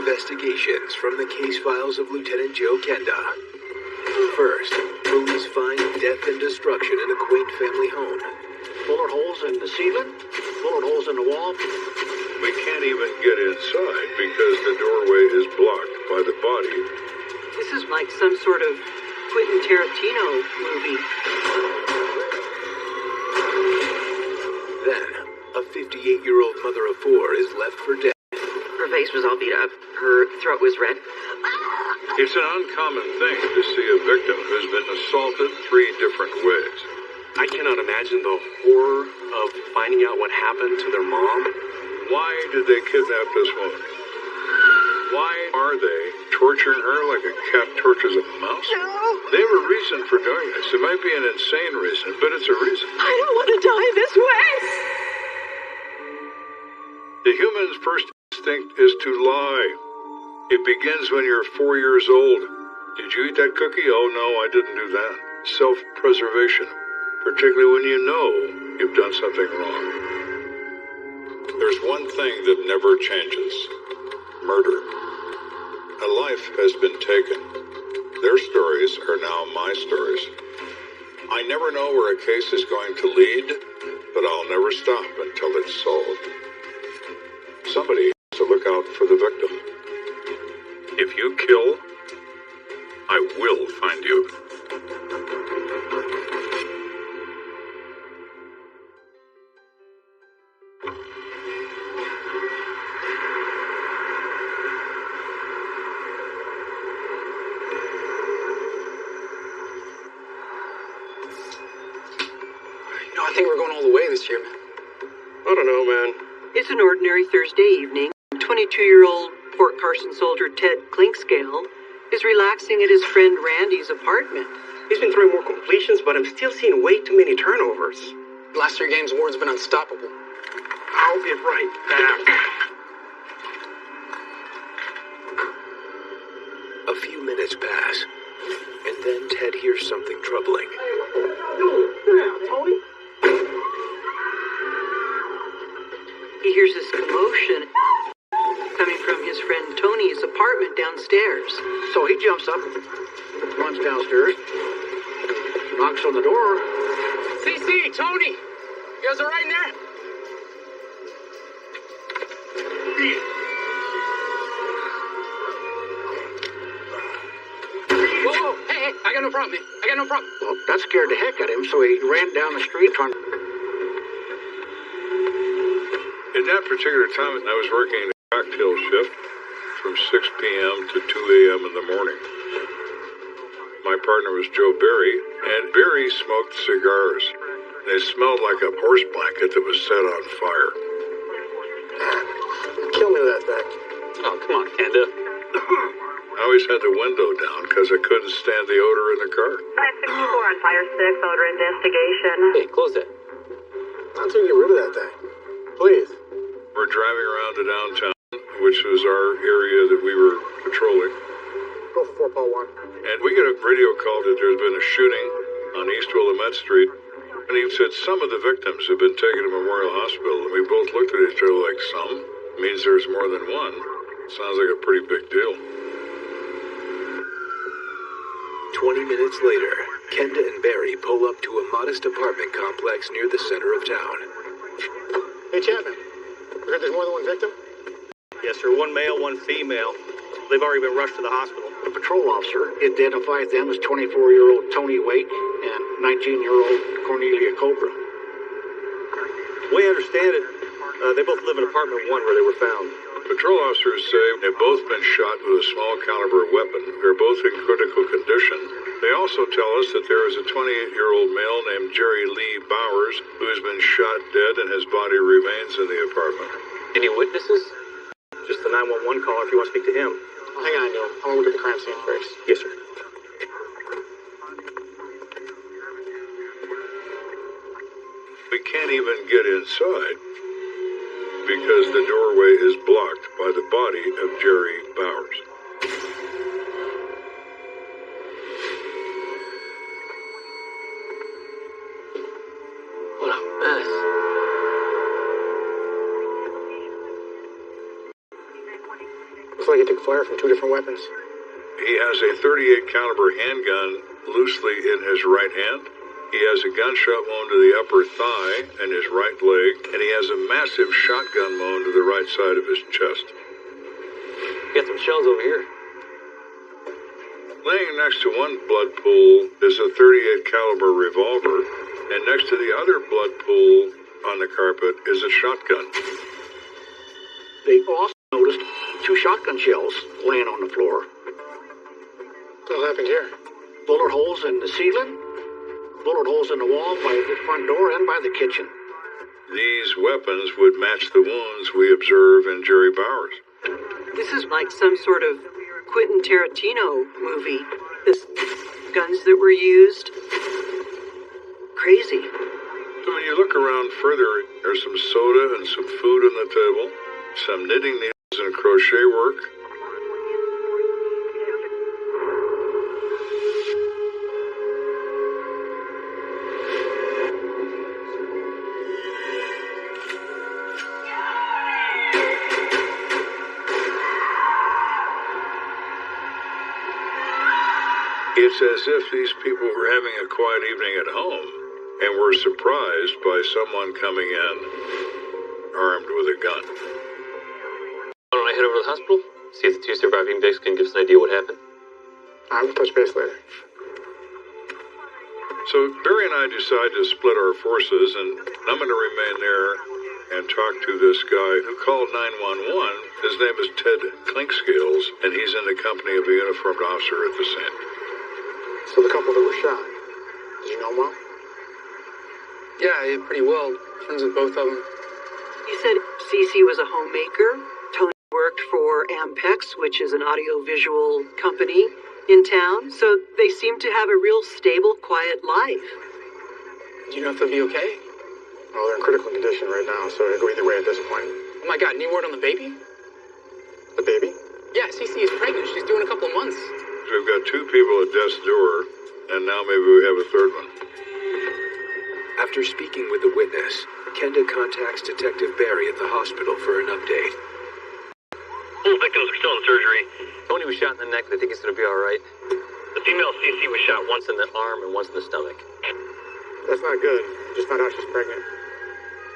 investigations from the case files of Lieutenant Joe Kenda. First, police find death and destruction in a quaint family home. Bullet holes in the ceiling, bullet holes in the wall. We can't even get inside because the doorway is blocked by the body. This is like some sort of Quentin Tarantino movie. Then, a 58-year-old mother of four is left for dead. Her face was all beat up. Her throat was red. It's an uncommon thing to see a victim who's been assaulted 3 different ways. I cannot imagine the horror of finding out what happened to their mom. Why did they kidnap this woman? Why are they torturing her like a cat tortures a mouse? No! They have a reason for doing this. It might be an insane reason, but it's a reason. I don't want to die this way! The human's first instinct is to lie. It begins when you're 4 years old. Did you eat that cookie? Oh no, I didn't do that. Self-preservation, particularly when you know you've done something wrong. There's one thing that never changes. Murder. A life has been taken. Their stories are now my stories. I never know where a case is going to lead, but I'll never stop until it's solved. Somebody has to look out for the victim. If you kill, I will find you. I think we're going all the way this year, man. I don't know, man. It's an ordinary Thursday evening. 22-year-old Fort Carson soldier Ted Clinkscale is relaxing at his friend Randy's apartment. He's been throwing more completions, but I'm still seeing way too many turnovers. Last 3 games, Ward's been unstoppable. I'll be right back. A few minutes pass, and then Ted hears something troubling. Tony? He hears this commotion coming from his friend Tony's apartment downstairs. So he jumps up, runs downstairs, knocks on the door. CC, Tony! You guys all right in there? Whoa, hey, I got no problem, man. I got no problem. Well, that scared the heck out of him, so he ran down the street trying to... At that particular time, I was working a cocktail shift from 6 p.m. to 2 a.m. in the morning. My partner was Joe Berry, and Berry smoked cigars. They smelled like a horse blanket that was set on fire. Kill me with that back. Oh, come on, Kenda. I always had the window down because I couldn't stand the odor in the car. 564 on Fire 6, odor investigation. Hey, close that. Until you get rid of that thing. Please. We're driving around to downtown, which was our area that we were patrolling. Go for 4 Paul 1. And we get a radio call that there's been a shooting on East Willamette Street. And he said some of the victims have been taken to Memorial Hospital. And we both looked at each other like, some? Means there's more than one. Sounds like a pretty big deal. 20 minutes later, Kenda and Barry pull up to a modest apartment complex near the center of town. Hey, Chapman. You heard there's more than one victim? Yes, sir. 1 male, 1 female. They've already been rushed to the hospital. The patrol officer identified them as 24-year-old Tony Waite and 19-year-old Cornelia Cobra. The way I understand it, they both live in apartment 1 where they were found. Patrol officers say they've both been shot with a small caliber weapon. They're both in critical condition. They also tell us that there is a 28-year-old male named Jerry Lee Bowers who has been shot dead and his body remains in the apartment. Any witnesses? Just the 911 caller if you want to speak to him. Oh, hang on, Neil. I want to look at the crime scene first. Yes, sir. We can't even get inside because the doorway is blocked by the body of Jerry Bowers. What a mess. Was like he took fire from two different weapons. He has a .38 caliber handgun loosely in his right hand. He has a gunshot wound to the upper thigh and his right leg, and he has a massive shotgun wound to the right side of his chest. Got some shells over here. Laying next to one blood pool is a .38 caliber revolver, and next to the other blood pool on the carpet is a shotgun. They also noticed two shotgun shells laying on the floor. What happened here? Bullet holes in the ceiling, bullet holes in the wall by the front door and by the kitchen. These weapons would match the wounds we observe in Jerry Bowers. This is like some sort of Quentin Tarantino movie. The guns that were used. Crazy. So when you look around further, there's some soda and some food on the table, some knitting needles and crochet work. It's as if these people were having a quiet evening at home and were surprised by someone coming in armed with a gun. Why don't I head over to the hospital? See if the two surviving victims can give us an idea what happened. I will touch base later. So Barry and I decide to split our forces, and I'm going to remain there and talk to this guy who called 911. His name is Ted Clinkscales, and he's in the company of a uniformed officer at the scene. So the couple that were shot, did you know them well? Yeah, pretty well. Friends with both of them. He said Cece was a homemaker. Tony worked for Ampex, which is an audiovisual company in town. So they seemed to have a real stable, quiet life. Do you know if they'll be okay? Well, they're in critical condition right now, so it'll go either way at this point. Oh my God, any word on the baby? The baby? Yeah, Cece is pregnant. She's due in a couple of months. We've got two people at death's door, and now maybe we have a third one. After speaking with the witness, Kenda contacts Detective Barry at the hospital for an update. Both victims are still in surgery. Tony was shot in the neck, but I think he's going to be all right. The female CC was shot once. Once in the arm and once in the stomach. That's not good. Just found out she's pregnant.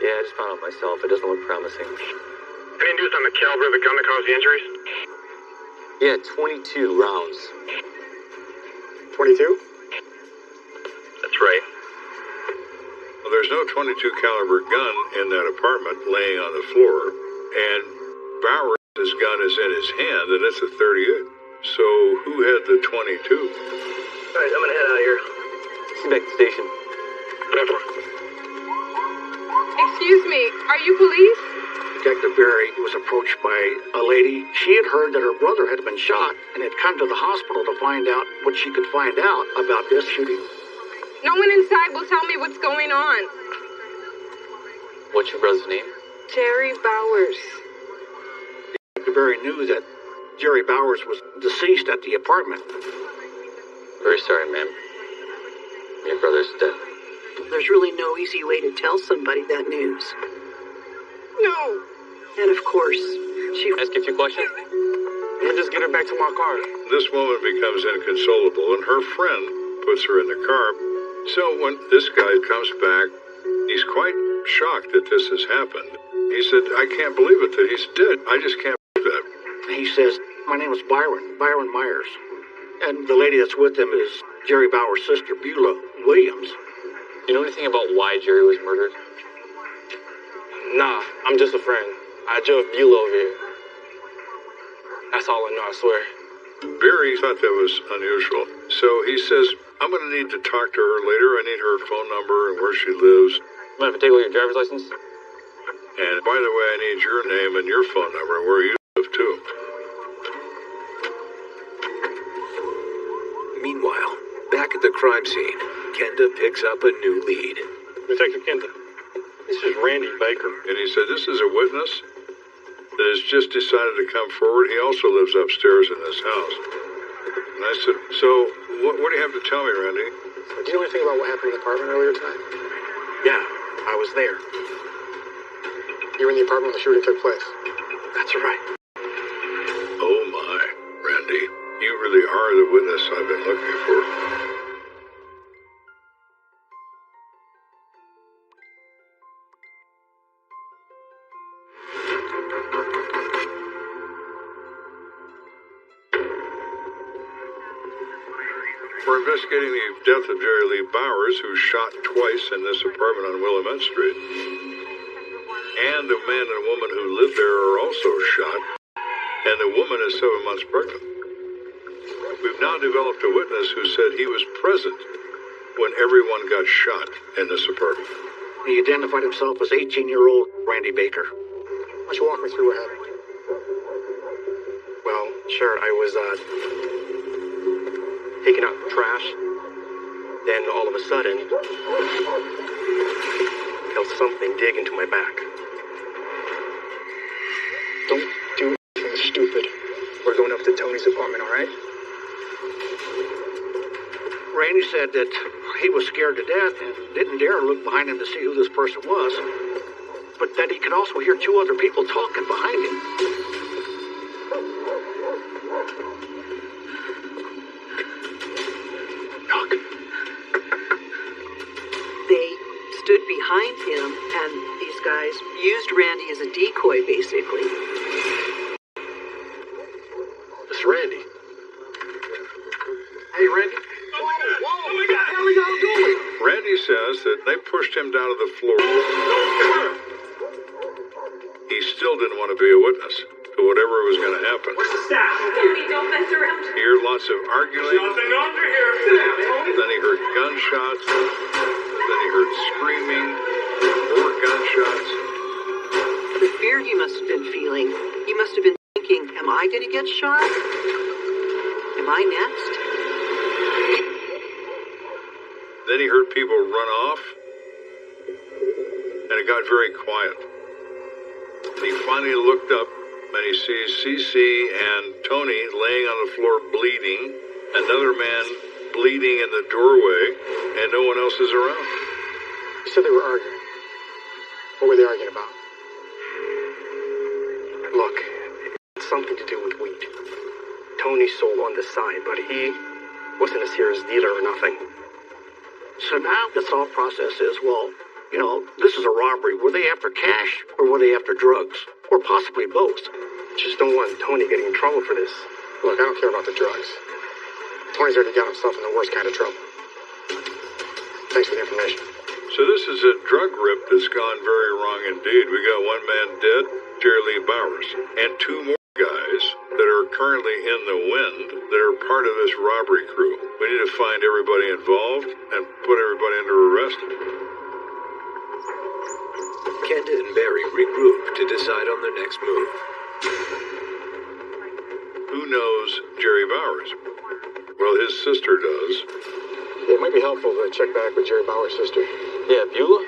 Yeah, I just found out myself. It doesn't look promising. Any news on the caliber of the gun that caused the injuries? Yeah, 22 rounds. 22? That's right. Well, there's no .22 caliber gun in that apartment laying on the floor, and Bowers' gun is in his hand, and it's a .38. So who had the .22? All right, I'm gonna head out of here. See you back at the station. Excuse me, are you police? Detective Barry was approached by a lady. She had heard that her brother had been shot and had come to the hospital to find out what she could find out about this shooting. No one inside will tell me what's going on. What's your brother's name? Jerry Bowers. Detective Barry knew that Jerry Bowers was deceased at the apartment. Very sorry, ma'am. Your brother's dead. There's really no easy way to tell somebody that news. No. And of course, she... Ask you a few questions? And just get her back to my car. This woman becomes inconsolable, and her friend puts her in the car. So when this guy comes back, he's quite shocked that this has happened. He said, I can't believe it, that he's dead. I just can't believe that. He says, my name is Byron Myers. And the lady that's with him is Jerry Bowers' sister, Beulah Williams. Do you know anything about why Jerry was murdered? Nah, I'm just a friend. I drove Beulah over here. That's all I know, I swear. Barry thought that was unusual. So he says, I'm going to need to talk to her later. I need her phone number and where she lives. Mind if I take away your driver's license? And by the way, I need your name and your phone number and where you live, too. Meanwhile, back at the crime scene, Kenda picks up a new lead. Detective Kenda, this is Randy Baker. And he said, this is a witness that has just decided to come forward. He also lives upstairs in this house. And I said, so what do you have to tell me, Randy? Do you know anything about what happened in the apartment earlier tonight? Yeah, I was there. You were in the apartment when the shooting took place? That's right. Oh are the witness I've been looking for. We're investigating the death of Jerry Lee Bowers, who shot twice in this apartment on Willamette Street. And the man and woman who lived there are also shot, and the woman is 7 months pregnant. We've now developed a witness who said he was present when everyone got shot in this apartment. He identified himself as 18-year-old Randy Baker. Why don't you walk me through what happened? Well, sure, I was, taking out the trash. Then all of a sudden, felt something dig into my back. Don't do anything stupid. We're going up to Tony's apartment, all right? Randy said that he was scared to death and didn't dare look behind him to see who this person was, but that he could also hear two other people talking behind him. Stood behind him, and these guys used Randy as a decoy, basically. It's Randy. Hey, Randy. Whoa, what the hell are y'all doing? Randy says that they pushed him down to the floor. He still didn't want to be a witness to whatever was going to happen. Where's the staff? Tony, don't mess around. He heard lots of arguing. Nothing under here. Then he heard gunshots. Then he heard screaming, more gunshots. The fear he must have been feeling, he must have been thinking, am I going to get shot? Am I next? Then he heard people run off, and it got very quiet. And he finally looked up, and he sees CC and Tony laying on the floor bleeding, another man bleeding in the doorway, and no one else is around. You said they were arguing. What were they arguing about? Look, it's something to do with weed. Tony sold on the side, but he wasn't a serious dealer or nothing. So now the thought process is, well, you know, this is a robbery. Were they after cash, or were they after drugs? Or possibly both? Just don't want Tony getting in trouble for this. Look, I don't care about the drugs. Tony's already got himself in the worst kind of trouble. Thanks for the information. So this is a drug rip that's gone very wrong indeed. We got one man dead, Jerry Lee Bowers, and two more guys that are currently in the wind that are part of this robbery crew. We need to find everybody involved and put everybody under arrest. Kenda and Barry regroup to decide on their next move. Who knows Jerry Bowers? Well, his sister does. Yeah, it might be helpful to check back with Jerry Bauer's sister. Yeah, Beulah?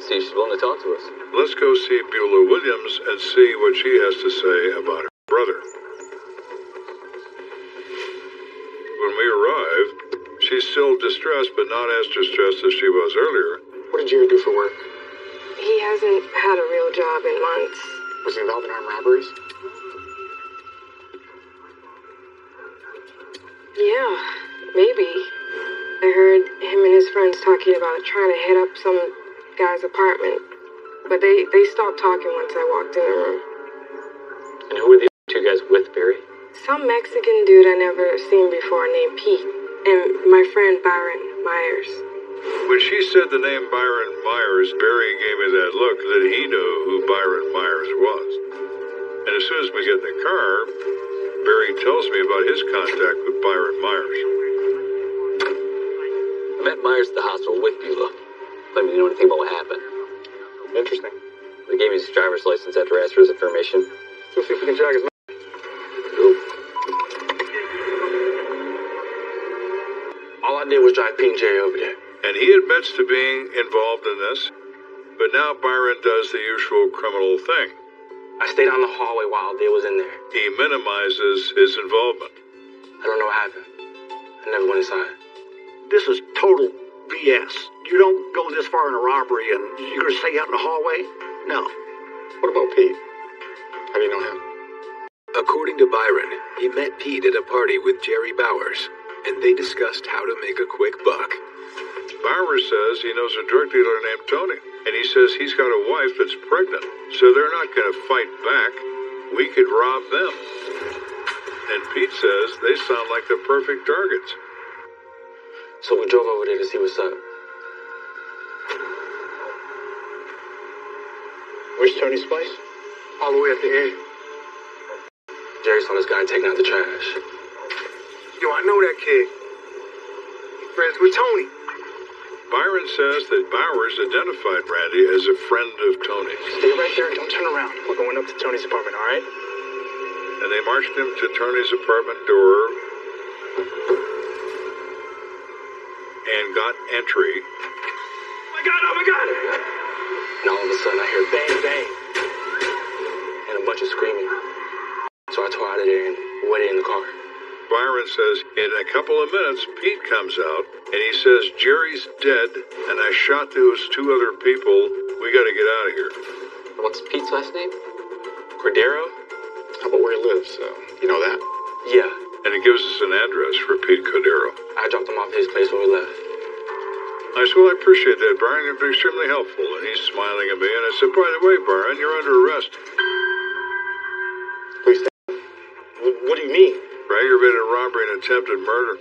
See if she's willing to talk to us. Let's go see Beulah Williams and see what she has to say about her brother. When we arrive, she's still distressed, but not as distressed as she was earlier. What did Jerry do for work? He hasn't had a real job in months. Was he involved in armed robberies? Yeah, maybe. I heard him and his friends talking about trying to hit up some guy's apartment. But they stopped talking once I walked in the room. And who were the other two guys with, Barry? Some Mexican dude I never seen before named Pete. And my friend Byron Myers. When she said the name Byron Myers, Barry gave me that look that he knew who Byron Myers was. And as soon as we get in the car, Barry tells me about his contact with Byron Myers. I met Myers at the hospital with Beulah. Let me know anything about what happened. Interesting. They gave me his driver's license after I asked for his information. Let's see if we can track his man. Cool. All I did was drive P and J over there. And he admits to being involved in this, but now Byron does the usual criminal thing. I stayed on the hallway while they was in there. He minimizes his involvement. I don't know what happened. I never went inside. This is total BS. You don't go this far in a robbery and you're going to stay out in the hallway? No. What about Pete? How do you know him? According According to Byron, he met Pete at a party with Jerry Bowers, and they discussed how to make a quick buck. Bowers says he knows a drug dealer named Tony, and he says he's got a wife that's pregnant, so they're not going to fight back. We could rob them. And Pete says they sound like the perfect targets. So we drove over there to see what's up. Where's Tony's place? All the way at the end. Jerry saw this guy taking out the trash. Yo, I know that kid. He's friends with Tony. Byron says that Bowers identified Randy as a friend of Tony's. Stay right there and don't turn around. We're going up to Tony's apartment, all right? And they marched him to Tony's apartment door and got entry. Oh my God! And all of a sudden I hear bang, bang, and a bunch of screaming. So I tore out of there and waited in the car. Byron says in a couple of minutes, Pete comes out, and he says, Jerry's dead, and I shot those two other people. We got to get out of here. What's Pete's last name? Cordero? How about where he lives? You know that? Yeah. And it gives us an address for Pete Cordero. I dropped him off at his place when we left. I said, well, I appreciate that, Byron. You've been extremely helpful. And he's smiling at me, and I said, by the way, Byron, you're under arrest. Please stay. What do you mean? For aggravated robbery and attempted murder.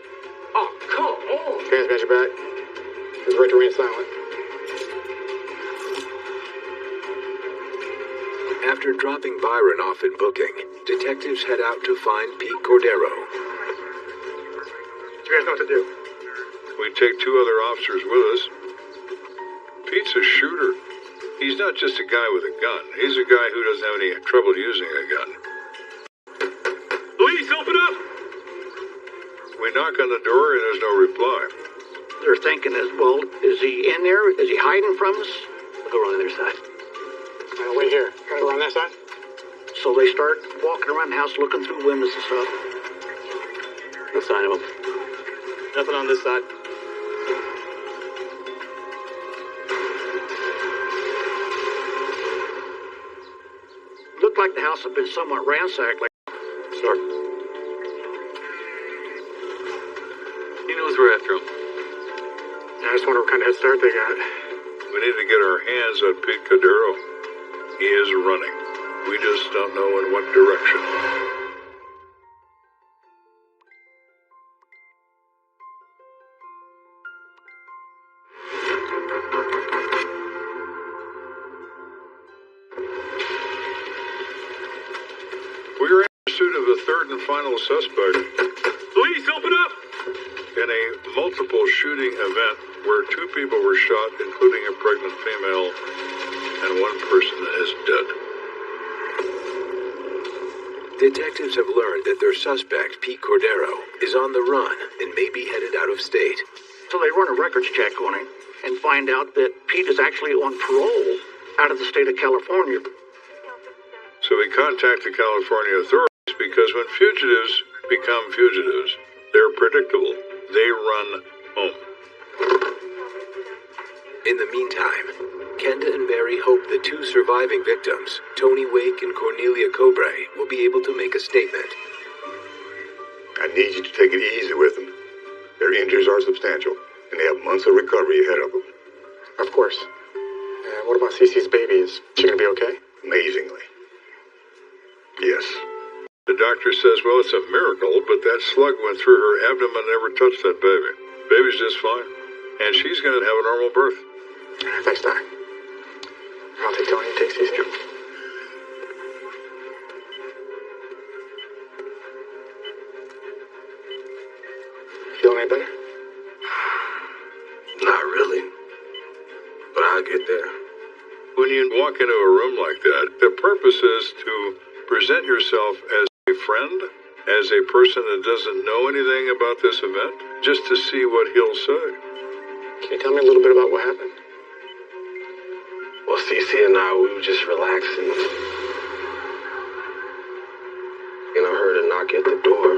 Oh, come on. Hands behind your back. His right to remain silent. After dropping Byron off in booking, detectives head out to find Pete Cordero. You guys know what to do. We take two other officers with us. Pete's a shooter. He's not just a guy with a gun. He's a guy who doesn't have any trouble using a gun. Police, open up! We knock on the door and there's no reply. They're thinking, well, is he in there? Is he hiding from us? We'll go around the other side. Wait here. Gotta go around that side? So they start walking around the house looking through windows and stuff. No sign of him. Nothing on this side. Looked like the house had been somewhat ransacked. Sure. He knows we're after him. I just wonder what kind of head start they got. We need to get our hands on Pete Cordero. He is running. We just don't know in what direction. We are in pursuit of a third and final suspect. Police, open up! In a multiple shooting event where two people were shot, including a pregnant female, and one person is dead. Detectives have learned that their suspect, Pete Cordero, is on the run and may be headed out of state. So they run a records check on him and find out that Pete is actually on parole out of the state of California. So we contact the California authorities because when fugitives become fugitives, they're predictable. They run home. In the meantime, Kenda and Barry hope the two surviving victims, Tony Wake and Cornelia Cobre, will be able to make a statement. I need you to take it easy with them. Their injuries are substantial, and they have months of recovery ahead of them. Of course. And what about Cece's baby? Is she gonna be okay? Amazingly. Yes. The doctor says, well, it's a miracle, but that slug went through her abdomen and never touched that baby. Baby's just fine. And she's going to have a normal birth. Thanks, Doc. I'll take Tony and take Cece. Feeling any better? Not really. But I'll get there. When you walk into a room like that, the purpose is to present yourself as a friend, as a person that doesn't know anything about this event, just to see what he'll say. Can you tell me a little bit about what happened? Well, Cece and I, we were just relaxing. And I heard a knock at the door.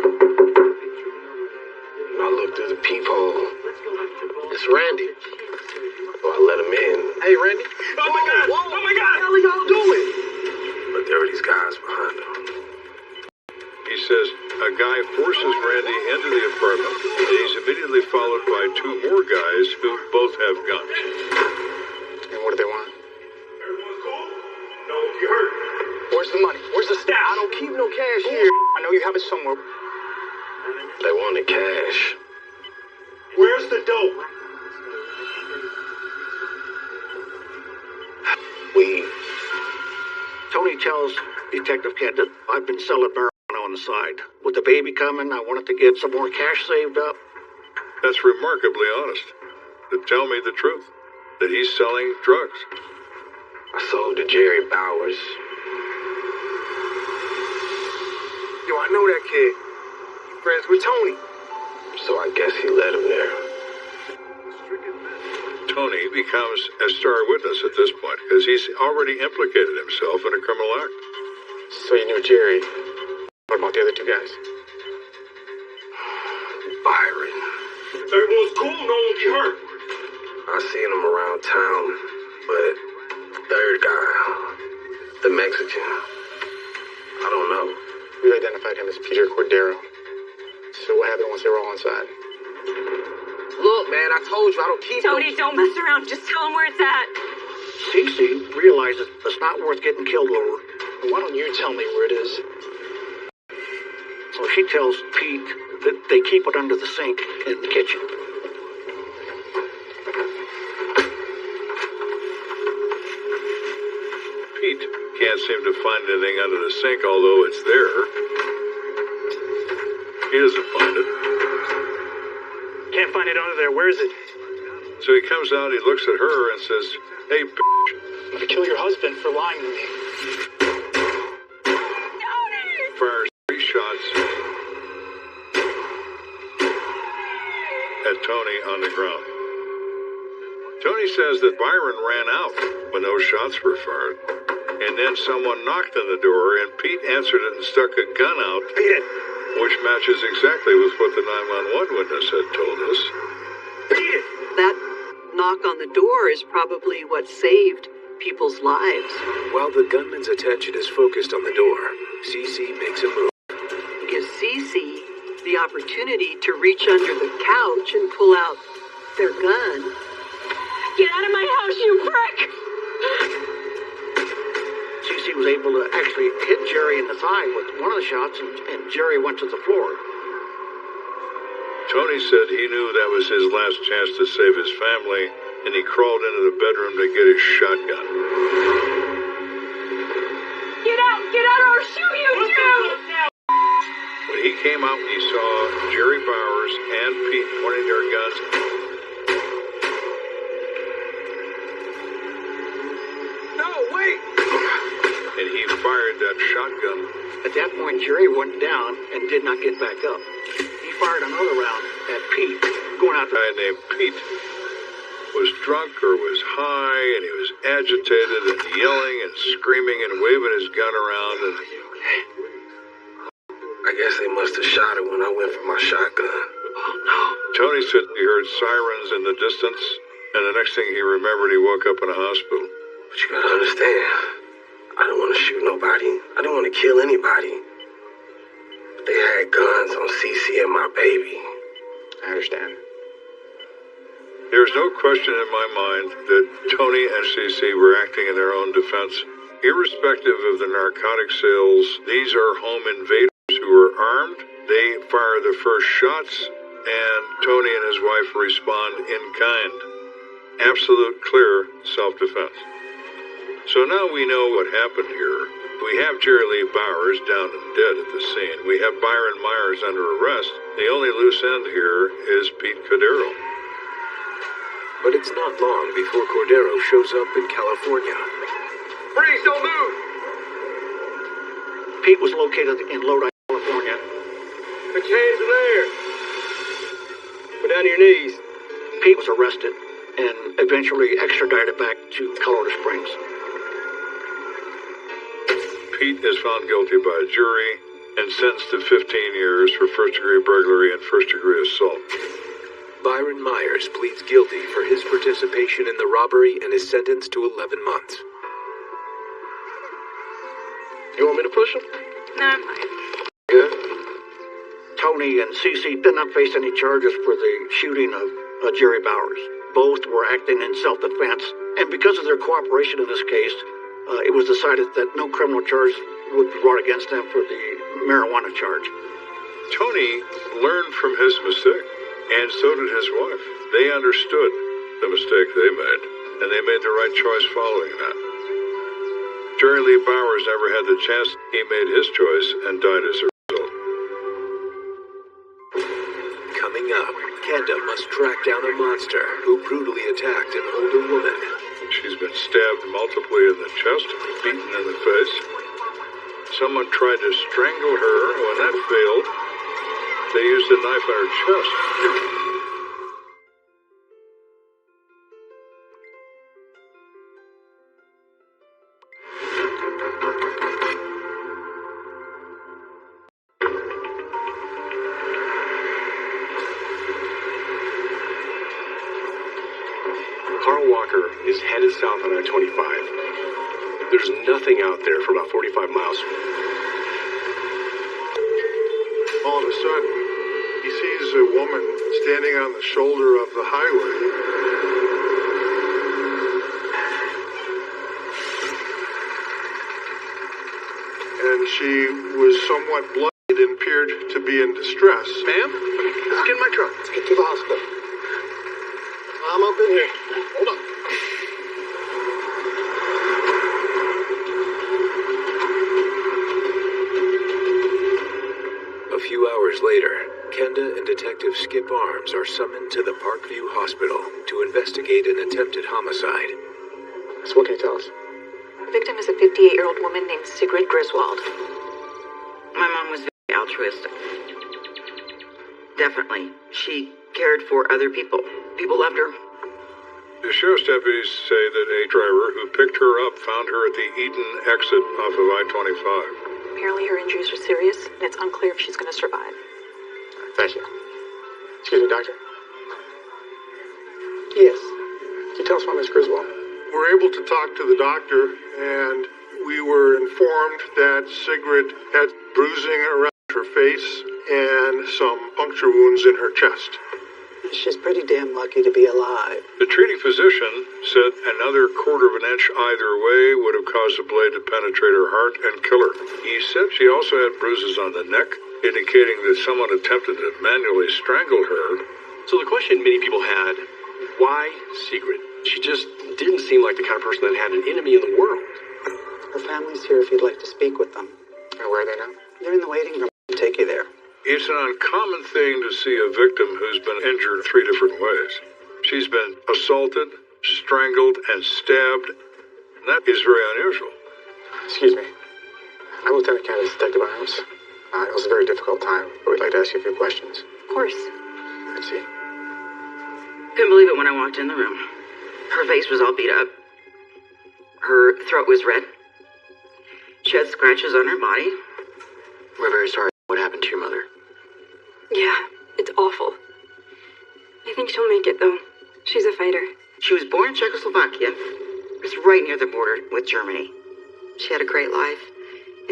And I looked through the peephole. It's Randy. So I let him in. Hey, Randy. Oh my God! Whoa. Oh my God! What the hell are y'all doing? But there were these guys behind him. He says a guy forces Randy into the apartment, and he's immediately followed by two more guys who both have guns. And what do they want? Everyone's cool? No one get hurt. Where's the money? Where's the stash? I don't keep no cash here. I know you have it somewhere. They wanted cash. Where's the dope? Tony tells Detective Kenda, I've been selling marijuana on the side. With the baby coming, I wanted to get some more cash saved up. That's remarkably honest. To tell me the truth, that he's selling drugs. I sold to Jerry Bowers. Yo, I know that kid. Friends with Tony. So I guess he led him there. Tony becomes a star witness at this point because he's already implicated himself in a criminal act. So you knew Jerry. What about the other two guys? Byron. Everyone's cool, no one get hurt. I seen him around town, but third guy, the Mexican, I don't know. We identified him as Peter Cordero. So what happened once they were all inside? Look, man, I told you I don't keep Tony, don't mess around. Just tell him where it's at. Cece realizes it's not worth getting killed over. Why don't you tell me where it is? So she tells Pete that they keep it under the sink in the kitchen. Pete can't seem to find anything under the sink, although it's there. He doesn't find it. Can't find it under there. Where is it? So he comes out, he looks at her and says, "Hey, bitch." I'm gonna kill your husband for lying to me. Fires 3 shots at Tony on the ground. Tony says that Byron ran out when those shots were fired. And then someone knocked on the door, and Pete answered it and stuck a gun out. Beat it. Which matches exactly with what the 911 witness had told us. That knock on the door is probably what saved people's lives. While the gunman's attention is focused on the door, Cece makes a move. It gives Cece the opportunity to reach under the couch and pull out their gun. Get out of my house, you prick! Cece was able to actually hit Jerry in the thigh with one of the shots, and Jerry went to the floor. Tony said he knew that was his last chance to save his family, and he crawled into the bedroom to get his shotgun. Get out or I'll shoot you too! When he came out, he saw Jerry Bowers and Pete pointing their guns. No, wait! And he fired that shotgun. At that point, Jerry went down and did not get back up. He fired another round at Pete, going out A guy named Pete was drunk or was high, and he was agitated and yelling and screaming and waving his gun around. And I guess they must have shot it when I went for my shotgun. Oh, no. Tony said he heard sirens in the distance, and the next thing he remembered, he woke up in a hospital. But you gotta understand, I didn't want to shoot nobody. I didn't want to kill anybody. But they had guns on Cece and my baby. I understand. There's no question in my mind that Tony and Cece were acting in their own defense. Irrespective of the narcotic sales, these are home invaders who are armed. They fire the first shots, and Tony and his wife respond in kind. Absolute clear self-defense. So now we know what happened here. We have Jerry Lee Bowers down and dead at the scene. We have Byron Myers under arrest. The only loose end here is Pete Cordero. But it's not long before Cordero shows up in California. Freeze, don't move! Pete was located in Lodi, California. Put your hands in the air. Put down your knees. Pete was arrested and eventually extradited back to Colorado Springs. Pete is found guilty by a jury and sentenced to 15 years for first-degree burglary and first-degree assault. Byron Myers pleads guilty for his participation in the robbery and is sentenced to 11 months. You want me to push him? No, I'm fine. Good. Tony and Cece did not face any charges for the shooting of Jerry Bowers. Both were acting in self-defense, and because of their cooperation in this case, it was decided that no criminal charge would be brought against them for the marijuana charge. Tony learned from his mistake, and so did his wife. They understood the mistake they made, and they made the right choice following that. Jerry Lee Bowers never had the chance. He made his choice and died as a result. Coming up, Kenda must track down a monster who brutally attacked an older woman. She's been stabbed multiply in the chest, beaten in the face. Someone tried to strangle her. When that failed, they used a knife in her chest. Carl Walker is headed south on I-25. There's nothing out there for about 45 miles. All of a sudden, he sees a woman standing on the shoulder of the highway. And she was somewhat bloodied and appeared to be in distress. Ma'am, let's get in my truck. Let's get to the hospital. I'm up in here. Hold on. A few hours later, Kenda and Detective Skip Arms are summoned to the Parkview Hospital to investigate an attempted homicide. So what can you tell us? The victim is a 58-year-old woman named Sigrid Griswold. My mom was very altruistic. Definitely. She cared for other people. People loved her. The sheriff's deputies say that a driver who picked her up found her at the Eden exit off of I-25. Apparently her injuries are serious, and it's unclear if she's going to survive. Thank you. Excuse me, doctor. Yes. Can you tell us about Miss Griswold? We're able to talk to the doctor, and we were informed that Sigrid had bruising around her face and some puncture wounds in her chest. She's pretty damn lucky to be alive. The treating physician said another quarter of an inch either way would have caused the blade to penetrate her heart and kill her. He said she also had bruises on the neck, indicating that someone attempted to manually strangle her. So the question many people had, why Sigrid? She just didn't seem like the kind of person that had an enemy in the world. Her family's here if you'd like to speak with them. And where are they now? They're in the waiting room. I'll take you there. It's an uncommon thing to see a victim who's been injured 3 different ways. She's been assaulted, strangled, and stabbed. That is very unusual. Excuse me. I'm Lieutenant Kenda, Detective Arms. It was a very difficult time, but we'd like to ask you a few questions. Of course. Let's see. Couldn't believe it when I walked in the room. Her face was all beat up. Her throat was red. She had scratches on her body. We're very sorry what happened to your mother. Yeah, it's awful. I think she'll make it, though. She's a fighter. She was born in Czechoslovakia. It's right near the border with Germany. She had a great life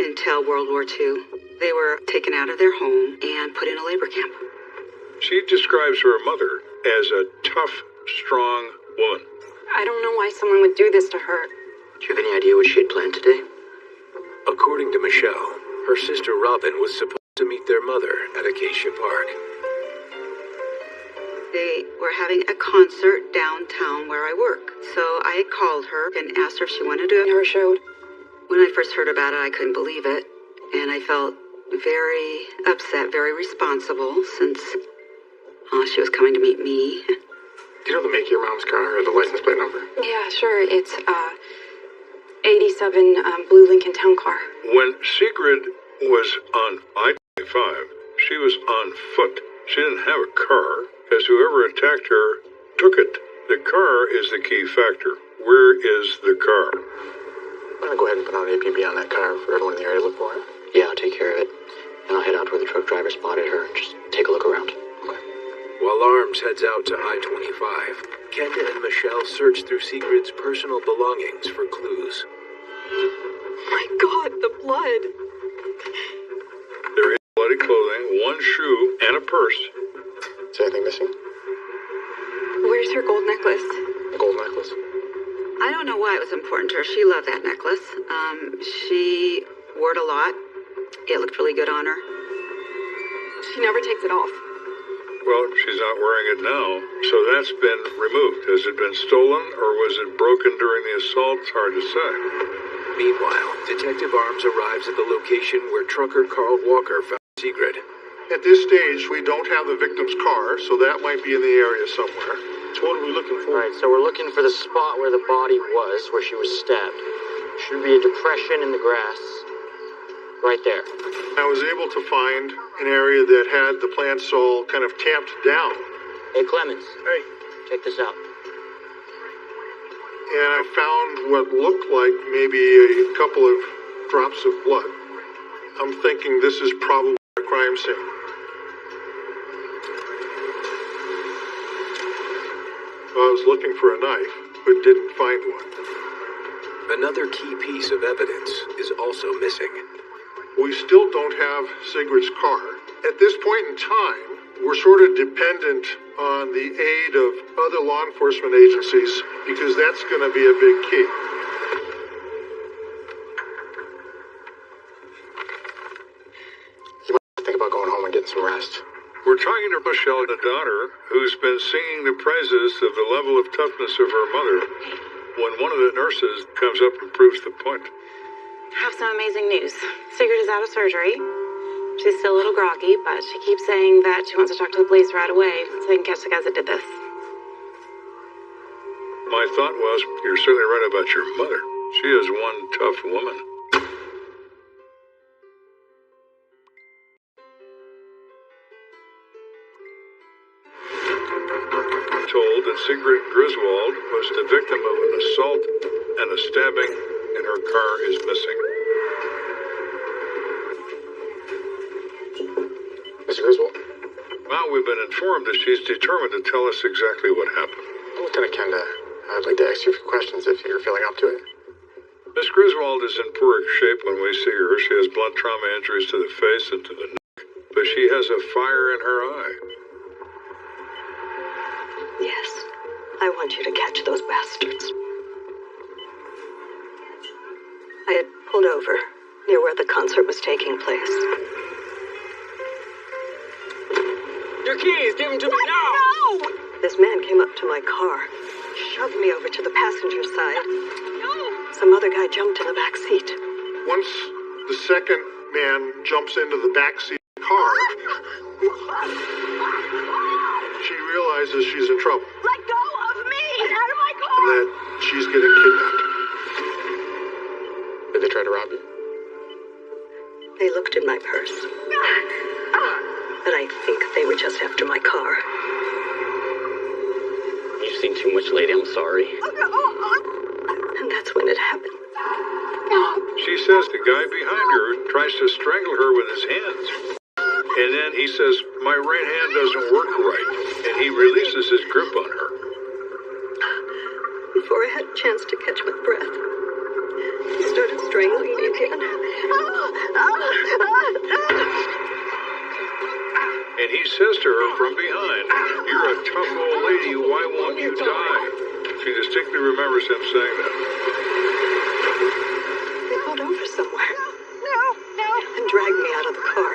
until World War II. They were taken out of their home and put in a labor camp. She describes her mother as a tough, strong woman. I don't know why someone would do this to her. Do you have any idea what she had planned today? According to Michelle, her sister Robin was supposed to meet their mother at Acacia Park. They were having a concert downtown where I work. So I had called her and asked her if she wanted to. Never showed. When I first heard about it, I couldn't believe it. And I felt very upset, very responsible, since she was coming to meet me. Do you know the make of your mom's car or the license plate number? Yeah, sure. It's 87 blue Lincoln Town Car. When Sigrid was on I-25, she was on foot. She didn't have a car, as whoever attacked her took it. The car is the key factor. Where is the car? I'm going to go ahead and put on an APB on that car for everyone in the area to look for it. Yeah, I'll take care of it. And I'll head out to where the truck driver spotted her and just take a look around. Okay. While Arms heads out to I-25, Kenda and Michelle search through Sigrid's personal belongings for clues. My God, the blood. There is bloody clothing, one shoe, purse. Is anything missing? Where's her gold necklace? A gold necklace? I don't know why it was important to her. She loved that necklace. She wore it a lot. It looked really good on her. She never takes it off. Well, she's not wearing it now, so that's been removed. Has it been stolen, or was it broken during the assault? It's hard to say. Meanwhile, Detective Arms arrives at the location where trucker Carl Walker found Sigrid. At this stage, we don't have the victim's car, so that might be in the area somewhere. So what are we looking for? Alright, so we're looking for the spot where the body was, where she was stabbed. Should be a depression in the grass. Right there. I was able to find an area that had the plants all kind of tamped down. Hey, Clemens. Hey. Check this out. And I found what looked like maybe a couple of drops of blood. I'm thinking this is probably a crime scene. I was looking for a knife, but didn't find one. Another key piece of evidence is also missing. We still don't have Sigrid's car. At this point in time, we're sort of dependent on the aid of other law enforcement agencies because that's going to be a big key. You might think about going home and getting some rest. We're talking to Michelle, the daughter, who's been singing the praises of the level of toughness of her mother when one of the nurses comes up and proves the point. I have some amazing news. Sigrid is out of surgery. She's still a little groggy, but she keeps saying that she wants to talk to the police right away so they can catch the guys that did this. My thought was, you're certainly right about your mother. She is one tough woman. Told that Sigrid Griswold was the victim of an assault and a stabbing, and her car is missing. Mr. Griswold? Well, we've been informed that she's determined to tell us exactly what happened. Lieutenant Kenda, I'd like to ask you a few questions if you're feeling up to it. Miss Griswold is in poor shape when we see her. She has blunt trauma injuries to the face and to the neck, but she has a fire in her eye. Yes, I want you to catch those bastards. I had pulled over near where the concert was taking place. Your keys, give them to me now! No! This man came up to my car, shoved me over to the passenger side. No! Some other guy jumped in the back seat. Once the second man jumps into the back seat of the car, she realizes she's in trouble. Let go of me! Get out of my car! And that she's getting kidnapped. Did they try to rob you? They looked in my purse. But I think they were just after my car. You've seen too much, lady. I'm sorry. And that's when it happened. She says the guy behind her tries to strangle her with his hands. And then he says, my right hand doesn't work right. And he releases his grip on her. Before I had a chance to catch my breath, he started strangling me again. And he says to her from behind, you're a tough old lady, why won't you die? She distinctly remembers him saying that. They pulled over somewhere. No. And dragged me out of the car.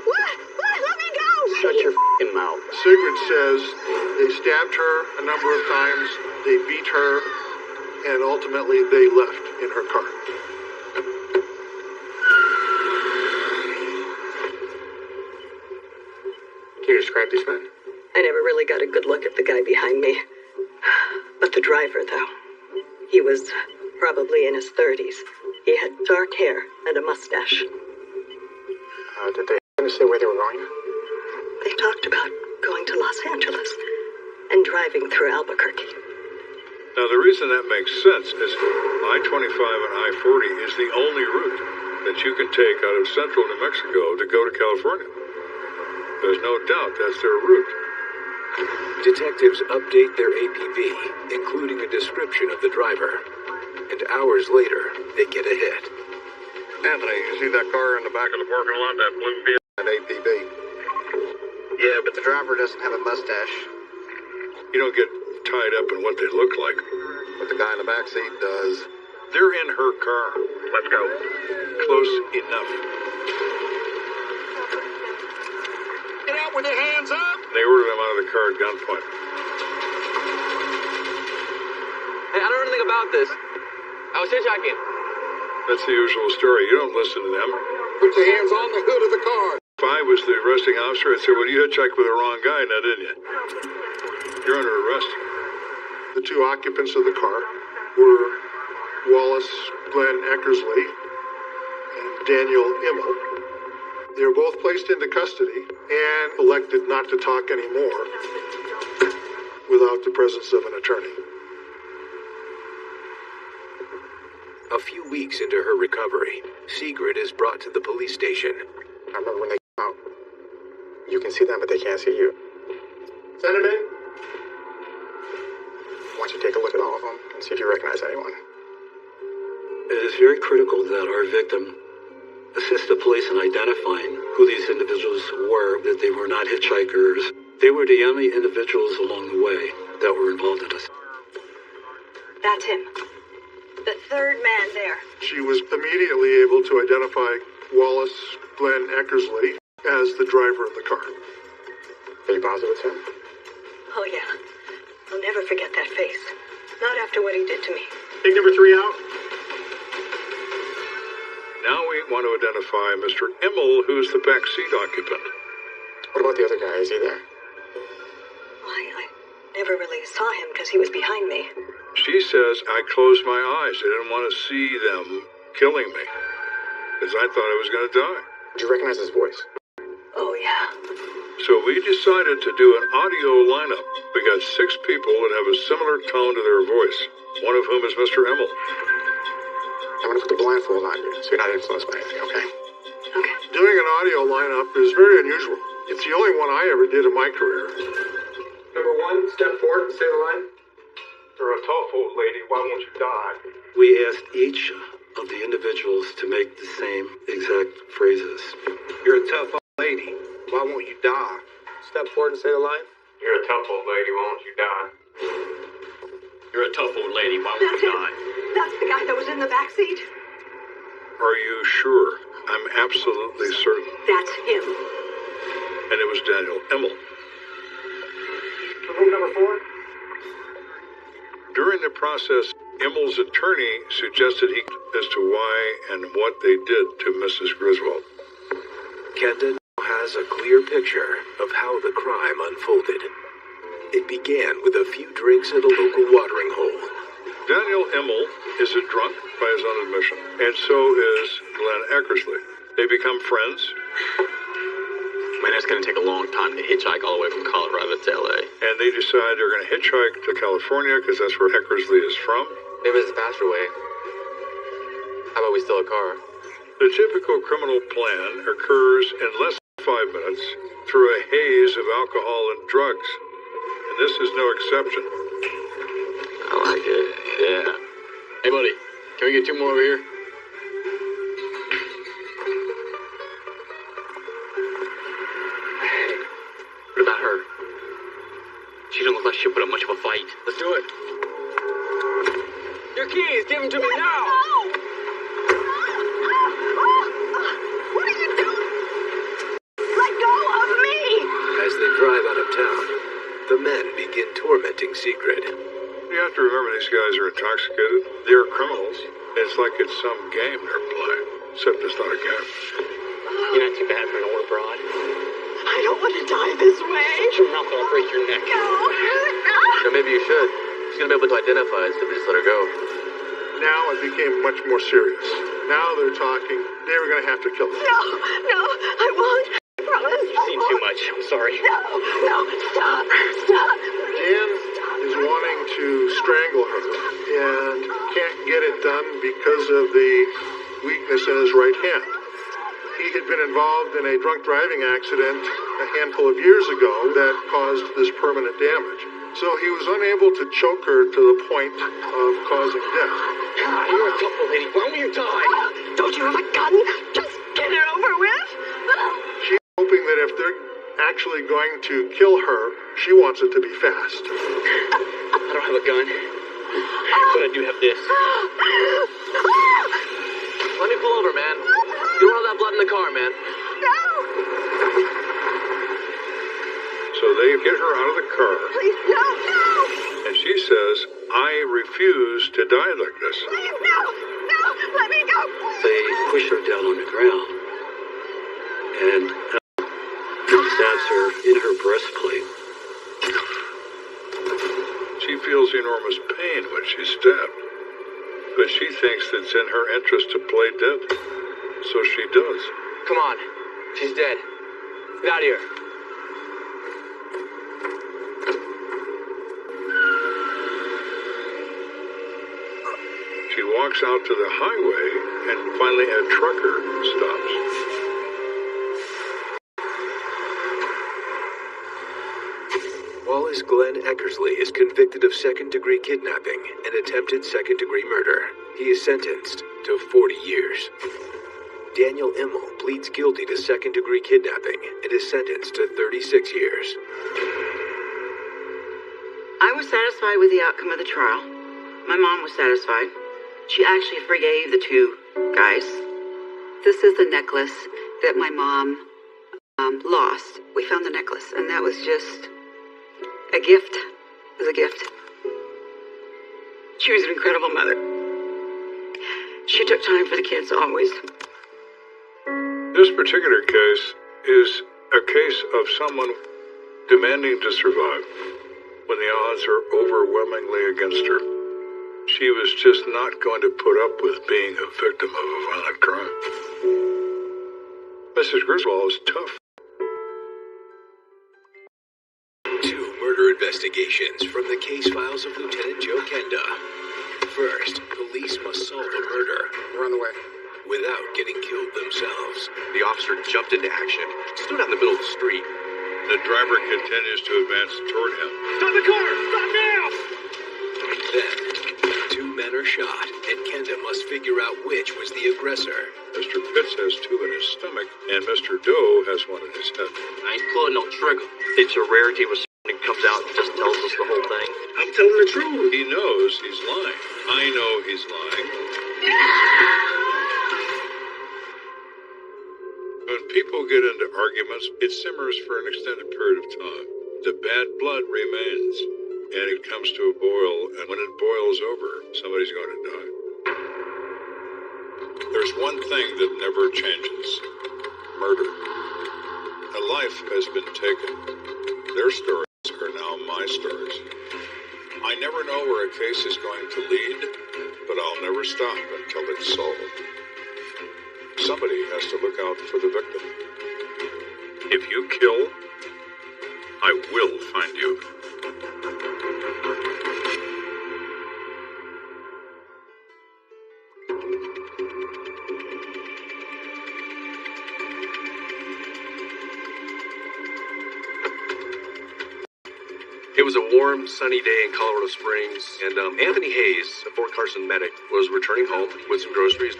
What? Let me go! Shut your f***ing mouth. Sigrid says they stabbed her a number of times, they beat her, and ultimately they left in her car. Can you describe these men? I never really got a good look at the guy behind me. But the driver, though, he was probably in his 30s. He had dark hair and a mustache. Did they say where they were going? They talked about going to Los Angeles and driving through Albuquerque. Now, the reason that makes sense is I-25 and I-40 is the only route that you can take out of central New Mexico to go to California. There's no doubt that's their route. Detectives update their APB, including a description of the driver. And hours later, they get a hit. Anthony, you see that car in the back of the parking lot, that blue vehicle? An APB. the driver doesn't have a mustache. You don't get tied up in what they look like. But the guy in the backseat does. They're in her car. Let's go. Close enough. Get out with your hands up! They ordered them out of the car at gunpoint. Hey, I don't know anything about this. I was hitchhiking. That's the usual story. You don't listen to them. Put your hands on the hood of the car. If I was the arresting officer, I'd say, well, you hitchhiked with the wrong guy now, didn't you? You're under arrest. The two occupants of the car were Wallace Glenn Eckersley and Daniel Immel. They were both placed into custody and elected not to talk anymore without the presence of an attorney. A few weeks into her recovery, Sigrid is brought to the police station. I remember when they came out. You can see them, but they can't see you. Send them in. Why don't you take a look at all of them and see if you recognize anyone? It is very critical that our victim assist the police in identifying who these individuals were, that they were not hitchhikers. They were the only individuals along the way that were involved in this. That's him. The third man there. She was immediately able to identify Wallace Glenn Eckersley as the driver of the car. Are you positive it's him? Oh, yeah. I'll never forget that face. Not after what he did to me. Take number 3 out. Now we want to identify Mr. Immel, who's the back seat occupant. What about the other guy? Is he there? I never really saw him because he was behind me. She says, I closed my eyes. I didn't want to see them killing me, because I thought I was going to die. Did you recognize his voice? Oh, yeah. So we decided to do an audio lineup. We got 6 people that have a similar tone to their voice, one of whom is Mr. Immel. I'm going to put the blindfold on you, so you're not influenced by anything, okay? Okay. Doing an audio lineup is very unusual. It's the only one I ever did in my career. Number 1, step forward and say the line. You're a tough old lady. Why won't you die? We asked each of the individuals to make the same exact phrases. You're a tough old lady. Why won't you die? Step forward and say the line. You're a tough old lady. Why won't you die? You're a tough old lady. Why won't you die? That's the guy that was in the back seat. Are you sure? I'm absolutely certain. That's him. And it was Daniel Immel. Room number 4. During the process, Immel's attorney suggested as to why and what they did to Mrs. Griswold. Kenda now has a clear picture of how the crime unfolded. It began with a few drinks at a local watering hole. Daniel Immel is a drunk by his own admission, and so is Glenn Eckersley. They become friends. Man, it's going to take a long time to hitchhike all the way from Colorado to LA. And they decide they're going to hitchhike to California because that's where Eckersley is from. Maybe it's the faster way. How about we steal a car? The typical criminal plan occurs in less than 5 minutes through a haze of alcohol and drugs. And this is no exception. I like it, yeah. Hey, buddy, can we get 2 more over here? What about her? She don't look like she'll put up much of a fight. Let's do it. Your keys, give them to me now! What are you doing? Let go of me! As they drive out of town, the men begin tormenting Sigrid. You have to remember these guys are intoxicated. They're criminals. It's like it's some game they're playing, except it's not a game. You're not too bad for an old broad. I don't want to die this way. Shut your mouth or I'll break your neck. No. Or maybe you should. She's going to be able to identify us if we just let her go. Now it became much more serious. Now they're talking. They were going to have to kill her. No, I won't. I promise. You've seen too much. I'm sorry. No, stop. Dan is wanting to strangle her and can't get it done because of the weakness in his right hand. He had been involved in a drunk driving accident a handful of years ago that caused this permanent damage. So he was unable to choke her to the point of causing death. God, you're a tough old lady. Why won't you die? Don't you have a gun? Just get it over with. She's hoping that if they're actually actually going to kill her, she wants it to be fast. I don't have a gun, but I do have this. Let me pull over, man. You don't have that blood in the car, man. No! So they get her out of the car. Please, no, no! And she says, I refuse to die like this. Please, no! No! Let me go! They push her down on the ground and stabs her in her breastplate. She feels enormous pain when she's stabbed, but she thinks it's in her interest to play dead, so she does. Come on. She's dead. Get out of here. She walks out to the highway, and finally a trucker stops. Wallace Glenn Eckersley is convicted of second-degree kidnapping and attempted second-degree murder. He is sentenced to 40 years. Daniel Immel pleads guilty to second-degree kidnapping and is sentenced to 36 years. I was satisfied with the outcome of the trial. My mom was satisfied. She actually forgave the two guys. This is the necklace that my mom lost. We found the necklace, and that was just a gift. It was a gift. She was an incredible mother. She took time for the kids, always. This particular case is a case of someone demanding to survive when the odds are overwhelmingly against her. She was just not going to put up with being a victim of a violent crime. Mrs. Griswold is tough. 2 murder investigations from the case files of Lieutenant Joe Kenda. First, police must solve a murder. We're on the way. Without getting killed themselves. The officer jumped into action, stood out in the middle of the street. The driver continues to advance toward him. Stop the car! Stop now! Then, 2 men are shot, and Kenda must figure out which was the aggressor. Mr. Pitts has 2 in his stomach, and Mr. Doe has 1 in his head. I ain't pulling no trigger. It's a rarity when somebody comes out and just tells us the whole thing. I'm telling the truth. He knows he's lying. I know he's lying. When people get into arguments, it simmers for an extended period of time. The bad blood remains, and it comes to a boil, and when it boils over, somebody's going to die. There's one thing that never changes: murder. A life has been taken. Their stories are now my stories. I never know where a case is going to lead, but I'll never stop until it's solved. Somebody has to look out for the victim. If you kill, I will find you. It was a warm, sunny day in Colorado Springs, and Anthony Hayes, a Fort Carson medic, was returning home with some groceries.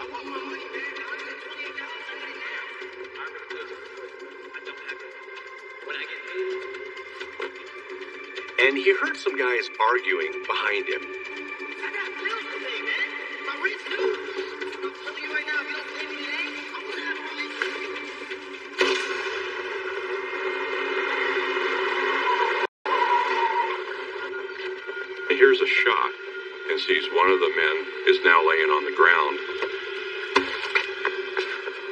And he heard some guys arguing behind him. He hears a shot and sees one of the men is now laying on the ground.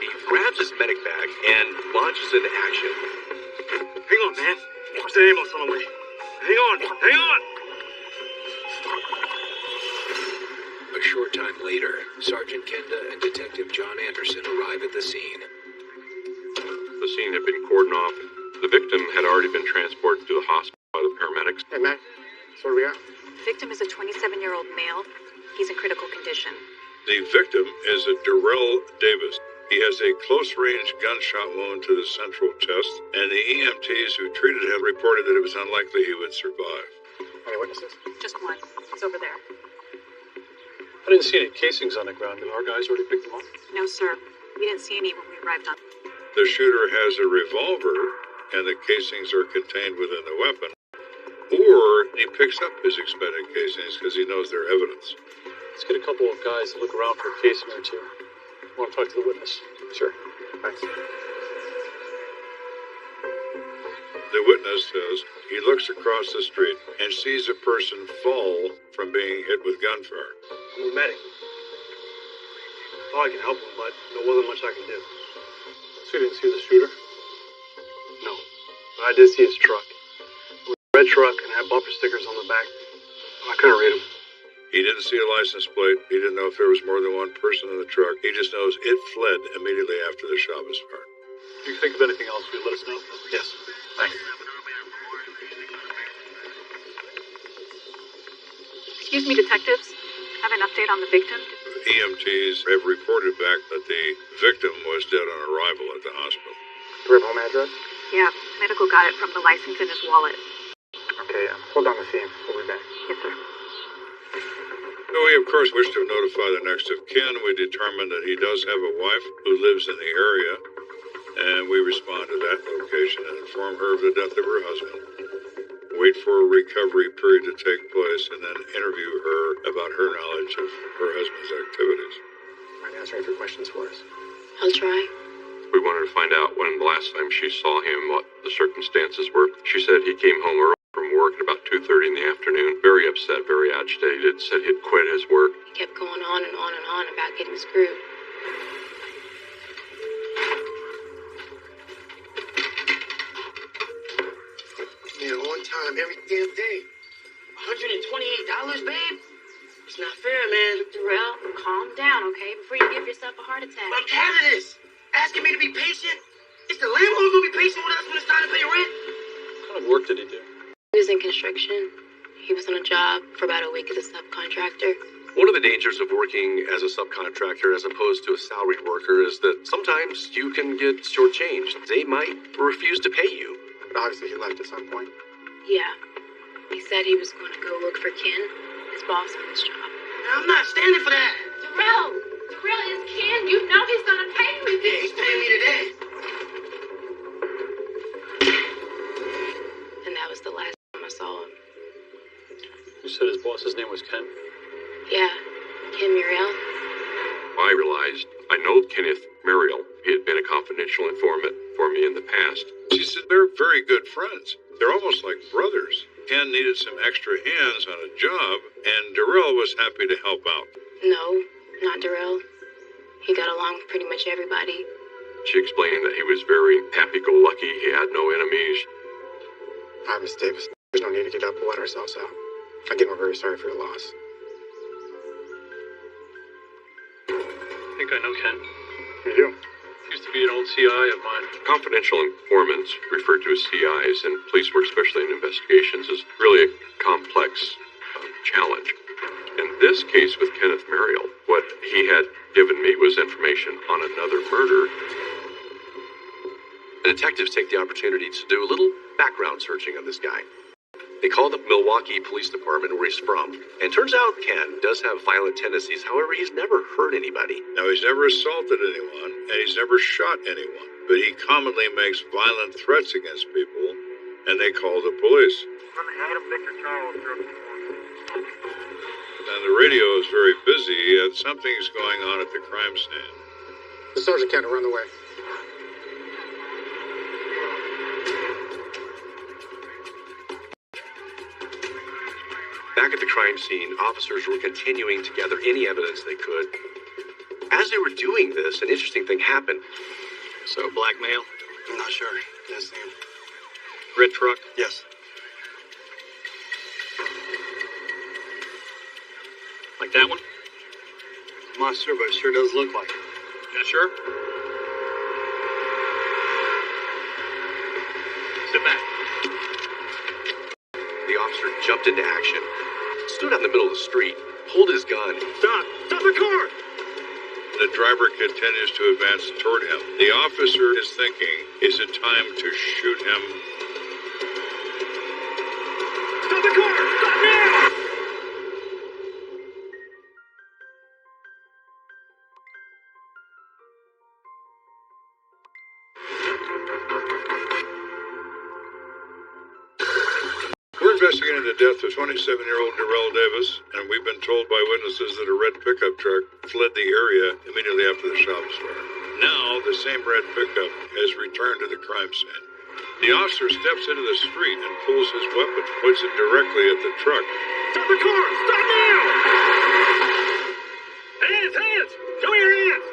He grabs his medic bag and launches into action. Hang on, man. Where's the ambulance on the way? Hang on! Hang on! A short time later, Sergeant Kenda and Detective John Anderson arrive at the scene. The scene had been cordoned off. The victim had already been transported to the hospital by the paramedics. Hey, man. So what do we got? The victim is a 27-year-old male. He's in critical condition. The victim is a Darrell Davis. He has a close-range gunshot wound to the central chest, and the EMTs who treated him reported that it was unlikely he would survive. Any witnesses? Just one. It's over there. I didn't see any casings on the ground. Did our guys already pick them up? No, sir. We didn't see any when we arrived on. The shooter has a revolver and the casings are contained within the weapon, or he picks up his expended casings because he knows they're evidence. Let's get a couple of guys to look around for a casing or two. I want to talk to the witness. Sure. Thanks. The witness says he looks across the street and sees a person fall from being hit with gunfire. I'm a medic. Thought I could help him, but there wasn't much I could do. So you didn't see the shooter? No. But I did see his truck. It was a red truck and had bumper stickers on the back. I couldn't read them. He didn't see a license plate. He didn't know if there was more than one person in the truck. He just knows it fled immediately after the shot was fired. If you think of anything else, will you let us know? Yes. Thanks. Excuse me, detectives. Have an update on the victim? EMTs have reported back that the victim was dead on arrival at the hospital. Do we have home address? Yeah, medical got it from the license in his wallet. Okay, hold on the scene. We'll be back. Yes, sir. We, of course, wish to notify the next of kin. We determined that he does have a wife who lives in the area, and we respond to that location and inform her of the death of her husband. Wait for a recovery period to take place, and then interview her about her knowledge of her husband's activities. Mind answering a few questions for us? I'll try. We wanted to find out when the last time she saw him, what the circumstances were. She said he came home early from work at about 2:30 in the afternoon. Very upset, very agitated, said he'd quit his work. He kept going on and on and on about getting screwed. Man, on time every damn day. $128, babe? It's not fair, man. Darrell, calm down, okay? Before you give yourself a heart attack. I'm tired of this. Asking me to be patient. Is the landlord gonna be patient with us when it's time to pay rent? What kind of work did he do? He was in construction. He was on a job for about a week as a subcontractor. One of the dangers of working as a subcontractor as opposed to a salaried worker is that sometimes you can get shortchanged. They might refuse to pay you. But obviously he left at some point. Yeah. He said he was going to go look for Ken, his boss on his job. I'm not standing for that. Darrell, it's Ken. You know he's gonna pay me. Yeah, he's paying me today. And that was the last time I saw him. You said his boss's name was Ken? Yeah, Ken Muriel. I realized I know Kenneth Muriel. He had been a confidential informant for me in the past. She said they're very good friends. They're almost like brothers. Ken needed some extra hands on a job, and Darrell was happy to help out. No, not Darrell. He got along with pretty much everybody. She explained that he was very happy-go-lucky. He had no enemies. All right, Miss Davis. There's no need to get up and let ourselves out. Again, we're very sorry for your loss. I think I know Ken. You do? Used to be an old CI of mine. Confidential informants, referred to as CIs, in police work, especially in investigations, is really a complex challenge. In this case with Kenneth Muriel, what he had given me was information on another murder. The detectives take the opportunity to do a little background searching on this guy. They call the Milwaukee Police Department where he's from. And turns out Ken does have violent tendencies. However, he's never hurt anybody. Now, he's never assaulted anyone, and he's never shot anyone. But he commonly makes violent threats against people, and they call the police. And the radio is very busy, and something's going on at the crime scene. The Sergeant Kenda, run the way. Back at the crime scene, officers were continuing to gather any evidence they could. As they were doing this, an interesting thing happened. So, black male? I'm not sure. Yes, Sam. Red truck? Yes. Like that one? I'm not sure, but it sure does look like it. Not sure? Sit back. The officer jumped into action, stood out in the middle of the street, pulled his gun. Stop! Stop the car! The driver continues to advance toward him. The officer is thinking, is it time to shoot him? Stop the car! Stop now! investigating the death of 27-year-old Darrell Davis, and we've been told by witnesses that a red pickup truck fled the area immediately after the shop's fire. Now, the same red pickup has returned to the crime scene. The officer steps into the street and pulls his weapon, points it directly at the truck. Stop the car! Stop now! Hands! Hands! Show me your hands!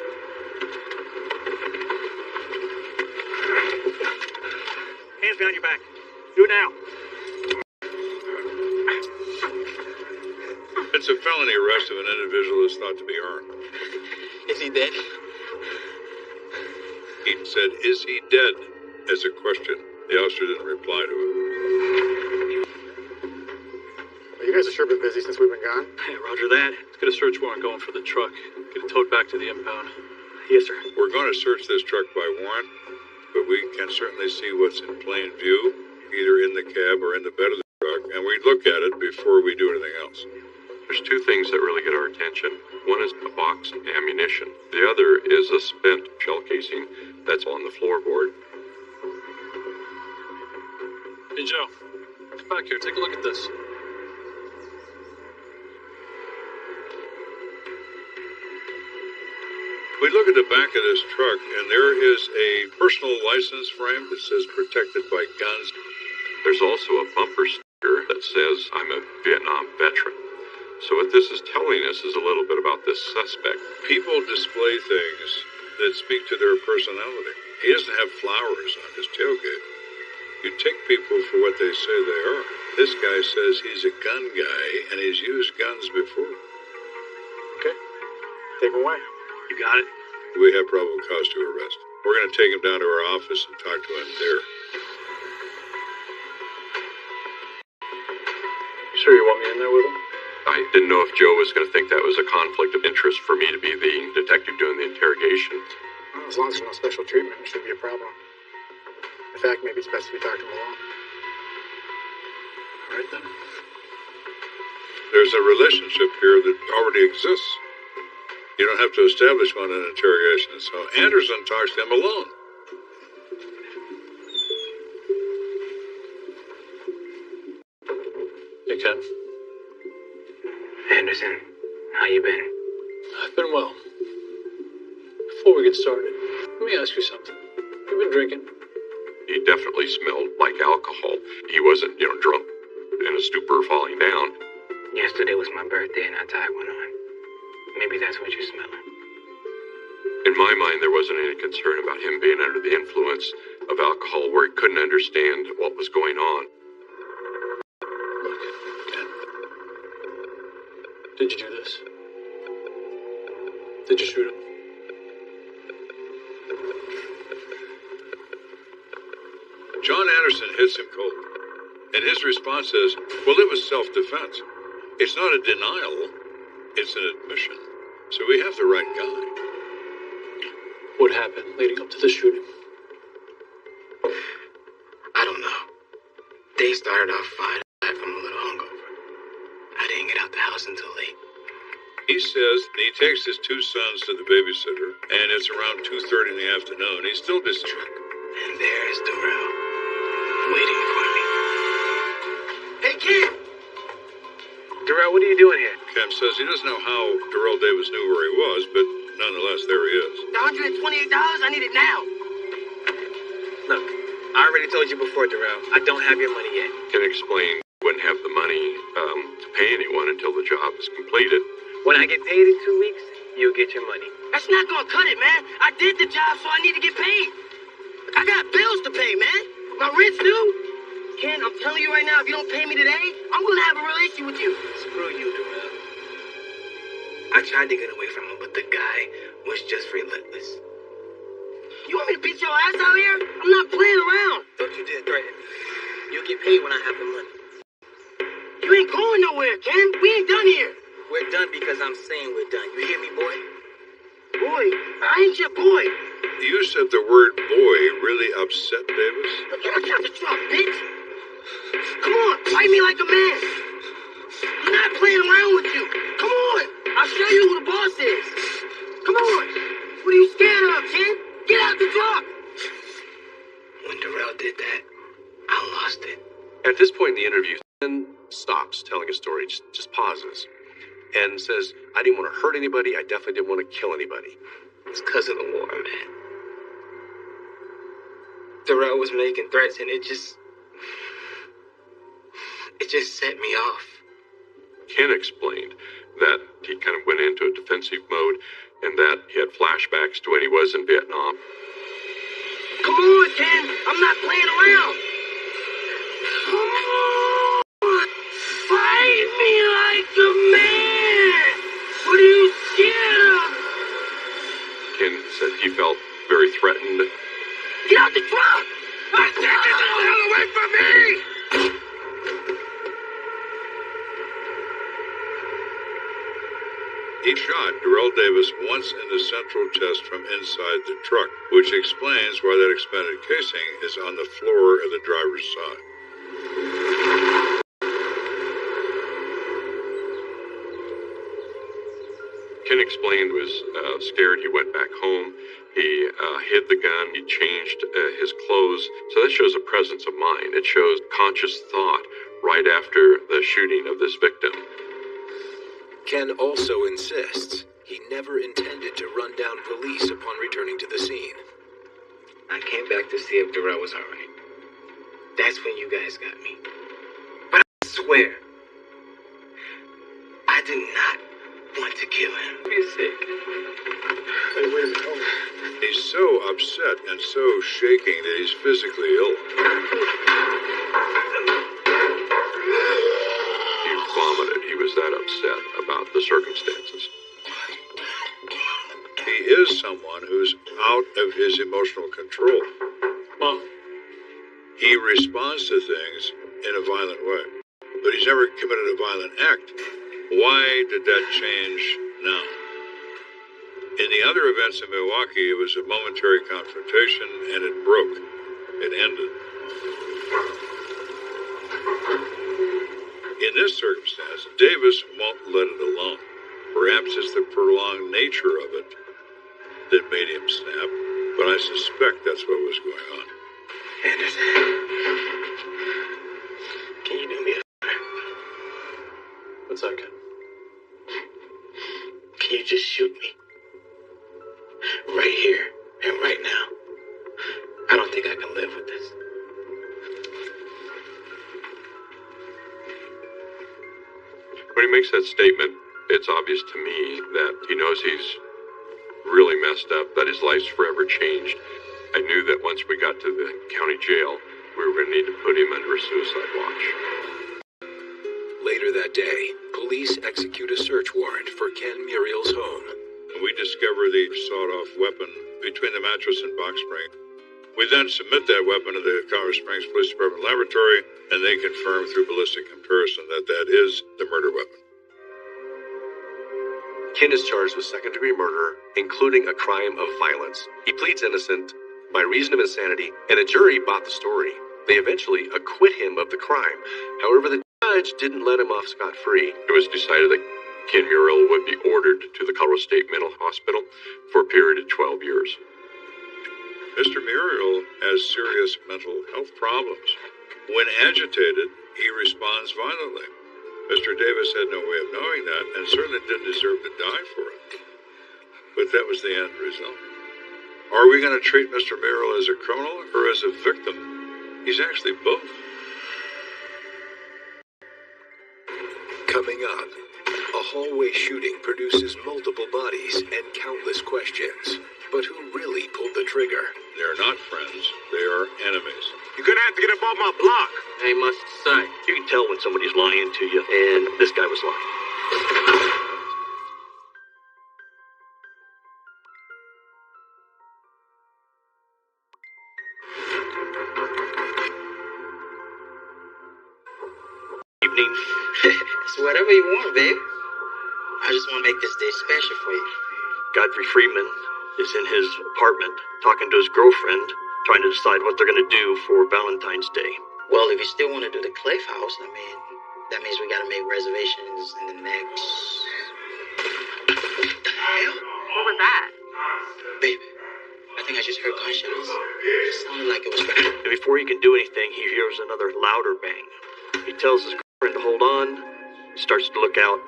Hands behind your back. Do it now. It's a felony arrest of an individual who is thought to be armed. Is he dead? He said, "Is he dead?" as a question. The officer didn't reply to it. Well, you guys have sure been busy since we've been gone. Hey, roger that. Let's get a search warrant going for the truck. Get it towed back to the impound. Yes, sir. We're going to search this truck by warrant, but we can certainly see what's in plain view, either in the cab or in the bed of the truck, and we look at it before we do anything else. There's two things that really get our attention. One is a box of ammunition. The other is a spent shell casing that's on the floorboard. Hey, Joe. Come back here. Take a look at this. We look at the back of this truck, and there is a personal license frame that says protected by guns. There's also a bumper sticker that says, "I'm a Vietnam veteran." So what this is telling us is a little bit about this suspect. People display things that speak to their personality. He doesn't have flowers on his tailgate. You take people for what they say they are. This guy says he's a gun guy, and he's used guns before. Okay. Take him away. You got it. We have probable cause to arrest. We're going to take him down to our office and talk to him there. You sure you want me in there with him? I didn't know if Joe was going to think that was a conflict of interest for me to be the detective doing the interrogation. Well, as long as there's no special treatment, it shouldn't be a problem. In fact, maybe it's best if we talk to him alone. All right, then. There's a relationship here that already exists. You don't have to establish one in an interrogation, so Anderson talks to him alone. Hey, Ken. Anderson, how you been? I've been well. Before we get started, let me ask you something. You been drinking? He definitely smelled like alcohol. He wasn't, drunk in a stupor falling down. Yesterday was my birthday and I tied one on. Maybe that's what you're smelling. In my mind, there wasn't any concern about him being under the influence of alcohol where he couldn't understand what was going on. Look, Ken. Did you do this? Did you shoot him? John Anderson hits him cold. And his response is, well, it was self-defense. It's not a denial. It's an admission. So we have the right guy. What happened leading up to the shooting? I don't know. Day started off fine. I'm a little hungover. I didn't get out the house until late. He says he takes his two sons to the babysitter, and it's around 2:30 in the afternoon. He's still distraught. And there's Darrell, waiting for me. Hey, Ken! Darrell, what are you doing here? Cam says he doesn't know how Darrell Davis knew where he was, but nonetheless, there he is. The $128, I need it now. Look, I already told you before, Darrell. I don't have your money yet. Can explain he wouldn't have the money to pay anyone until the job is completed. When I get paid in 2 weeks, you'll get your money. That's not gonna cut it, man. I did the job, so I need to get paid. I got bills to pay, man. My rent's due. Ken, I'm telling you right now, if you don't pay me today, I'm gonna have a relation with you. Screw you, Darrell. I tried to get away from him, but the guy was just relentless. You want me to beat your ass out here? I'm not playing around. Don't you dare threaten me. You'll get paid when I have the money. You ain't going nowhere, Ken. We ain't done here. We're done because I'm saying we're done. You hear me, boy? Boy, I ain't your boy. You said the word boy really upset Davis? Get out the truck, bitch. Come on, fight me like a man. I'm not playing around with you. Come on. I'll show you who the boss is. Come on. What are you scared of, Ken? Get out the truck. When Darrell did that, I lost it. At this point in the interview, Then stops telling a story, just pauses, and says, I didn't want to hurt anybody, I definitely didn't want to kill anybody. It's because of the war, man. Darrell was making threats, and it just set me off. Ken explained that he kind of went into a defensive mode and that he had flashbacks to when he was in Vietnam. Come on, Ken. I'm not playing around. Come on. Fight me like a man. What are you scared of? Ken said he felt very threatened. Get out the truck. I said, get the hell away from me. He shot Darrell Davis once in the central chest from inside the truck, which explains why that expanded casing is on the floor of the driver's side. Ken explained was scared. He went back home. He hid the gun. He changed his clothes. So that shows a presence of mind. It shows conscious thought right after the shooting of this victim. Ken also insists he never intended to run down police upon returning to the scene. I came back to see if Darrell was alright. That's when you guys got me. But I swear, I did not want to kill him. He's sick. Hey, wait a minute. He's so upset and so shaking that he's physically ill. He vomited. He was that upset about the circumstances. He is someone who's out of his emotional control. Mom. He responds to things in a violent way, but he's never committed a violent act. Why did that change now? In the other events in Milwaukee, it was a momentary confrontation, and it broke. It ended. In this circumstance, Davis won't let it alone. Perhaps it's the prolonged nature of it that made him snap, but I suspect that's what was going on. Anderson, can you do me a favor? What's that, Ken? Can you just shoot me? Right here and right now. I don't think I can live with this. When he makes that statement, it's obvious to me that he knows he's really messed up, that his life's forever changed. I knew that once we got to the county jail, we were going to need to put him under a suicide watch. Later that day, police execute a search warrant for Ken Muriel's home. We discover the sawed-off weapon between the mattress and box spring. We then submit that weapon to the Colorado Springs Police Department laboratory, and they confirm through ballistic comparison that that is the murder weapon. Ken is charged with second-degree murder, including a crime of violence. He pleads innocent by reason of insanity, and a jury bought the story. They eventually acquit him of the crime. However, the judge didn't let him off scot-free. It was decided that Ken Muriel would be ordered to the Colorado State Mental Hospital for a period of 12 years. Mr. Muriel has serious mental health problems. When agitated, he responds violently. Mr. Davis had no way of knowing that and certainly didn't deserve to die for it. But that was the end result. Are we going to treat Mr. Muriel as a criminal or as a victim? He's actually both. Coming up, a hallway shooting produces multiple bodies and countless questions. But who really pulled the trigger? They're not friends. They are enemies. You're gonna have to get up off my block. I must say, you can tell when somebody's lying to you, and this guy was lying. Evening. It's whatever you want, babe. I just want to make this day special for you. Godfrey Freeman is in his apartment talking to his girlfriend, trying to decide what they're going to do for Valentine's Day. Well, if you still want to do the Cliff House, I mean, that means we got to make reservations in the next... What the hell? What was that? Babe, I think I just heard gunshots. It sounded like it was... And before he can do anything, he hears another louder bang. He tells his to hold on, starts to look out.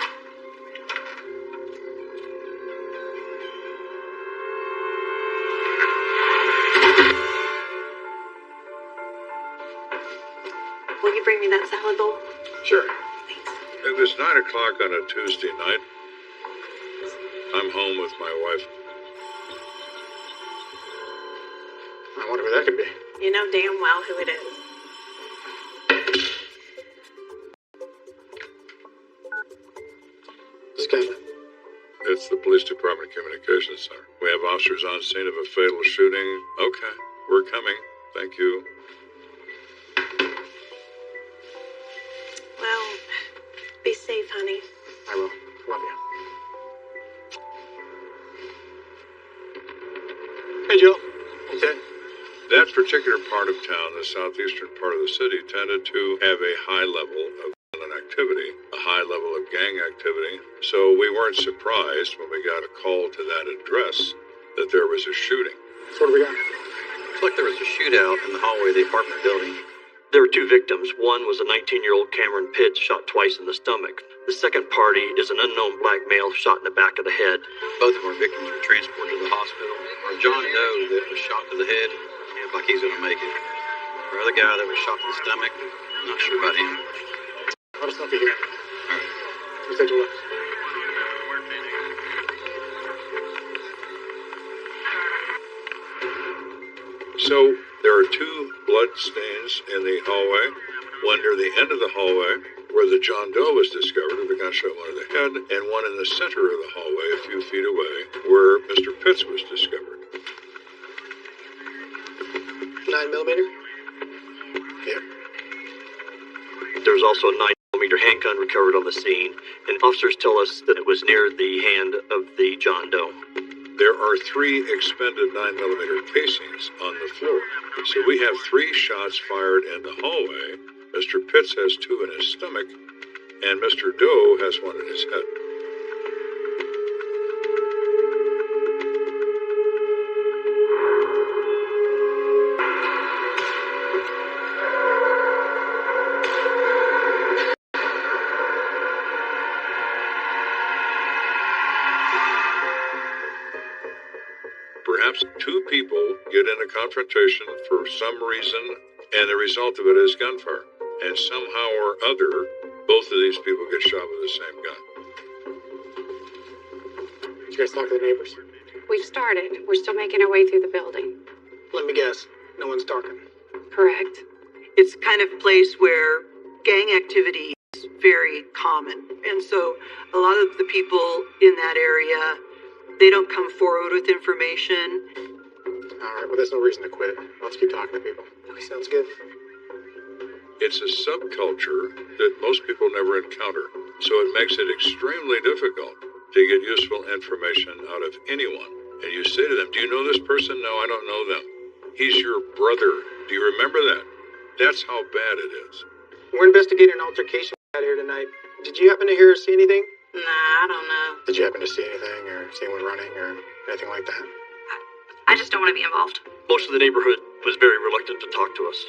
Will you bring me that salad bowl? Sure. It was 9 o'clock on a Tuesday night. I'm home with my wife. I wonder who that could be. You know damn well who it is. It's Kenda. It's the police department communications center. We have officers on scene of a fatal shooting. Okay, we're coming. Thank you. Well, be safe, honey. I will. Love you. Hey, Jill. Okay. That particular part of town, the southeastern part of the city, tended to have a high level of violent activity, a high level of gang activity. So we weren't surprised when we got a call to that address that there was a shooting. So what do we got? Looks like there was a shootout in the hallway of the apartment building. There were two victims. One was a 19-year-old Cameron Pitts, shot twice in the stomach. The second party is an unknown black male shot in the back of the head. Both of our victims were transported to the hospital. Our John Doe that was shot to the head, looks like he's going to make it. Our other guy that was shot in the stomach, not sure about him. Let us know if you hear. Let's take a look. So there are two blood stains in the hallway. One near the end of the hallway, where the John Doe was discovered with a gunshot wound to the head, and one in the center of the hallway, a few feet away, where Mr. Pitts was discovered. 9mm? Yeah. There was also a 9mm handgun recovered on the scene, and officers tell us that it was near the hand of the John Doe. There are 3 expended 9mm casings on the floor. So we have 3 shots fired in the hallway. Mr. Pitts has 2 in his stomach, and Mr. Doe has 1 in his head. Perhaps 2 people get in a confrontation for some reason, and the result of it is gunfire. And somehow or other, both of these people get shot with the same gun. Did you guys talk to the neighbors? We've started. We're still making our way through the building. Let me guess. No one's talking. Correct. It's kind of a place where gang activity is very common. And so a lot of the people in that area, they don't come forward with information. All right, well, there's no reason to quit. Let's keep talking to people. Okay, sounds good. It's a subculture that most people never encounter, so it makes it extremely difficult to get useful information out of anyone. And you say to them, do you know this person? No, I don't know them. He's your brother. Do you remember that? That's how bad it is. We're investigating an altercation out here tonight. Did you happen to hear or see anything? Nah, I don't know. Did you happen to see anything or see anyone running or anything like that? I just don't want to be involved. Most of the neighborhood was very reluctant to talk to us.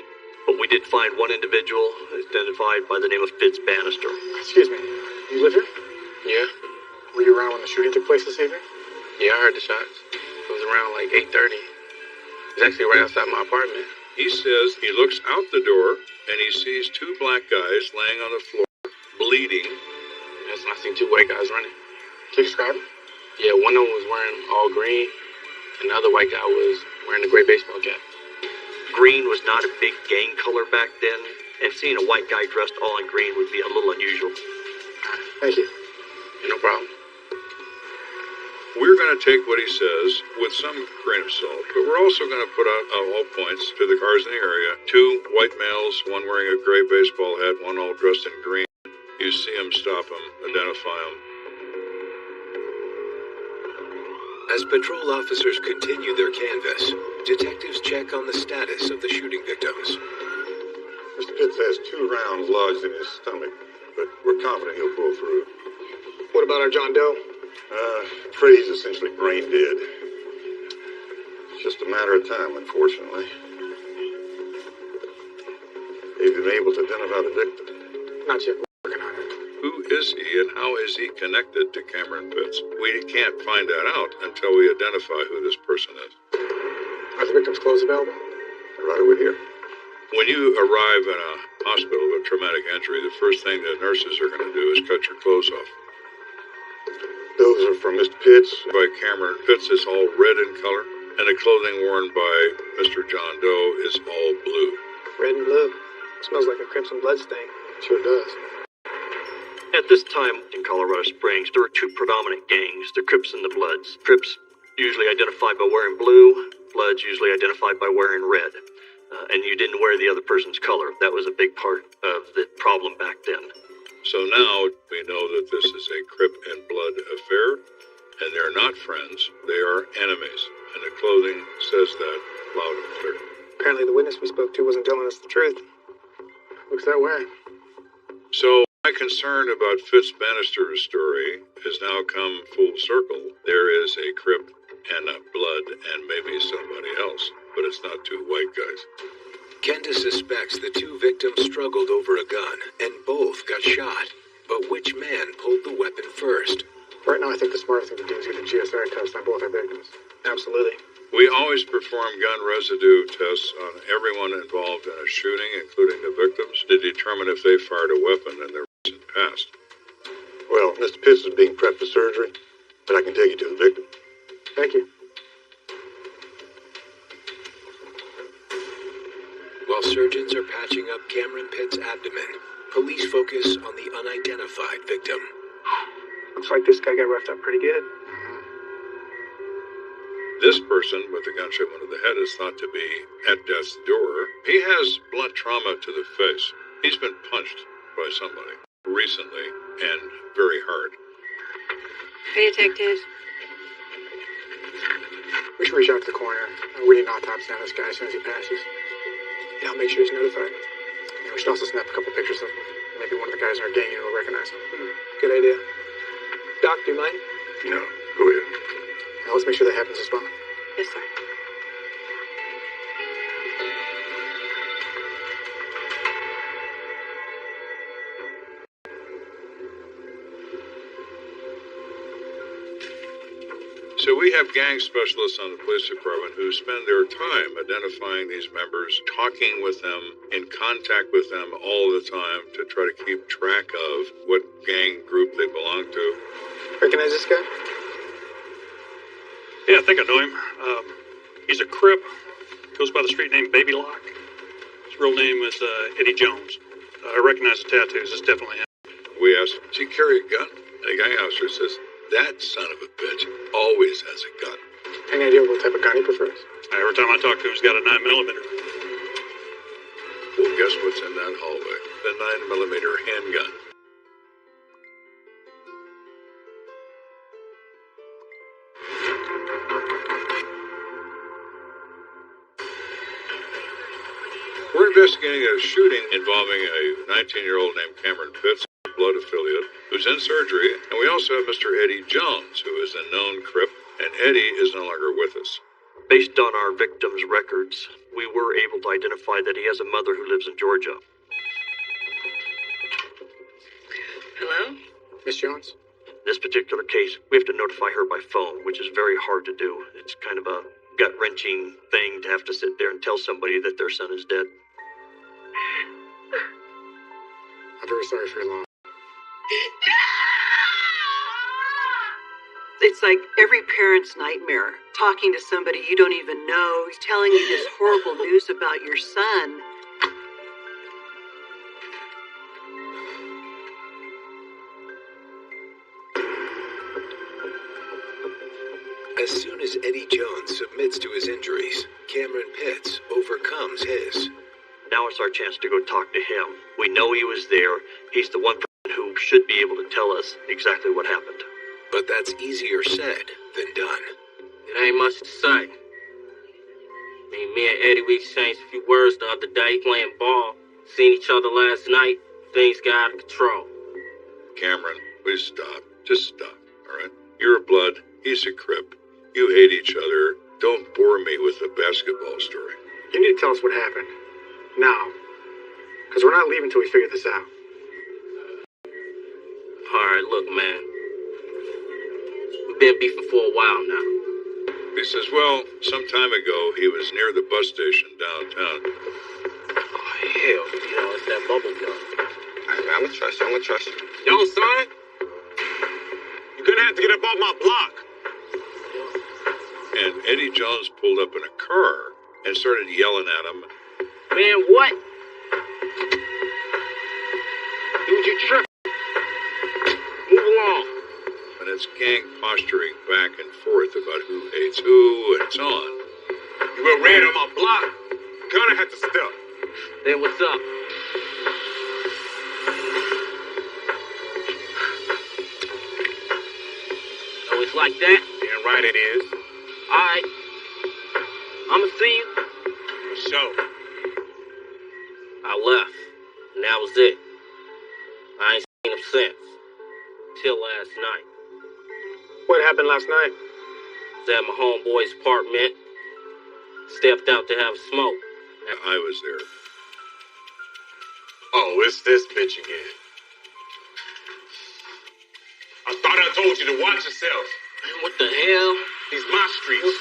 But we did find one individual identified by the name of Fitz Bannister. Excuse me, you live here? Yeah. Were you around when the shooting took place this evening? Yeah, I heard the shots. It was around like 8:30. It was actually right outside my apartment. He says he looks out the door and he sees 2 black guys laying on the floor, bleeding. That's when I seen 2 white guys running. Can you describe them? Yeah, one of them was wearing all green, and the other white guy was wearing a gray baseball cap. Green was not a big gang color back then, and seeing a white guy dressed all in green would be a little unusual. Thank you. No problem. We're going to take what he says with some grain of salt, but we're also going to put out all points to the cars in the area. 2 white males, one wearing a gray baseball hat, one all dressed in green. You see them, stop them, identify them. As patrol officers continue their canvass, detectives check on the status of the shooting victims. Mr. Pitts has 2 rounds lodged in his stomach, but we're confident he'll pull through. What about our John Doe? Afraid he's essentially brain dead. It's just a matter of time, unfortunately. They've been able to identify the victim. Not yet. Who is he and how is he connected to Cameron Pitts? We can't find that out until we identify who this person is. Are the victim's clothes available? Right over here. When you arrive in a hospital with traumatic injury, the first thing the nurses are going to do is cut your clothes off. Those are from Mr. Pitts. By Cameron Pitts is all red in color, and the clothing worn by Mr. John Doe is all blue. Red and blue. Smells like a crimson blood stain. Sure does. At this time in Colorado Springs, there were two predominant gangs, the Crips and the Bloods. Crips usually identified by wearing blue, Bloods usually identified by wearing red. And you didn't wear the other person's color. That was a big part of the problem back then. So now we know that this is a Crip and Blood affair, and they're not friends, they are enemies. And the clothing says that loud and clear. Apparently the witness we spoke to wasn't telling us the truth. Looks that way. So my concern about Fitz-Bannister's story has now come full circle. There is a Crip and a Blood and maybe somebody else, but it's not two white guys. Kenda suspects the two victims struggled over a gun, and both got shot. But which man pulled the weapon first? Right now, I think the smartest thing to do is get a GSR test on both our victims. Absolutely. We always perform gun residue tests on everyone involved in a shooting, including the victims, to determine if they fired a weapon in their recent past. Well, Mr. Pitts is being prepped for surgery, but I can take you to the victim. Thank you. While surgeons are patching up Cameron Pitt's abdomen, police focus on the unidentified victim. Looks like this guy got roughed up pretty good. This person with the gunshot wound to the head is thought to be at death's door. He has blunt trauma to the face. He's been punched by somebody recently and very hard. Hey, detective. We should reach out to the coroner. We need an autopsy on this guy as soon as he passes. Yeah, I'll make sure he's notified. And we should also snap a couple pictures of him. Maybe one of the guys in our gang will recognize him. Good idea. Doc, do you mind? No, go ahead. Now let's make sure that happens as well. Yes, sir. So we have gang specialists on the police department who spend their time identifying these members, talking with them, in contact with them all the time to try to keep track of what gang group they belong to. Recognize this guy? Yeah, I think I know him. He's a Crip. Goes by the street name Baby Lock. His real name is Eddie Jones. I recognize the tattoos. It's definitely him. We asked, does he carry a gun? And the gang officer says, that son of a bitch always has a gun. Any idea what type of gun he prefers? Every time I talk to him, he's got a 9mm. Well, guess what's in that hallway? The 9mm handgun. We're investigating a shooting involving a 19-year-old named Cameron Pitts, a Blood affiliate, who's in surgery, and we also have Mr. Eddie Jones, who is a known Crip, and Eddie is no longer with us. Based on our victim's records, we were able to identify that he has a mother who lives in Georgia. Hello? Miss Jones? In this particular case, we have to notify her by phone, which is very hard to do. It's kind of a gut-wrenching thing to have to sit there and tell somebody that their son is dead. I'm very sorry for your loss. It's like every parent's nightmare, talking to somebody you don't even know, telling you this horrible news about your son. As soon as Eddie Jones submits to his injuries, Cameron Pitts overcomes his. Now it's our chance to go talk to him. We know he was there. He's the one person who should be able to tell us exactly what happened. But that's easier said than done. It ain't much to say. Me and Eddie, we exchanged a few words the other day playing ball. Seen each other last night. Things got out of control. Cameron, please stop. Just stop, all right? You're a Blood. He's a Crip. You hate each other. Don't bore me with a basketball story. You need to tell us what happened. Now. Because we're not leaving until we figure this out. Alright, look, man. We've been beefing for a while now. He says, well, some time ago, he was near the bus station downtown. Oh, hell, it's that bubble gum. Alright, man, I'm gonna trust you. Yo, son. You're gonna have to get up off my block. And Eddie Jones pulled up in a car and started yelling at him. Man, what? Dude, you tripping. Move along. And it's gang posturing back and forth about who hates who and so on. You were ran on my block. Gonna have to step. Then what's up? Oh, it's like that? Damn right it is. Alright. I'ma see you. For sure. I left. And that was it. I ain't seen him since. Till last night. What happened last night? Was at my homeboy's apartment. Stepped out to have a smoke. I was there. Oh, it's this bitch again. I thought I told you to watch yourself. Man, what the hell? These my streets.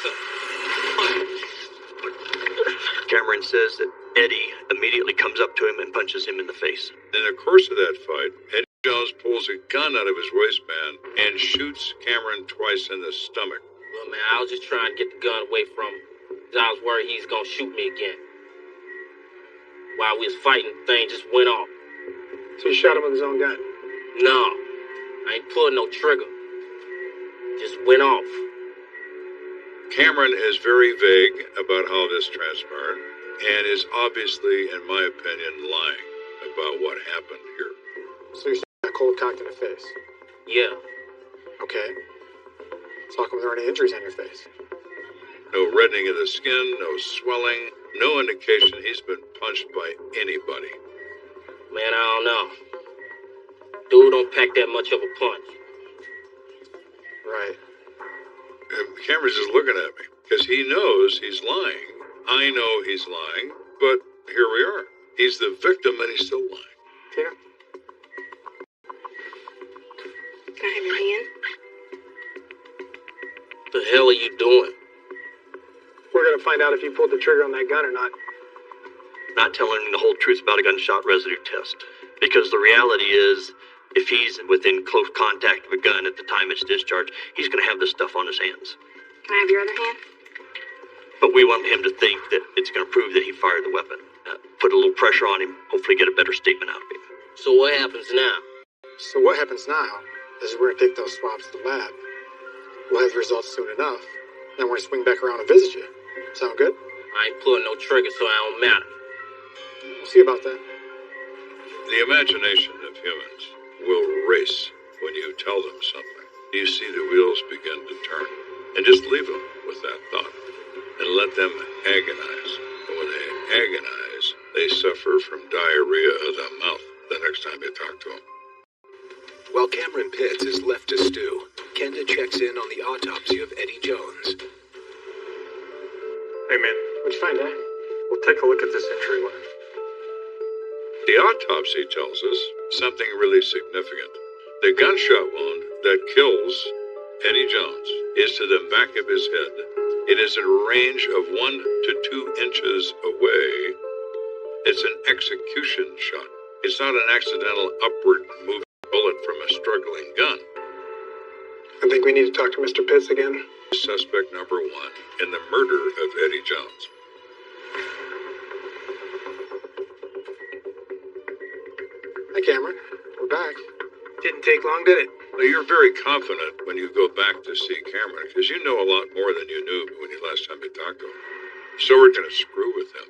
Cameron says that Eddie immediately comes up to him and punches him in the face. In the course of that fight, Eddie Jones pulls a gun out of his waistband and shoots Cameron twice in the stomach. Well, man, I was just trying to get the gun away from him. I was worried he's gonna shoot me again. While we was fighting, the thing just went off. So you shot him with his own gun? No, I ain't pulling no trigger. Just went off. Cameron is very vague about how this transpired and is obviously, in my opinion, lying about what happened here. So you got cold cocked in the face? Yeah. Okay. So how come there aren't any injuries on your face? No reddening of the skin, no swelling, no indication he's been punched by anybody. Man, I don't know. Dude don't pack that much of a punch. Right. Cameron's just looking at me because he knows he's lying. I know he's lying, but here we are. He's the victim and he's still lying. Tina? Can I have your hand? The hell are you doing? We're gonna find out if you pulled the trigger on that gun or not. Not telling him the whole truth about a gunshot residue test. Because the reality is, if he's within close contact of a gun at the time it's discharged, he's going to have this stuff on his hands. Can I have your other hand? But we want him to think that it's going to prove that he fired the weapon. Put a little pressure on him, hopefully get a better statement out of him. So what happens now? So what happens now is we're gonna take those swabs to the lab. We'll have the results soon enough. Then we're gonna swing back around and visit you. Sound good? I ain't pulling no trigger, so I don't matter. We'll see about that. The imagination of humans will race when you tell them something. You see the wheels begin to turn. And just leave them with that thought. And let them agonize. And when they agonize, they suffer from diarrhea of the mouth the next time you talk to them. While Cameron Pitts is left to stew, Kenda checks in on the autopsy of Eddie Jones. Hey, man. What'd you find, Dad? We'll take a look at this entryway. The autopsy tells us something really significant. The gunshot wound that kills Eddie Jones is to the back of his head. It is at a range of 1 to 2 inches away. It's an execution shot. It's not an accidental upward moving bullet from a struggling gun. I think we need to talk to Mr. Pitts again. Suspect number 1 in the murder of Eddie Jones. Hi, Cameron. We're back. Didn't take long, did it? Well, you're very confident when you go back to see Cameron because you know a lot more than you knew when you last time you talked to him. So we're going to screw with him.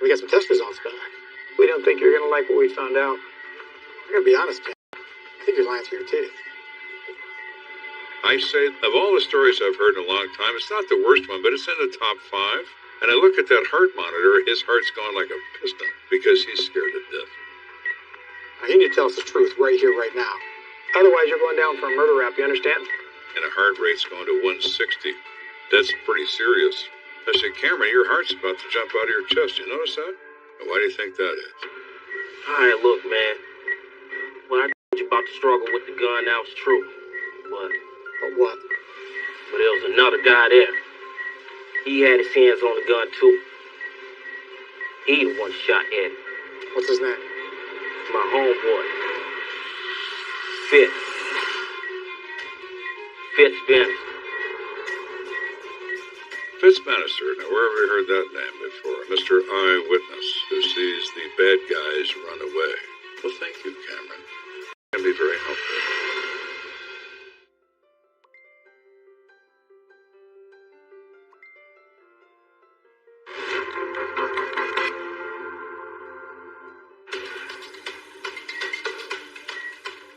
We got some test results back. We don't think you're going to like what we found out. I'm going to be honest, Cam. I think you're lying through your teeth. I say, of all the stories I've heard in a long time, it's not the worst one, but it's in the top 5. And I look at that heart monitor, his heart's going like a piston because he's scared to death. Now, you need to tell us the truth right here, right now. Otherwise, you're going down for a murder rap, you understand? And a heart rate's going to 160. That's pretty serious. I said, Cameron, your heart's about to jump out of your chest. You notice that? Why do you think that is? Alright, look, man. What I told you you about the struggle with the gun, that was true. But what? But there was another guy there. He had his hands on the gun too. He the one shot Eddie. What's his name? My homeboy. Fitz. Fitz Bannister. Fitz Bannister. Now, where have we heard that name before? Mr. Eyewitness, who sees the bad guys run away. Well, thank you, Cameron. It can be very helpful.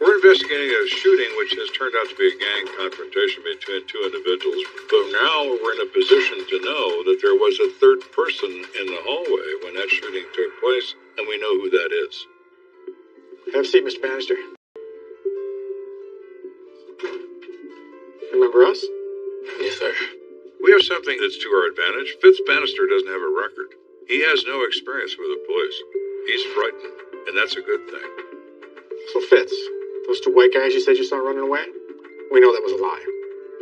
We're investigating a shooting which has turned out to be a gang confrontation between two individuals. But now we're in a position to know that there was a third person in the hallway when that shooting took place, and we know who that is. Have a seat, Mr. Bannister. Remember us? Yes, sir. We have something that's to our advantage. Fitz Bannister doesn't have a record. He has no experience with the police. He's frightened, and that's a good thing. So, Fitz, those two white guys you said you saw running away? We know that was a lie.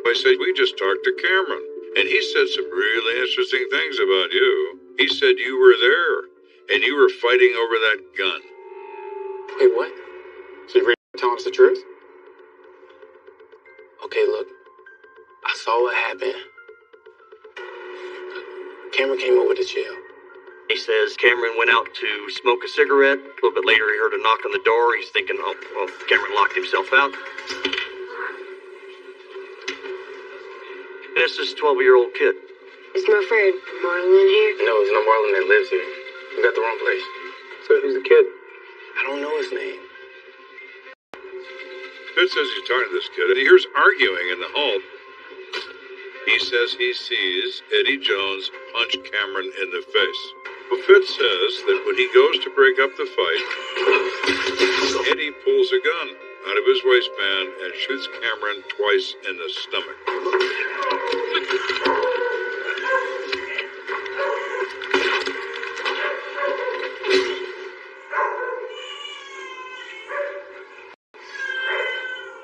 I said, we just talked to Cameron, and he said some really interesting things about you. He said you were there, and you were fighting over that gun. Wait, what? So you're really telling us the truth? Okay, look. I saw what happened. Cameron came over to jail. He says Cameron went out to smoke a cigarette. A little bit later, he heard a knock on the door. He's thinking, oh, well, Cameron locked himself out. And it's this 12-year-old kid. Is my friend Marlon here? No, there's no Marlon that lives here. You got the wrong place. So who's the kid? I don't know his name. Fitz says he's talking to this kid, and he hears arguing in the hall. He says he sees Eddie Jones punch Cameron in the face. Well, Fitz says that when he goes to break up the fight, Eddie pulls a gun out of his waistband and shoots Cameron twice in the stomach.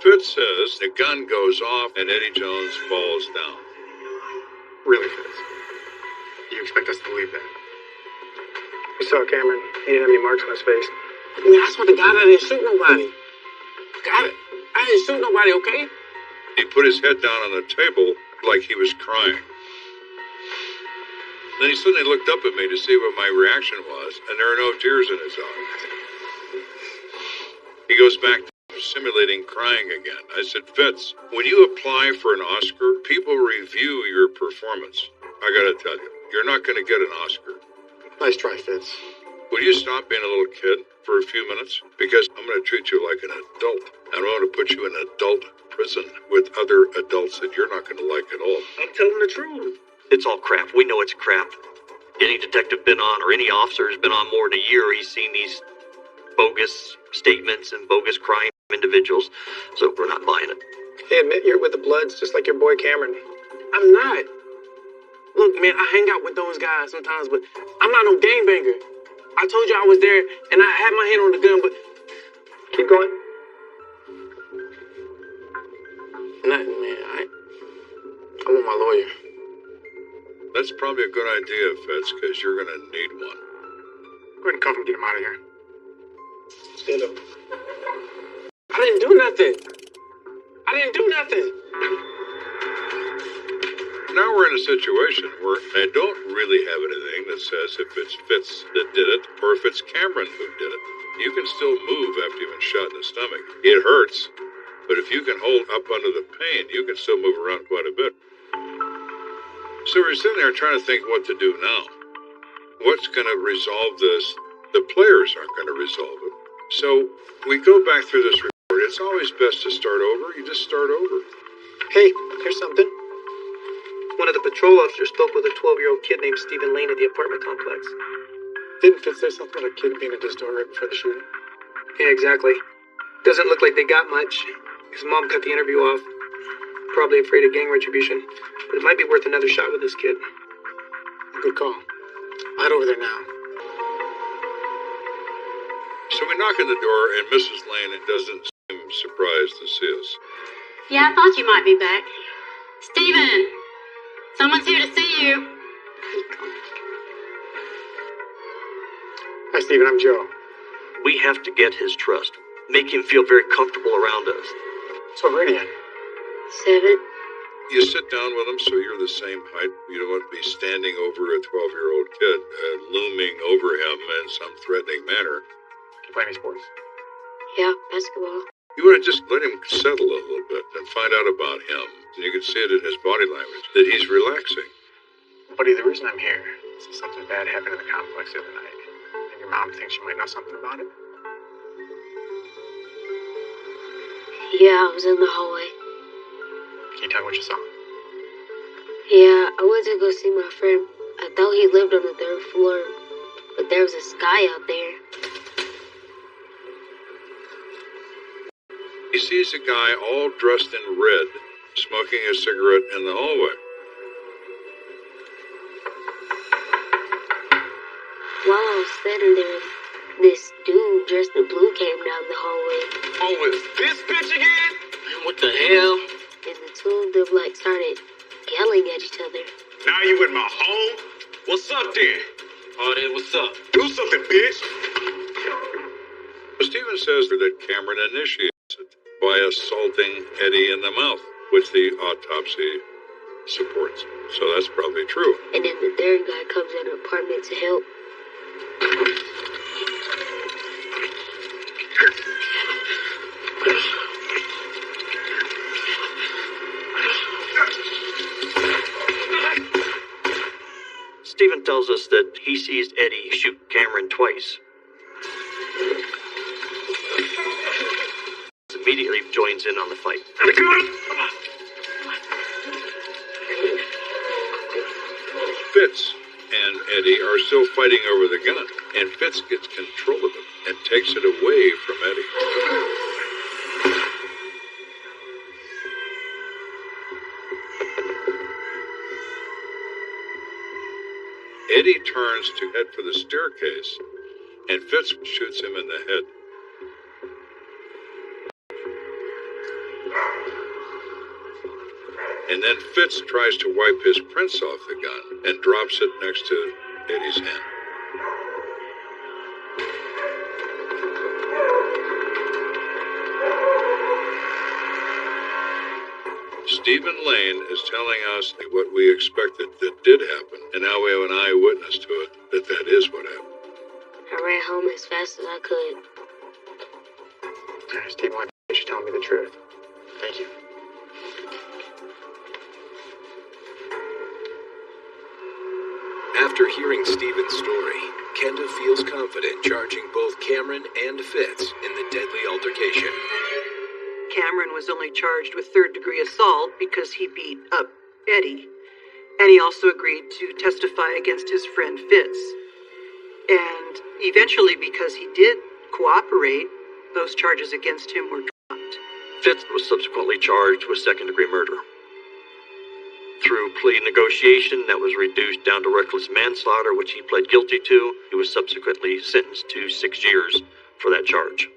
Fitz says the gun goes off and Eddie Jones falls down. Really, Fitz? You expect us to believe that? We saw Cameron. He didn't have any marks on his face. I mean, I swear to God, I didn't shoot nobody. God, I didn't shoot nobody, okay? He put his head down on the table like he was crying. Then he suddenly looked up at me to see what my reaction was, and there are no tears in his eyes. He goes back to simulating crying again. I said, Fitz, when you apply for an Oscar, people review your performance. I gotta tell you, you're not gonna get an Oscar. Nice try, Fitz. Will you stop being a little kid for a few minutes? Because I'm gonna treat you like an adult. I'm gonna put you in adult prison with other adults that you're not gonna like at all. I'm telling the truth. It's all crap. We know it's crap. Any detective been on, or any officer has been on more than a year, he's seen these bogus statements and bogus crime individuals, so we're not buying it. Hey, admit you're with the Bloods, just like your boy Cameron. I'm not. Look, man, I hang out with those guys sometimes, but I'm not no gangbanger. I told you I was there, and I had my hand on the gun, but... Keep going. Nothing, man. I want my lawyer. That's probably a good idea, Fitz, because you're going to need one. Go ahead and cuff him, get him out of here. Stand up. I didn't do nothing. I didn't do nothing. Now we're in a situation where I don't really have anything that says if it's Fitz that did it or if it's Cameron who did it. You can still move after you've been shot in the stomach. It hurts, but if you can hold up under the pain, you can still move around quite a bit. So we're sitting there trying to think what to do now. What's going to resolve this? The players aren't going to resolve it. So we go back through this report. It's always best to start over. You just start over. Hey, here's something. One of the patrol officers spoke with a 12-year-old kid named Stephen Lane at the apartment complex. Didn't Fitz say something about a kid being at his door right before the shooting? Yeah, exactly. Doesn't look like they got much. His mom cut the interview off. Probably afraid of gang retribution. But it might be worth another shot with this kid. Good call. I'll head over there now. So we knock on the door, and Mrs. Lane doesn't seem surprised to see us. Yeah, I thought you might be back. Steven! Someone's here to see you. Hi, Steven. I'm Joe. We have to get his trust. Make him feel very comfortable around us. So, Radiant. 7. You sit down with him so you're the same height. You don't want to be standing over a 12-year-old kid, looming over him in some threatening manner. You play any sports? Yeah, basketball. You want to just let him settle a little bit and find out about him. And you can see it in his body language, that he's relaxing. Buddy, the reason I'm here is something bad happened in the complex the other night. And your mom thinks you might know something about it. Yeah, I was in the hallway. Can you tell me what you saw? Yeah, I went to go see my friend. I thought he lived on the 3rd floor, but there was this guy out there. He sees a guy all dressed in red, smoking a cigarette in the hallway. While I was standing there, this dude dressed in blue came down the hallway. Oh, it's this bitch again? What the hell? And the two of them, started yelling at each other. Now you in my home? What's up, then? Oh, then what's up? Do something, bitch. Steven says that Cameron initiates it by assaulting Eddie in the mouth, which the autopsy supports. So that's probably true. And then the third guy comes in the apartment to help. Steven tells us that he sees Eddie shoot Cameron twice. Immediately joins in on the fight. Fitz and Eddie are still fighting over the gun, and Fitz gets control of it and takes it away from Eddie. Eddie turns to head for the staircase, and Fitz shoots him in the head. And then Fitz tries to wipe his prints off the gun and drops it next to Eddie's hand. Stephen Lane is telling us what we expected that did happen, and now we have an eyewitness to it, that is what happened. I ran home as fast as I could. Stephen, I appreciate you telling me the truth. Thank you. After hearing Stephen's story, Kenda feels confident charging both Cameron and Fitz in the deadly altercation. Cameron was only charged with third-degree assault because he beat up Eddie. And he also agreed to testify against his friend Fitz. And eventually, because he did cooperate, those charges against him were dropped. Fitz was subsequently charged with second-degree murder. Through plea negotiation that was reduced down to reckless manslaughter, which he pled guilty to, he was subsequently sentenced to 6 years for that charge.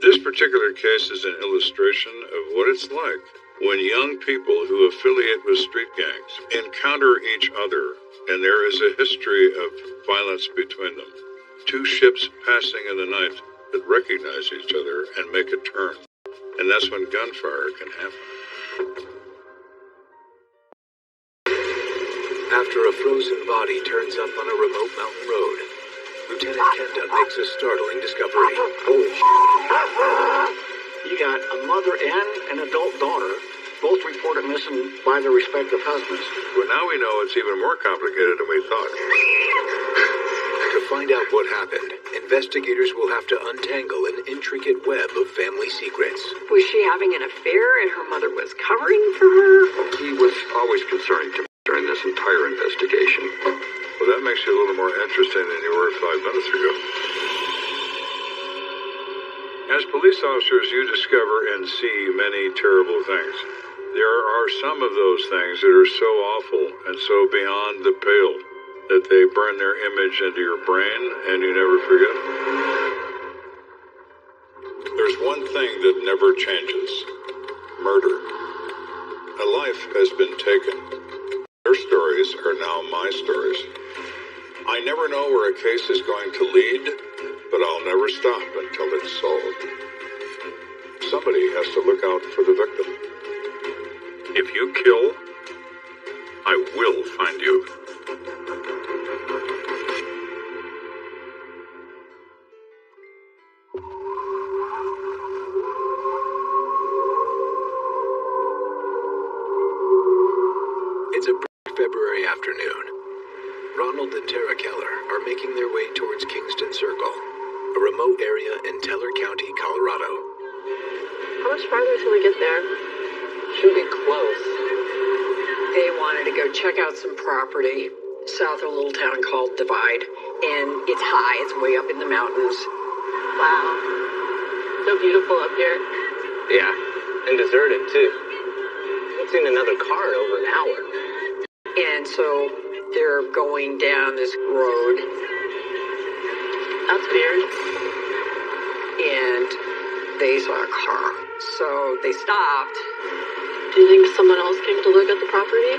This particular case is an illustration of what it's like when young people who affiliate with street gangs encounter each other and there is a history of violence between them. Two ships passing in the night that recognize each other and make a turn. And that's when gunfire can happen. After a frozen body turns up on a remote mountain road, Lieutenant Kenda makes a startling discovery. Holy shit. You got a mother and an adult daughter, both reported missing by their respective husbands. Well, now we know it's even more complicated than we thought. To find out what happened, investigators will have to untangle an intricate web of family secrets. Was she having an affair and her mother was covering for her? He was always concerned to me during this entire investigation. Well, that makes you a little more interesting than you were 5 minutes ago. As police officers, you discover and see many terrible things. There are some of those things that are so awful and so beyond the pale that they burn their image into your brain and you never forget. There's one thing that never changes. Murder. A life has been taken. Their stories are now my stories. I never know where a case is going to lead, but I'll never stop until it's solved. Somebody has to look out for the victim. If you kill, I will find you. It's a bright February afternoon. Ronald and Tara Keller are making their way towards Kingston Circle, a remote area in Teller County, Colorado. How much farther till we get there? Should be close. They wanted to go check out some property south of a little town called Divide. And it's high, it's way up in the mountains. Wow. So beautiful up here. Yeah, and deserted too. I haven't seen another car in over an hour. And so they're going down this road. That's weird. And they saw a car. So they stopped. Do you think someone else came to look at the property?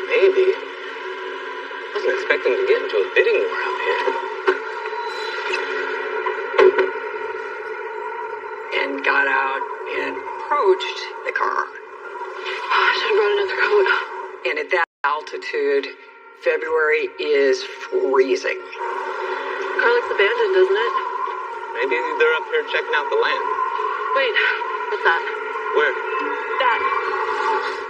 Maybe. Wasn't expecting to get into a bidding war out here. And got out and approached the car. I should have brought another coat. And at that altitude, February is freezing. Car looks abandoned, doesn't it? Maybe they're up here checking out the land. Wait, what's that? Where? That.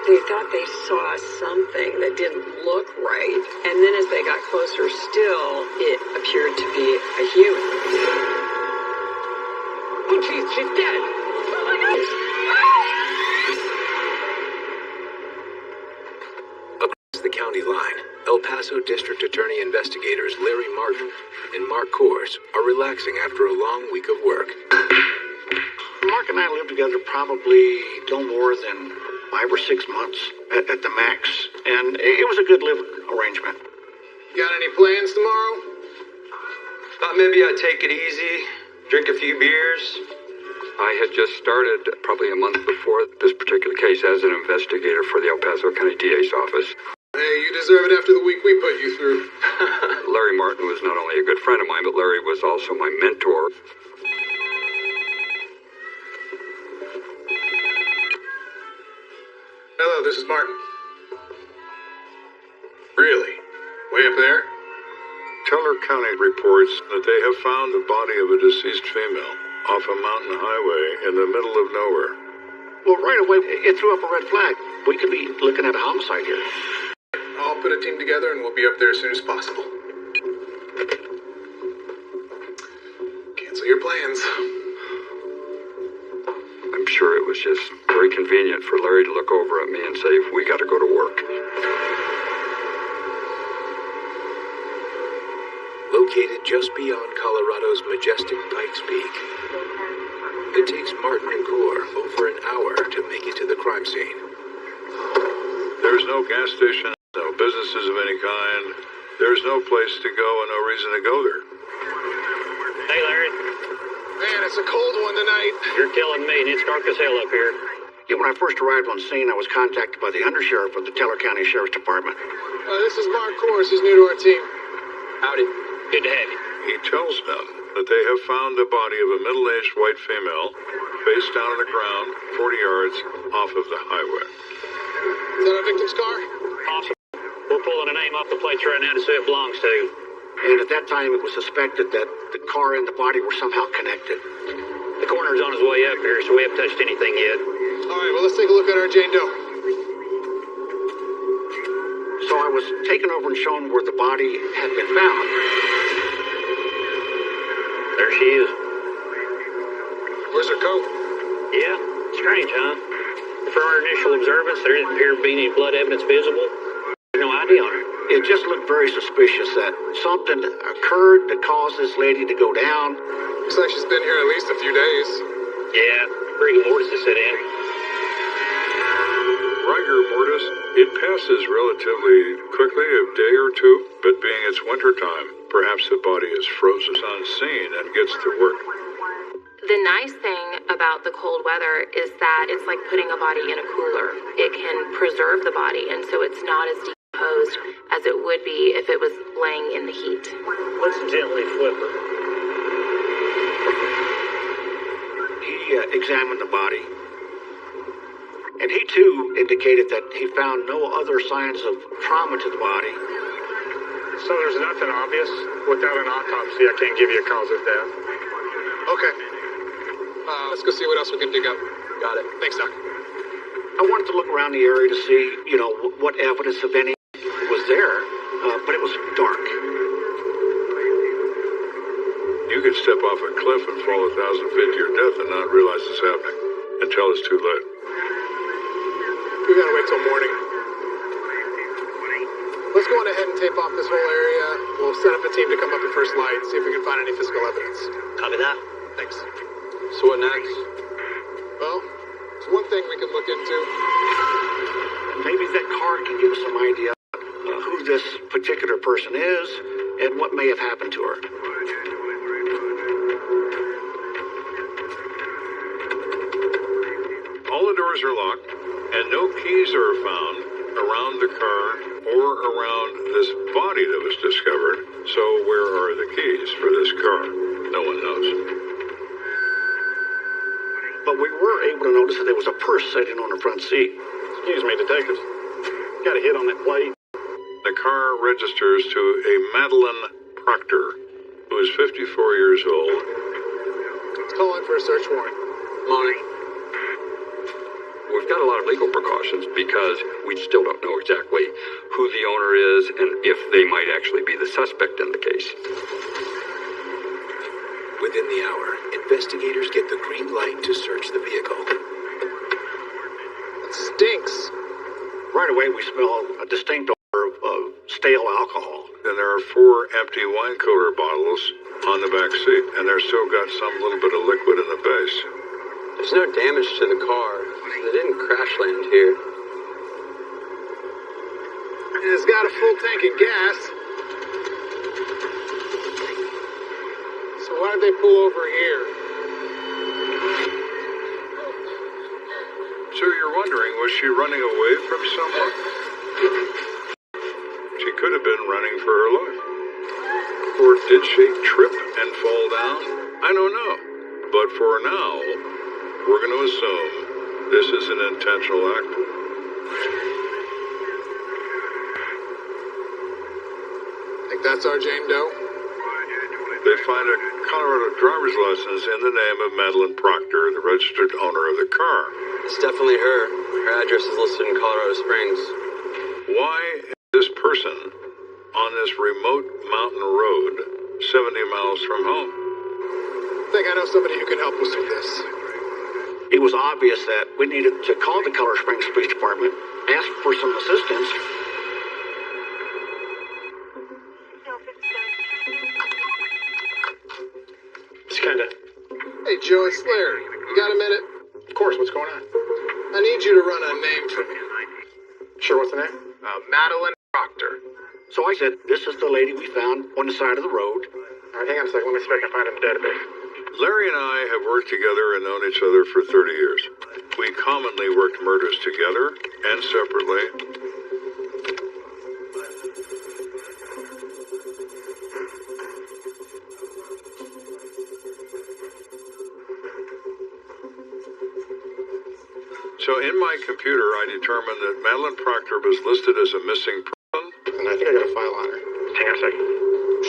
They thought they saw something that didn't look right. And then as they got closer still, it appeared to be a human. Oh, jeez, she's dead. Oh, my gosh. Across the county line, El Paso District Attorney investigators Larry Martin and Mark Kors are relaxing after a long week of work. Mark and I lived together probably no more than 5 or 6 months at the max, and it was a good living arrangement. Got any plans tomorrow? Thought maybe I'd take it easy, drink a few beers. I had just started probably a month before this particular case as an investigator for the El Paso County DA's office. Hey, you deserve it after the week we put you through. Larry Martin was not only a good friend of mine, but Larry was also my mentor. Hello, this is Martin. Really? Way up there? Teller County reports that they have found the body of a deceased female off a mountain highway in the middle of nowhere. Well, right away, it threw up a red flag. We could be looking at a homicide here. I'll put a team together and we'll be up there as soon as possible. Cancel your plans. I'm sure it was just very convenient for Larry to look over at me and say, we got to go to work. Located just beyond Colorado's majestic Pikes Peak, it takes Martin and Core over an hour to make it to the crime scene. There's no gas station, no businesses of any kind. There's no place to go and no reason to go there. Hey, Larry. Man, it's a cold one tonight. You're killing me, and it's dark as hell up here. Yeah, when I first arrived on scene, I was contacted by the undersheriff of the Teller County Sheriff's Department. This is Mark Kors. He's new to our team. Howdy. Good to have you. He tells them that they have found the body of a middle-aged white female face down on the ground 40 yards off of the highway. Is that our victim's car? Awesome. We're pulling a name off the plates right now to see who it belongs to. And at that time, it was suspected that the car and the body were somehow connected. The coroner's on his way up here, so we haven't touched anything yet. All right, well, let's take a look at our Jane Doe. So I was taken over and shown where the body had been found. There she is. Where's her coat? Yeah, strange, huh? From our initial observance, there didn't appear to be any blood evidence visible. There's no ID on her. It just looked very suspicious that something occurred that caused this lady to go down. Looks like she's been here at least a few days. Yeah, rigor mortis to sit in. Rigor mortis, it passes relatively quickly, a day or two, but being it's winter time, perhaps the body is frozen on scene and gets to work. The nice thing about the cold weather is that it's like putting a body in a cooler. It can preserve the body, and so it's not as decomposed as it would be if it was laying in the heat. Let's gently flip her. He examined the body. And he too indicated that he found no other signs of trauma to the body. So there's nothing obvious? Without an autopsy, I can't give you a cause of death. Okay. Let's go see what else we can dig up. Got it. Thanks, Doc. I wanted to look around the area to see, what evidence, of any, was there, but it was dark. You could step off a cliff and fall 1,000 feet to your death and not realize it's happening until it's too late. We gotta wait till morning. Let's go on ahead and tape off this whole area. We'll set up a team to come up at first light, see if we can find any physical evidence. Copy that. Thanks. So what next? Well, it's one thing we can look into. Maybe that card can give us some idea who this particular person is and what may have happened to her. All the doors are locked, and no keys are found around the car or around this body that was discovered. So where are the keys for this car? No one knows. But we were able to notice that there was a purse sitting on the front seat. Excuse me, detectives. Got a hit on that plate. The car registers to a Madeline Proctor, who is 54 years old. Let's call in for a search warrant. Morning. We've got a lot of legal precautions because we still don't know exactly who the owner is and if they might actually be the suspect in the case. Within the hour, investigators get the green light to search the vehicle. It stinks. Right away, we smell a distinct odor of stale alcohol. And there are 4 empty wine cooler bottles on the back seat, and they're still got some little bit of liquid in the base. There's no damage to the car. They didn't crash land here. It's got a full tank of gas. So why did they pull over here? So you're wondering, was she running away from someone? She could have been running for her life. Or did she trip and fall down? I don't know. But for now, we're going to assume this is an intentional act. Think that's our Jane Doe? They find a Colorado driver's license in the name of Madeline Proctor, the registered owner of the car. It's definitely her. Her address is listed in Colorado Springs. Why is this person on this remote mountain road 70 miles from home? I think I know somebody who can help us with this. It was obvious that we needed to call the Colorado Springs Police Department, ask for some assistance. It's Kenda. Hey, Joe, it's Larry. You got a minute? Of course, what's going on? I need you to run a name for me. Sure, what's the name? Madeline Proctor. So I said, this is the lady we found on the side of the road. All right, hang on a second. Let me see if I can find it in the database. Larry and I have worked together and known each other for 30 years. We commonly worked murders together and separately. So in my computer, I determined that Madeline Proctor was listed as a missing person. And I think I got a file on her. Hang on a second.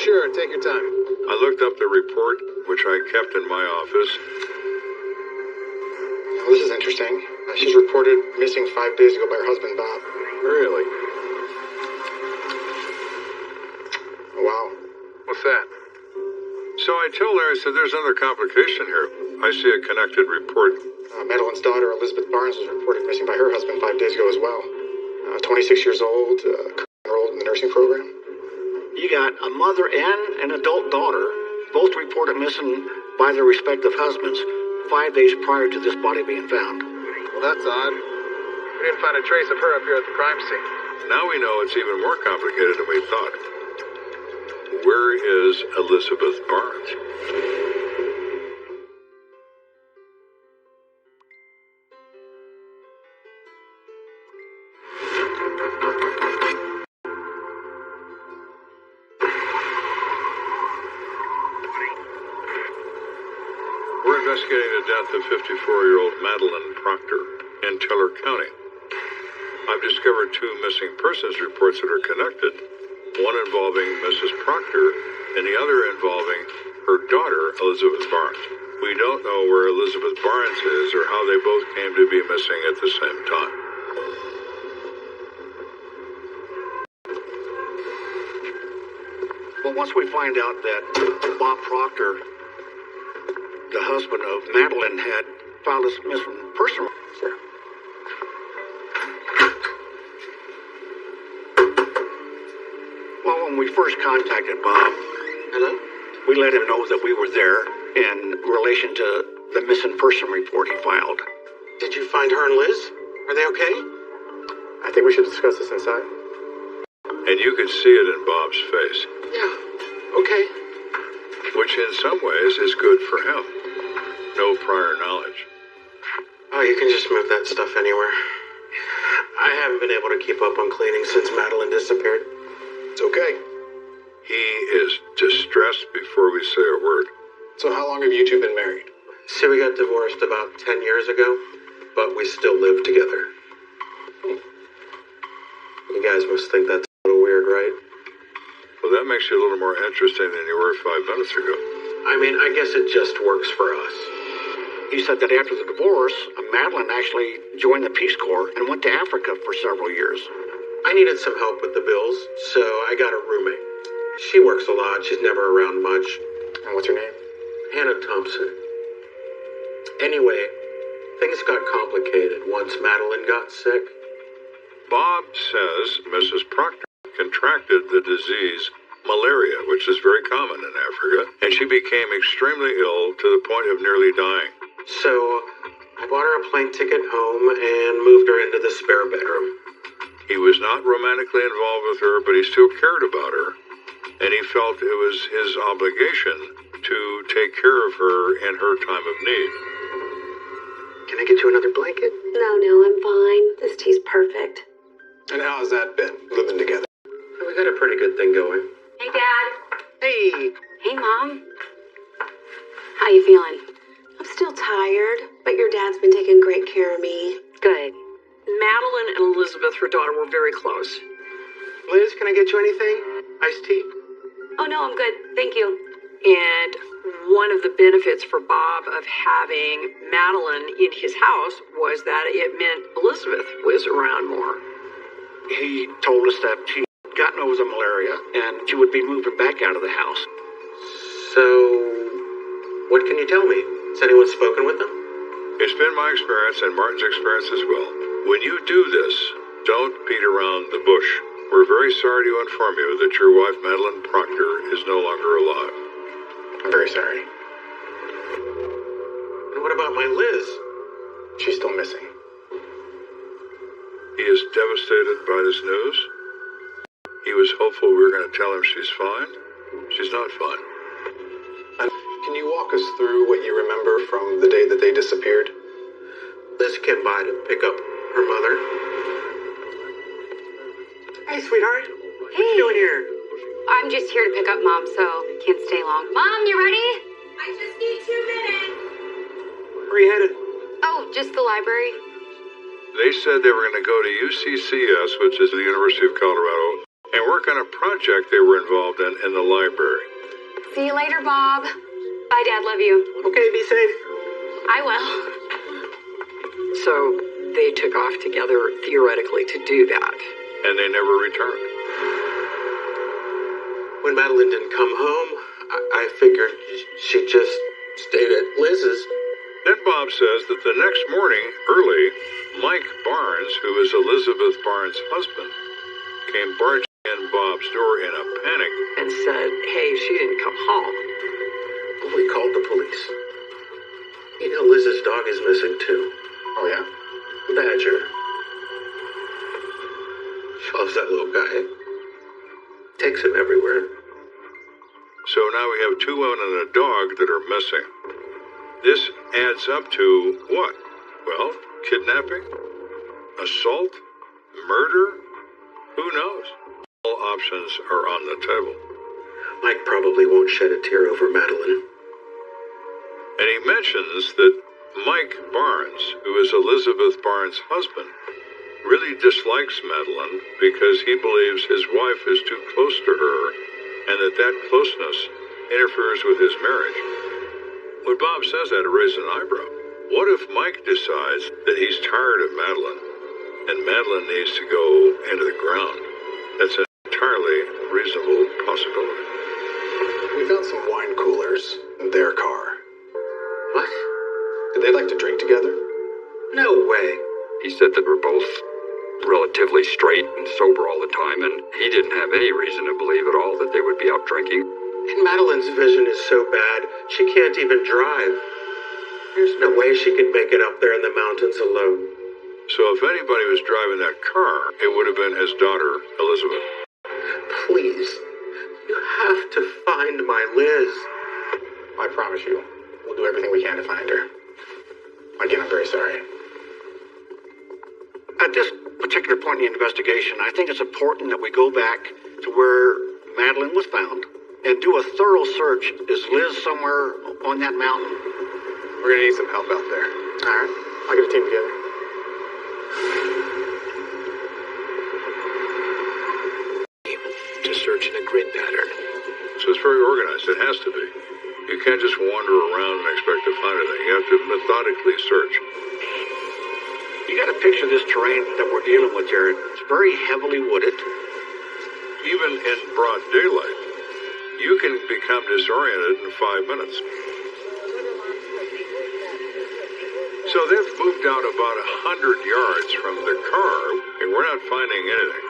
Sure, take your time. I looked up the report, which I kept in my office. Now, this is interesting. She's reported missing 5 days ago by her husband, Bob. Really? Wow. What's that? So I tell Larry, I said, there's another complication here. I see a connected report. Madeline's daughter, Elizabeth Barnes, was reported missing by her husband 5 days ago as well. 26 years old, enrolled in the nursing program. You got a mother and an adult daughter, both reported missing by their respective husbands 5 days prior to this body being found. Well, that's odd. We didn't find a trace of her up here at the crime scene. Now we know it's even more complicated than we thought. Where is Elizabeth Barnes? investigating the death of 54-year-old Madeline Proctor in Teller County. I've discovered 2 missing persons reports that are connected, one involving Mrs. Proctor and the other involving her daughter, Elizabeth Barnes. We don't know where Elizabeth Barnes is or how they both came to be missing at the same time. Well, once we find out that Bob Proctor, the husband of Madeline, had filed this missing person. Sure. Well, when we first contacted Bob, we let him know that we were there in relation to the missing person report he filed. Did you find her and Liz? Are they okay? I think we should discuss this inside. And you could see it in Bob's face. Yeah, okay. Which in some ways is good for him. No prior knowledge. Oh, you can just move that stuff anywhere. I haven't been able to keep up on cleaning since Madeline disappeared. It's okay. He is distressed before we say a word. So how long have you two been married? See, we got divorced about 10 years ago, but we still live together. You guys must think that's a little weird, right? Well, that makes you a little more interesting than you were 5 minutes ago. I mean, I guess it just works for us. He said that after the divorce, Madeline actually joined the Peace Corps and went to Africa for several years. I needed some help with the bills, so I got a roommate. She works a lot. She's never around much. And what's her name? Hannah Thompson. Anyway, things got complicated once Madeline got sick. Bob says Mrs. Proctor contracted the disease malaria, which is very common in Africa, and she became extremely ill to the point of nearly dying. So, I bought her a plane ticket home and moved her into the spare bedroom. He was not romantically involved with her, but he still cared about her, and he felt it was his obligation to take care of her in her time of need. Can I get you another blanket? No, I'm fine. This tea's perfect. And how has that been, living together? We got a pretty good thing going. Hey, Dad. Hey. Hey, Mom. How you feeling? I'm still tired, but your dad's been taking great care of me. Good. Madeline and Elizabeth, her daughter, were very close. Liz, can I get you anything? Iced tea? Oh, no, I'm good. Thank you. And one of the benefits for Bob of having Madeline in his house was that it meant Elizabeth was around more. He told us that she had gotten over the malaria and she would be moving back out of the house. So, what can you tell me? Has anyone spoken with them? It's been my experience and Martin's experience as well. When you do this, don't beat around the bush. We're very sorry to inform you that your wife, Madeline Proctor, is no longer alive. I'm very sorry. And what about my Liz? She's still missing. He is devastated by this news. He was hopeful we were going to tell him she's fine. She's not fine. And can you walk us through what you remember from the day that they disappeared? Liz came by to pick up her mother. Hey, sweetheart. What you doing here? I'm just here to pick up Mom, so can't stay long. Mom, you ready? I just need 2 minutes. Where are you headed? Oh, just the library. They said they were going to go to UCCS, which is the University of Colorado, and work on a project they were involved in the library. See you later, Bob. Bye, Dad. Love you. Okay, be safe. I will. So they took off together, theoretically, to do that. And they never returned. When Madeline didn't come home, I figured she just stayed at Liz's. Then Bob says that the next morning, early, Mike Barnes, who is Elizabeth Barnes' husband, came barging in Bob's door in a panic and said, hey, she didn't come home. We called the police. You know, Liz's dog is missing too. Oh, yeah? Badger. She loves that little guy. Takes him everywhere. So now we have 2 women and a dog that are missing. This adds up to what? Well, kidnapping? Assault? Murder? Who knows? All options are on the table. Mike probably won't shed a tear over Madeline. And he mentions that Mike Barnes, who is Elizabeth Barnes' husband, really dislikes Madeline because he believes his wife is too close to her and that closeness interferes with his marriage. When Bob says that, it raises an eyebrow. What if Mike decides that he's tired of Madeline and Madeline needs to go into the ground? That's an entirely reasonable possibility. We found some wine coolers in their car. What? Did they like to drink together? No way. He said that we're both relatively straight and sober all the time, and he didn't have any reason to believe at all that they would be out drinking. And Madeline's vision is so bad, she can't even drive. There's no way she could make it up there in the mountains alone. So if anybody was driving that car, it would have been his daughter, Elizabeth. Please, you have to find my Liz. I promise you, we'll do everything we can to find her. Again, I'm very sorry. At this particular point in the investigation, I think it's important that we go back to where Madeline was found and do a thorough search. Is Liz somewhere on that mountain? We're gonna need some help out there. All right, I'll get a team together. To search in a grid pattern. So it's very organized. It has to be. You can't just wander around and expect to find anything. You have to methodically search. You got to picture this terrain that we're dealing with here. It's very heavily wooded. Even in broad daylight, you can become disoriented in 5 minutes. So they've moved out about 100 yards from the car, and we're not finding anything.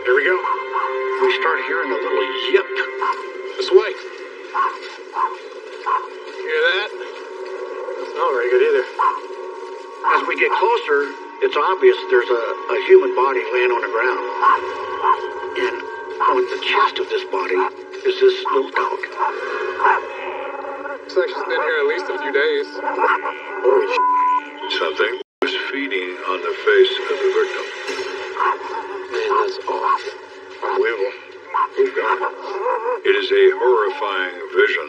Here we go. We start hearing a little yip. This way. Hear that? It's not very good either. As we get closer, it's obvious there's a human body laying on the ground. And on the chest of this body is this little dog. Looks like she's been here at least a few days. Holy Something was feeding on the face of the victim. Man, that's off. Unbelievable. It is a horrifying vision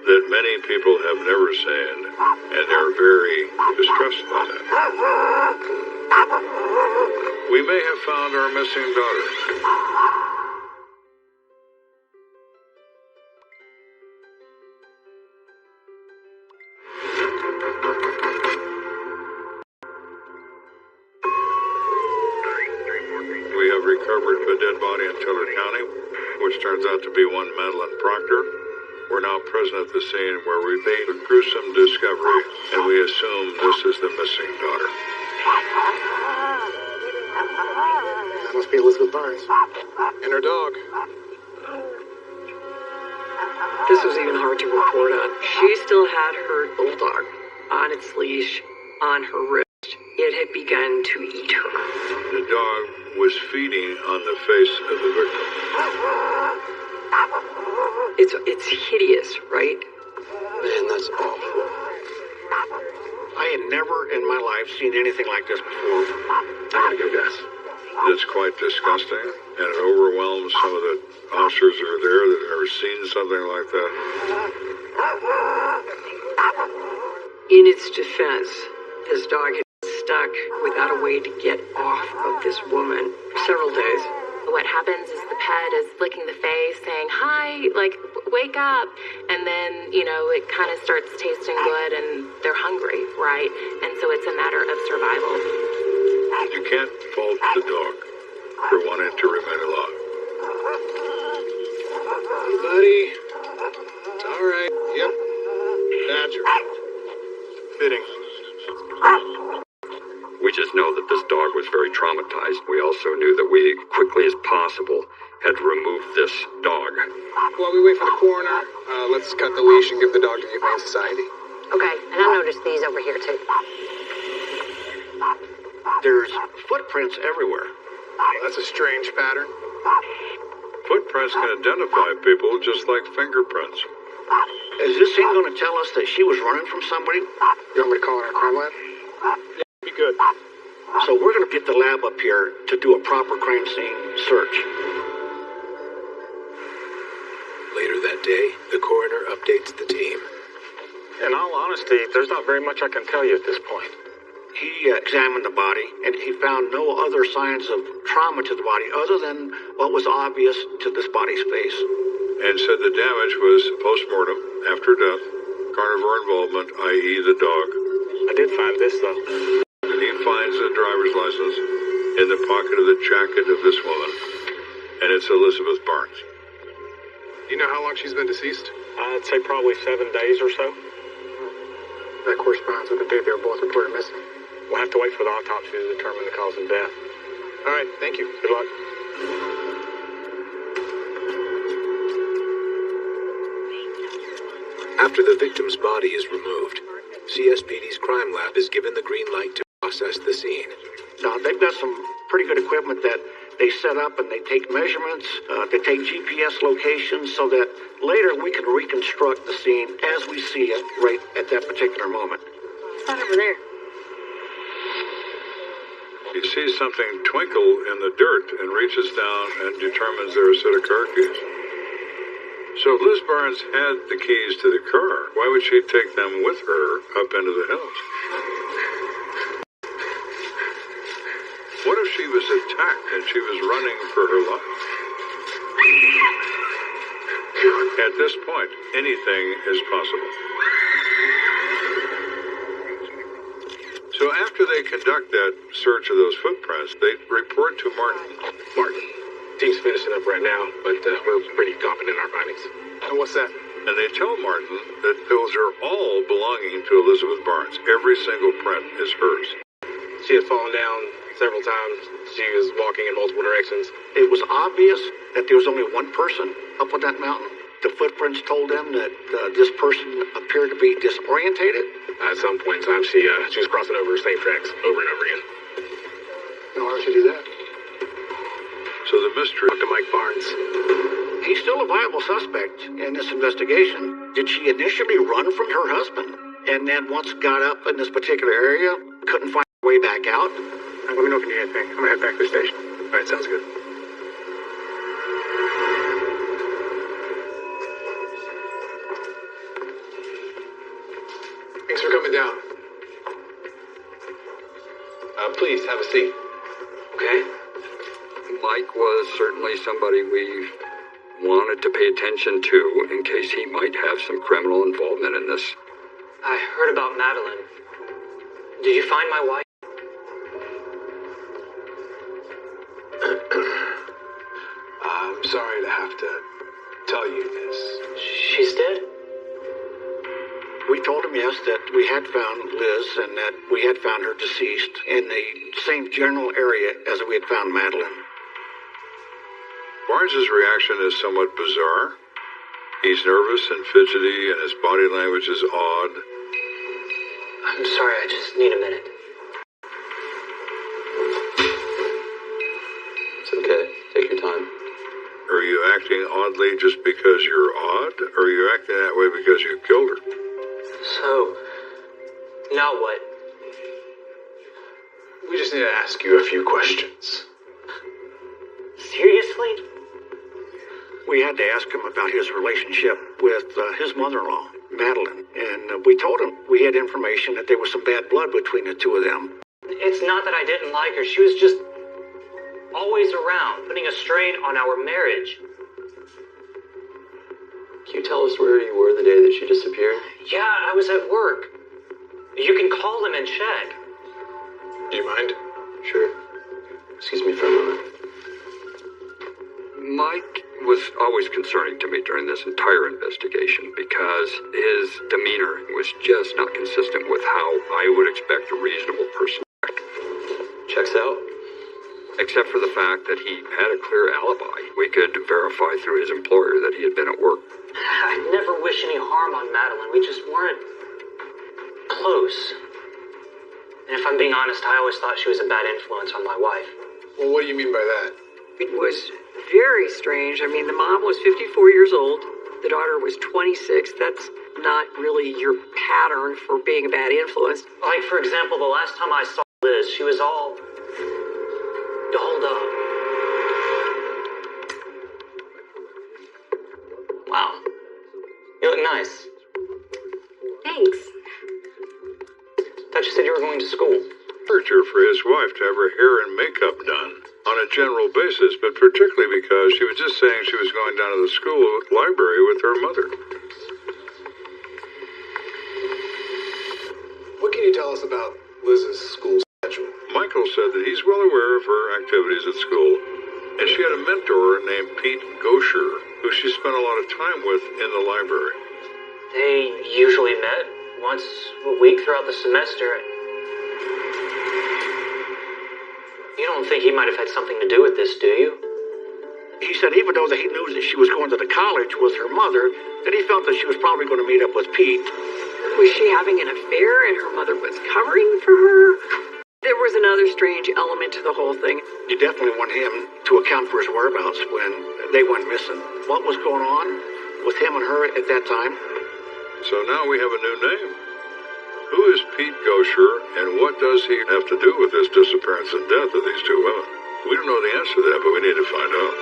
that many people have never seen, and they're very distressed by that. We may have found our missing daughter. We have recovered a dead body in Tiller County, which turns out to be one Madeline Proctor. We're now present at the scene where we made a gruesome discovery, and we assume this is the missing daughter. That must be Elizabeth Barnes. And her dog. This was even hard to report on. She still had her bulldog on its leash, on her wrist. It had begun to eat her. The dog was feeding on the face of the victim. It's hideous, right? Man, that's awful. I had never in my life seen anything like this before. I gotta go guess. It's quite disgusting, and it overwhelms some of the officers that are there that have never seen something like that. In its defense, this dog had been stuck without a way to get off of this woman for several days. What happens is the pet is licking the face, saying, "Hi, like, wake up." And then, it kind of starts tasting good and they're hungry, right? And so it's a matter of survival. You can't fault the dog for wanting to remain alive. Hey, buddy. It's all right. Yep. That's right. Fitting. We just know that this dog was very traumatized. We also knew that we, quickly as possible, had to remove this dog. While we wait for the coroner, let's cut the leash and give the dog to the Humane Society. Okay, and I noticed these over here, too. There's footprints everywhere. That's a strange pattern. Footprints can identify people just like fingerprints. Is this scene going to tell us that she was running from somebody? You want me to call in our crime lab? Be good. So we're going to get the lab up here to do a proper crime scene search. day, the coroner updates the team. In all honesty, there's not very much I can tell you at this point. He examined the body, and he found no other signs of trauma to the body other than what was obvious to this body's face. And said the damage was post-mortem, after death, carnivore involvement, i.e. the dog. I did find this, though. And he finds a driver's license in the pocket of the jacket of this woman. And it's Elizabeth Barnes. You know how long she's been deceased? I'd say probably 7 days or so. That corresponds with the date they were both reported missing. We'll have to wait for the autopsy to determine the cause of death. All right, thank you. Good luck. After the victim's body is removed, CSPD's crime lab is given the green light to process the scene. Now, they've got some pretty good equipment that they set up, and they take measurements, they take GPS locations so that later we can reconstruct the scene as we see it right at that particular moment. What's that over there? He sees something twinkle in the dirt and reaches down and determines there are a set of car keys. So if Liz Barnes had the keys to the car, why would she take them with her up into the hills? What if she was attacked and she was running for her life? At this point, anything is possible. So after they conduct that search of those footprints, they report to Martin. Martin, team's finishing up right now, but we're pretty confident in our findings. And what's that? And they tell Martin that those are all belonging to Elizabeth Barnes. Every single print is hers. She had fallen down several times. She was walking in multiple directions. It was obvious that there was only one person up on that mountain. The footprints told them that this person appeared to be disorientated. At some point in time, she was crossing over the same tracks over and over again. And why would she do that? So the mystery to Mike Barnes. He's still a viable suspect in this investigation. Did she initially run from her husband, and then once got up in this particular area, couldn't find her way back out? Let me know if you need anything. I'm gonna head back to the station. All right, sounds good. Thanks for coming down. Please, have a seat. Okay. Mike was certainly somebody we wanted to pay attention to in case he might have some criminal involvement in this. I heard about Madeline. Did you find my wife? I'm sorry to have to tell you this. She's dead? We told him, yes, that we had found Liz and that we had found her deceased in the same general area as we had found Madeline. Barnes's reaction is somewhat bizarre. He's nervous and fidgety, and his body language is odd. I'm sorry, I just need a minute. It's okay. Take your time. Are you acting oddly just because you're odd, or are you acting that way because you killed her? So, now what? We just need to ask you a few questions. Seriously? We had to ask him about his relationship with his mother-in-law, Madeline, and we told him we had information that there was some bad blood between the two of them. It's not that I didn't like her. She was just always around, putting a strain on our marriage. Can you tell us where you were the day that she disappeared? Yeah, I was at work. You can call them and check. Do you mind? Sure. Excuse me for a moment. Mike was always concerning to me during this entire investigation because his demeanor was just not consistent with how I would expect a reasonable person to act. Checks out. Except for the fact that he had a clear alibi. We could verify through his employer that he had been at work. I never wish any harm on Madeline. We just weren't close. And if I'm being honest, I always thought she was a bad influence on my wife. Well, what do you mean by that? It was very strange. I mean, the mom was 54 years old. The daughter was 26. That's not really your pattern for being a bad influence. Like, for example, the last time I saw Liz, she was all dolled up. Wow. going to school. Character for his wife to have her hair and makeup done on a general basis, but particularly because she was just saying she was going down to the school library with her mother. What can you tell us about Liz's school schedule? Michael said that he's well aware of her activities at school, and she had a mentor named Pete Gosher, who she spent a lot of time with in the library. They usually met once a week throughout the semester. You don't think he might have had something to do with this, do you? He said even though he knew that she was going to the college with her mother, that he felt that she was probably going to meet up with Pete. Was she having an affair and her mother was covering for her? There was another strange element to the whole thing. You definitely want him to account for his whereabouts when they went missing. What was going on with him and her at that time? So now we have a new name. Who is Pete Gosher, and what does he have to do with this disappearance and death of these two women? We don't know the answer to that, but we need to find out.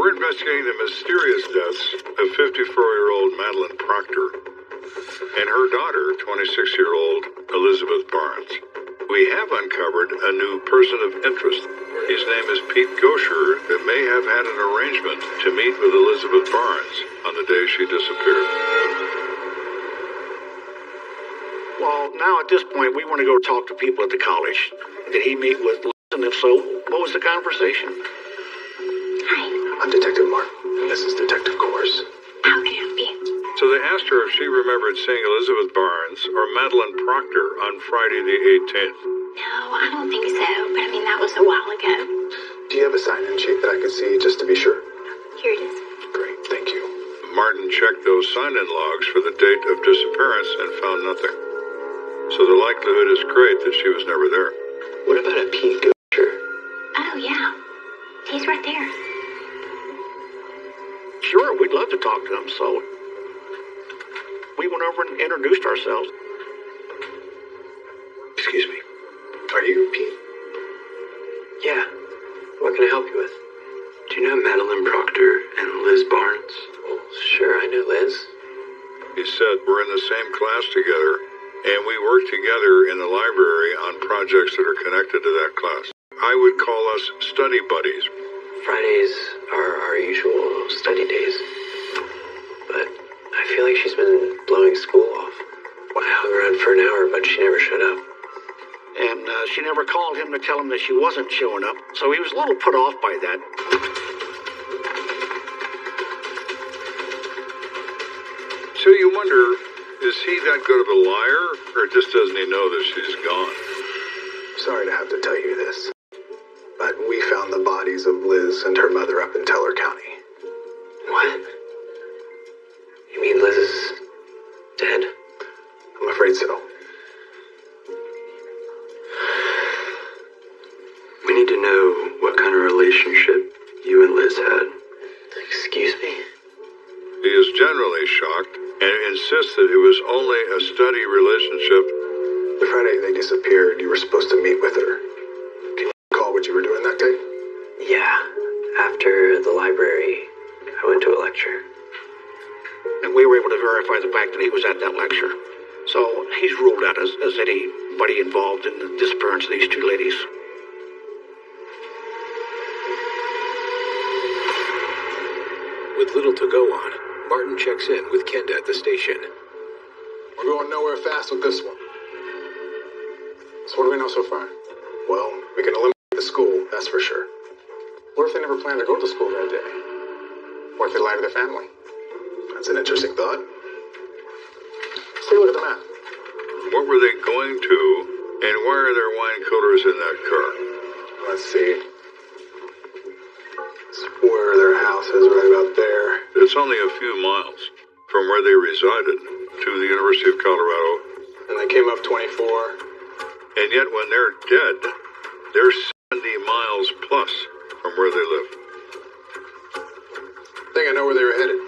We're investigating the mysterious deaths of 54-year-old Madeline Proctor and her daughter, 26-year-old Elizabeth Barnes. We have uncovered a new person of interest. His name is Pete Gosher, that may have had an arrangement to meet with Elizabeth Barnes on the day she disappeared. Well, now at this point, we want to go talk to people at the college. Did he meet with Liz, and if so, what was the conversation? Hi. I'm Detective Martin, and this is Detective Course. How can I help you? So they asked her if she remembered seeing Elizabeth Barnes or Madeline Proctor on Friday the 18th. No, I don't think so, but I mean, that was a while ago. Do you have a sign-in sheet that I could see just to be sure? Here it is. Great, thank you. Martin checked those sign-in logs for the date of disappearance and found nothing. So the likelihood is great that she was never there. What about a Pete Gosher? Oh, yeah. He's right there. Sure, we'd love to talk to him, so we went over and introduced ourselves. Excuse me. Are you Pete? Yeah. What can I help you with? Do you know Madeline Proctor and Liz Barnes? Well, sure, I know Liz. He said we're in the same class together, and we work together in the library on projects that are connected to that class. I would call us study buddies. Fridays are our usual study days. But I feel like she's been blowing school off. I hung around for an hour, but she never showed up. And she never called him to tell him that she wasn't showing up, so he was a little put off by that. So you wonder, is he that good of a liar, or just doesn't he know that she's gone? Sorry to have to tell you this, but we found the bodies of Liz and her mother up in Teller County. What? You mean Liz is dead? I'm afraid so. We need to know what kind of relationship you and Liz had. Excuse me? He is generally shocked and insists that it was only a study relationship. The Friday they disappeared, you were supposed to meet with her. Can you recall what you were doing that day? Yeah. After the library, I went to a lecture. And we were able to verify the fact that he was at that lecture. So he's ruled out as anybody involved in the disappearance of these two ladies. With little to go on, Martin checks in with Kenda at the station. We're going nowhere fast with this one. So what do we know so far? Well, we can eliminate the school, that's for sure. What if they never planned to go to school that day? What if they lied to their family? That's an interesting thought. Let's take a look at the map. What were they going to, and why are there wine coolers in that car? Let's see. It's where their house is, right about there. It's only a few miles from where they resided to the University of Colorado. And they came up 24. And yet when they're dead, they're 70 miles plus from where they live. I think I know where they were headed.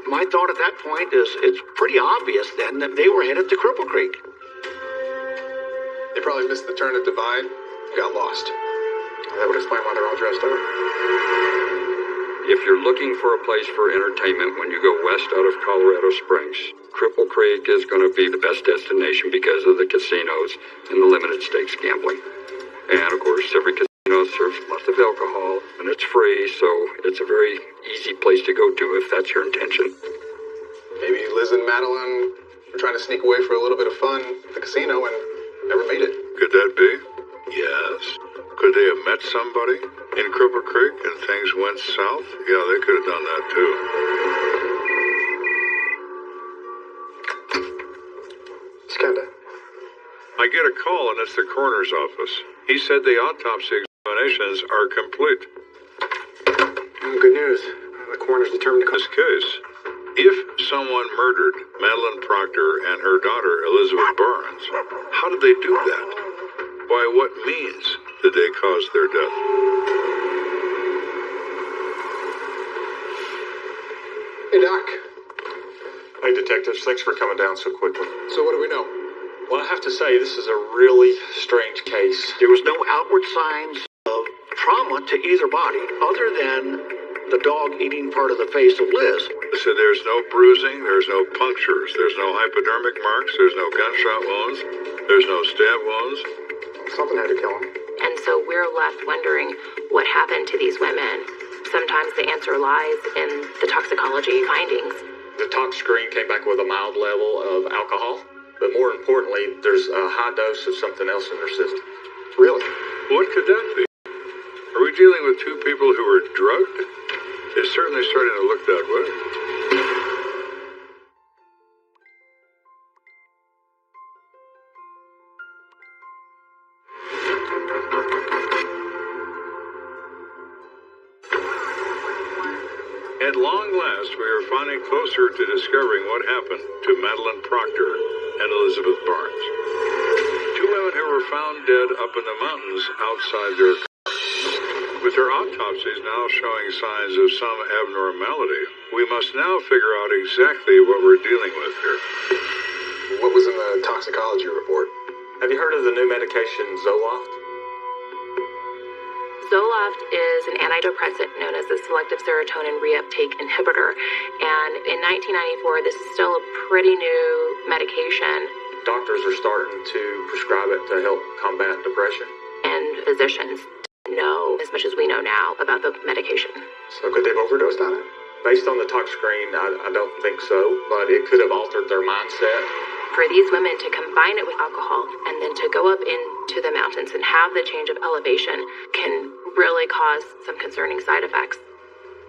My thought at that point is it's pretty obvious then that they were headed to Cripple Creek. They probably missed the turn at Divide. got lost. That would explain why they're all dressed up. If you're looking for a place for entertainment when you go west out of Colorado Springs, Cripple Creek is going to be the best destination because of the casinos and the limited stakes gambling. And of course, every casino serves lots of alcohol, and it's free, so it's a very easy place to go to if that's your intention. Maybe Liz and Madeline were trying to sneak away for a little bit of fun at the casino and never made it. Could that be? Yes. Could they have met somebody in Cripple Creek and things went south? Yeah, they could have done that too. It's Kenda. I get a call and it's the coroner's office. He said the autopsy examinations are complete. Oh, good news. The coroner's determined to... This case, if someone murdered Madeline Proctor and her daughter Elizabeth Barnes, how did they do that? By what means did they cause their death? Hey, Doc. Hey, detectives. Thanks for coming down so quickly. So what do we know? Well, I have to say, this is a really strange case. There was no outward signs of trauma to either body, other than the dog eating part of the face of Liz. So there's no bruising, there's no punctures, there's no hypodermic marks, there's no gunshot wounds, there's no stab wounds. Something had to kill him. And so we're left wondering what happened to these women. Sometimes the answer lies in the toxicology findings. The tox screen came back with a mild level of alcohol, but more importantly, there's a high dose of something else in their system. Really? What could that be? Are we dealing with two people who are drugged? It's certainly starting to look that way. At long last, we are finally closer to discovering what happened to Madeline Proctor and Elizabeth Barnes. Two women who were found dead up in the mountains outside their car. With their autopsies now showing signs of some abnormality, we must now figure out exactly what we're dealing with here. What was in the toxicology report? Have you heard of the new medication Zoloft? Zoloft is an antidepressant known as the selective serotonin reuptake inhibitor. And in 1994, this is still a pretty new medication. Doctors are starting to prescribe it to help combat depression. And physicians know as much as we know now about the medication. So could they've overdosed on it? Based on the tox screen, I don't think so, but it could have altered their mindset. For these women to combine it with alcohol and then to go up into the mountains and have the change of elevation can really cause some concerning side effects.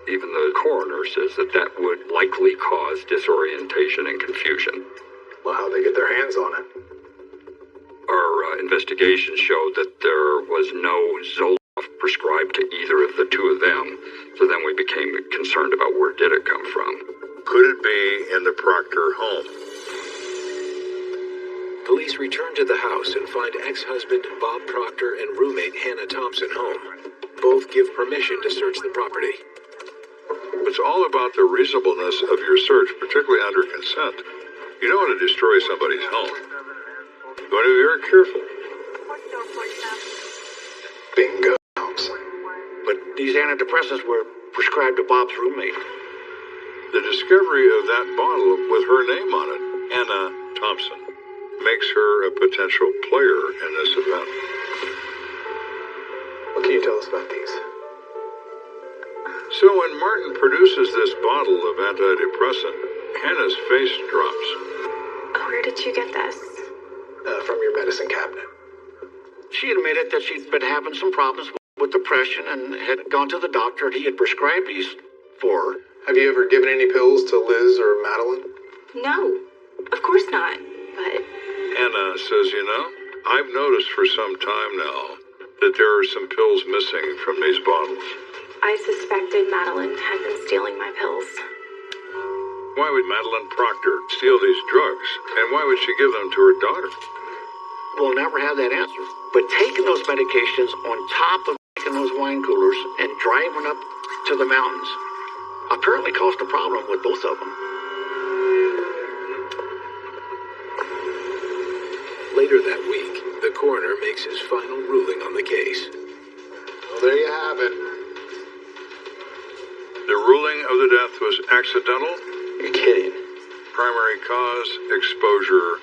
Even the coroner says that that would likely cause disorientation and confusion. Well, how'd they get their hands on it? Our investigation showed that there was no Zoloft prescribed to either of the two of them, so then we became concerned about where did it come from. Could it be in the Proctor home? Police return to the house and find ex-husband Bob Proctor and roommate Hannah Thompson home. Both give permission to search the property. It's all about the reasonableness of your search, particularly under consent. You don't want to destroy somebody's home. You want to be very careful. Bingo. But these antidepressants were prescribed to Bob's roommate. The discovery of that bottle with her name on it, Hannah Thompson, makes her a potential player in this event. What can you tell us about these? So when Martin produces this bottle of antidepressant, Hannah's face drops. Where did you get this? From your medicine cabinet. She admitted that she'd been having some problems with depression and had gone to the doctor and he had prescribed these for her. Have you ever given any pills to Liz or Madeline? No, of course not, but... Hannah says, I've noticed for some time now that there are some pills missing from these bottles. I suspected Madeline had been stealing my pills. Why would Madeline Proctor steal these drugs? And why would she give them to her daughter? We'll never have that answer. But taking those medications on top of taking those wine coolers and driving up to the mountains apparently caused a problem with both of them. Later that week, the coroner makes his final ruling on the case. Well, there you have it. The ruling of the death was accidental. You're kidding. Primary cause, exposure.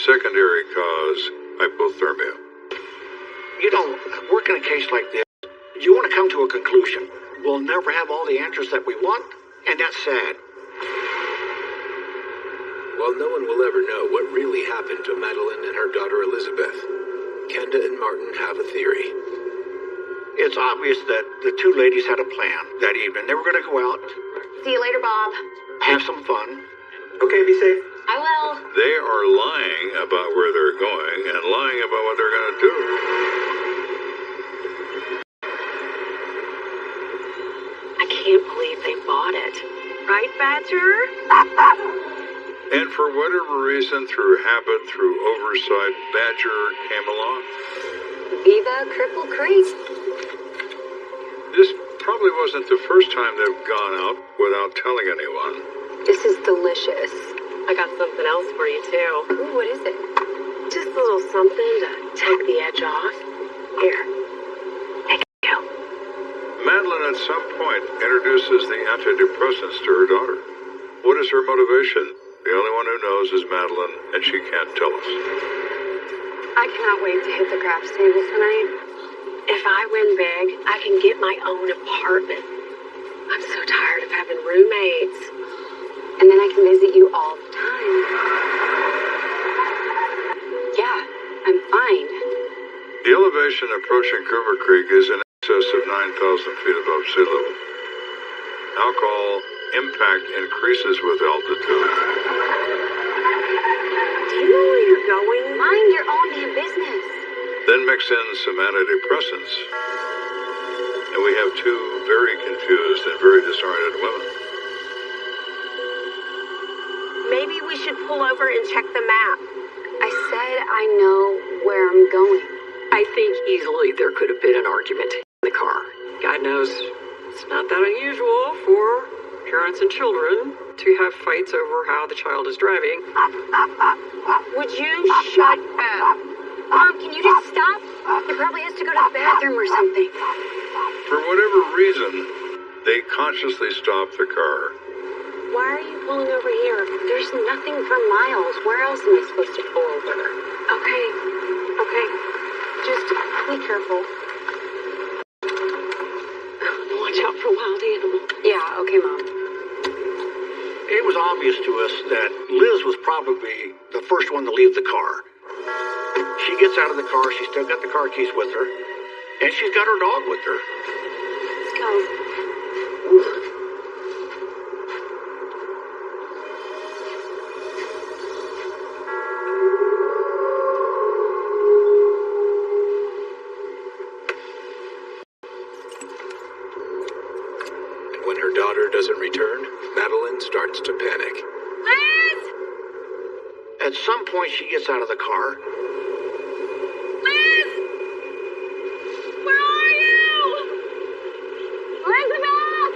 Secondary cause, hypothermia. You know, working a case like this, you want to come to a conclusion. We'll never have all the answers that we want, and that's sad. While no one will ever know what really happened to Madeline and her daughter Elizabeth, Kenda and Martin have a theory. It's obvious that the two ladies had a plan that evening. They were going to go out, See you later, Bob. have some fun. Okay, be safe. I will. They are lying about where they're going and lying about what they're going to do. I can't believe they bought it. Right, Badger? And for whatever reason, through habit, through oversight, Badger came along. Viva Cripple Creek. This probably wasn't the first time they've gone out without telling anyone. This is delicious. I got something else for you, too. Ooh, what is it? Just a little something to take the edge off. Here. Thank you. Madeline at some point introduces the antidepressants to her daughter. What is her motivation? The only one who knows is Madeline, and she can't tell us. I cannot wait to hit the craps table tonight. If I win big, I can get my own apartment. I'm so tired of having roommates. And then I can visit you all the time. Yeah, I'm fine. The elevation approaching Cooper Creek is in excess of 9,000 feet above sea level. Alcohol impact increases with altitude. Do you know where you're going? Mind your own damn business. Then mix in some antidepressants, and we have two very confused and very disoriented women. Maybe we should pull over and check the map. I said I know where I'm going. I think easily there could have been an argument in the car. God knows it's not that unusual for parents and children to have fights over how the child is driving. Would you shut up? Mom, can you just stop? He probably has to go to the bathroom or something. For whatever reason, they consciously stopped the car. Why are you pulling over here? There's nothing for miles. Where else am I supposed to pull over? Okay. Just be careful. Watch out for wild animals. Yeah, okay, Mom. It was obvious to us that Liz was probably the first one to leave the car. She gets out of the car, she's still got the car keys with her, and she's got her dog with her. Let's go. When her daughter doesn't return, Madeline starts to panic. Liz! At some point, she gets out of the car. Liz! Where are you? Elizabeth!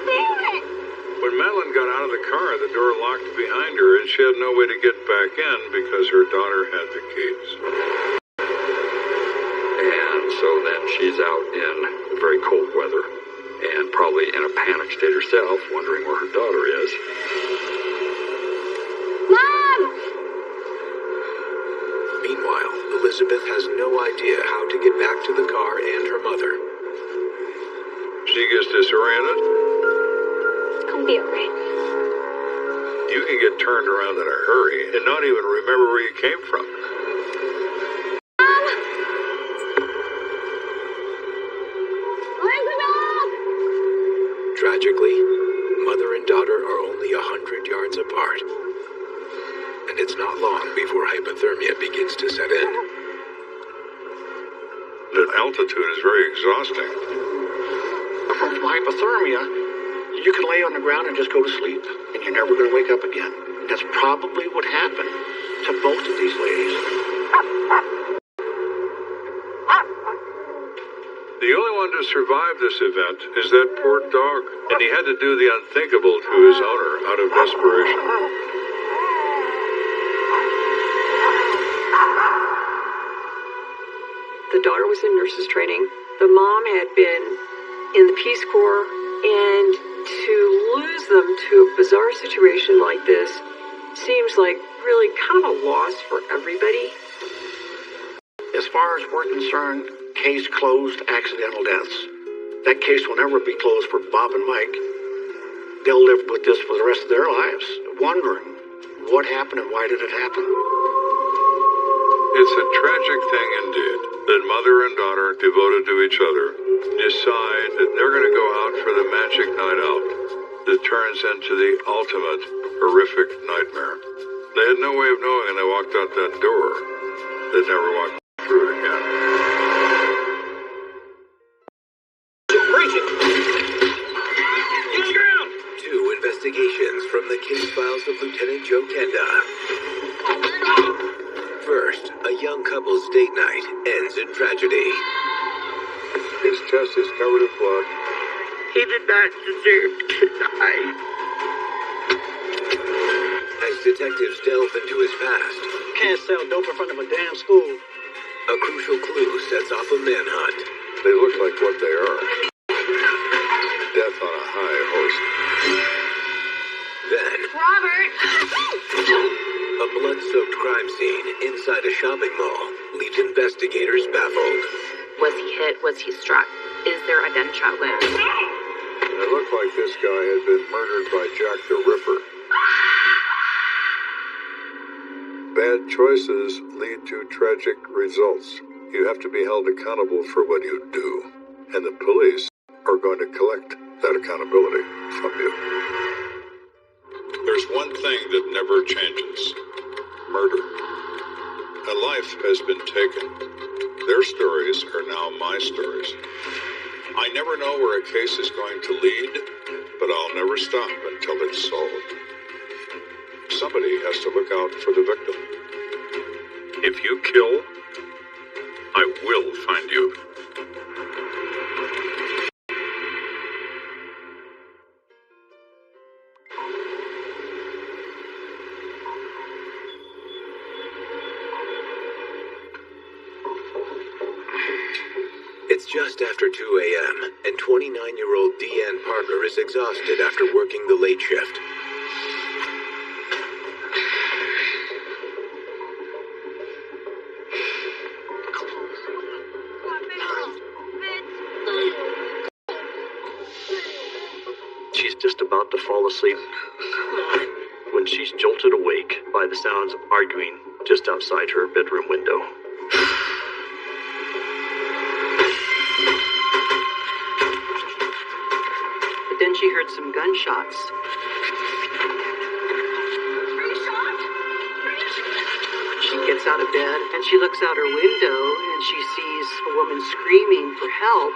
Damn it! When Madeline got out of the car, the door locked behind her, and she had no way to get back in because her daughter had the keys. And so then she's out in very cold weather and probably in a panic state herself, wondering where her daughter is. Mom! Meanwhile, Elizabeth has no idea how to get back to the car and her mother. She gets disoriented. It's gonna be alright. You can get turned around in a hurry and not even remember where you came from. Tragically, mother and daughter are only 100 yards apart. And it's not long before hypothermia begins to set in. The altitude is very exhausting. From hypothermia, you can lay on the ground and just go to sleep, and you're never going to wake up again. That's probably what happened to both of these ladies. The only one to survive this event is that poor dog, and he had to do the unthinkable to his owner out of desperation. The daughter was in nurses training. The mom had been in the Peace Corps, and to lose them to a bizarre situation like this seems like really kind of a loss for everybody. As far as we're concerned, case closed, accidental deaths. That case will never be closed for Bob and Mike. They'll live with this for the rest of their lives, wondering what happened and why did it happen. It's a tragic thing indeed that mother and daughter, devoted to each other, decide that they're going to go out for the magic night out that turns into the ultimate horrific nightmare. They had no way of knowing when they walked out that door. They'd never walk through it again. Two investigations from the case files of Lieutenant Joe Kenda. First, a young couple's date night ends in tragedy. His chest is covered in blood. He did not deserve to die. As detectives delve into his past, Can't sell dope in front of a damn school. a crucial clue sets off a manhunt. They look like what they are. Death on a high horse. Then, Robert! a blood-soaked crime scene inside a shopping mall leaves investigators baffled. Was he hit? Was he struck? Is there a gunshot wound? It looked like this guy had been murdered by Jack the Ripper. Bad choices lead to tragic results. You have to be held accountable for what you do, and the police are going to collect that accountability from you. There's one thing that never changes: murder. A life has been taken. Their stories are now my stories. I never know where a case is going to lead, but I'll never stop until it's solved. Somebody has to look out for the victim. If you kill, I will find you. It's just after 2 a.m., and 29-year-old Deanne Parker is exhausted after working the late shift. She's just about to fall asleep when she's jolted awake by the sounds of arguing just outside her bedroom window. But then she heard some gunshots. She gets out of bed and she looks out her window and she sees a woman screaming for help.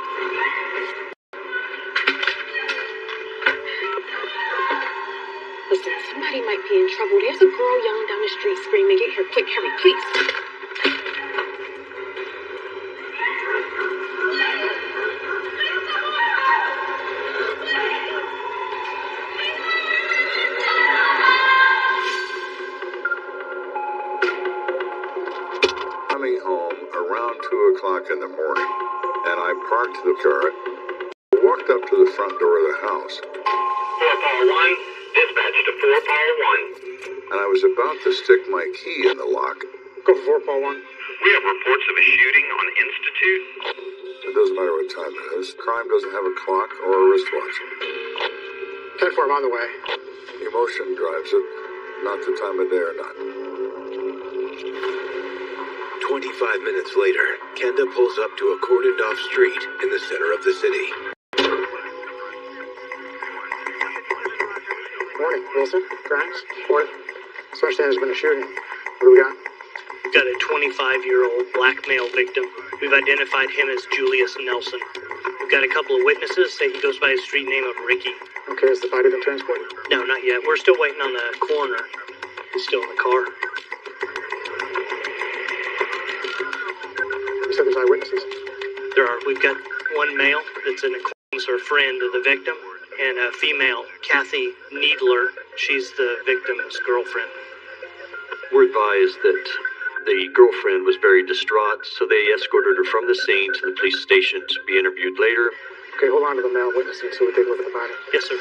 Listen, somebody might be in trouble. There's a girl yelling down the street screaming, "Get here quick, hurry, please." Coming home around 2 o'clock in the morning, and I parked the car, walked up to the front door of the house. 4-1, dispatch to 4-1. And I was about to stick my key in the lock. Go for 4-1. We have reports of a shooting on Institute. It doesn't matter what time it is. Crime doesn't have a clock or a wristwatch. 10-4, I'm on the way. Emotion drives it, not the time of day or not. 25 minutes later, Kenda pulls up to a cordoned-off street in the center of the city. Morning, Wilson. Grimes. Morning. So I understand there's been a shooting. What do we got? We've got a 25-year-old black male victim. We've identified him as Julius Nelson. We've got a couple of witnesses say he goes by his street name of Ricky. Okay, has the body been transported? No, not yet. We're still waiting on the coroner. He's still in the car. You said there's eyewitnesses? There are. We've got one male that's an acquaintance or friend of the victim, and a female, Kathy Needler. She's the victim's girlfriend. We're advised that The girlfriend was very distraught, so they escorted her from the scene to the police station to be interviewed later. Okay, hold on to the male witness until we take a look at the body. Yes, sir.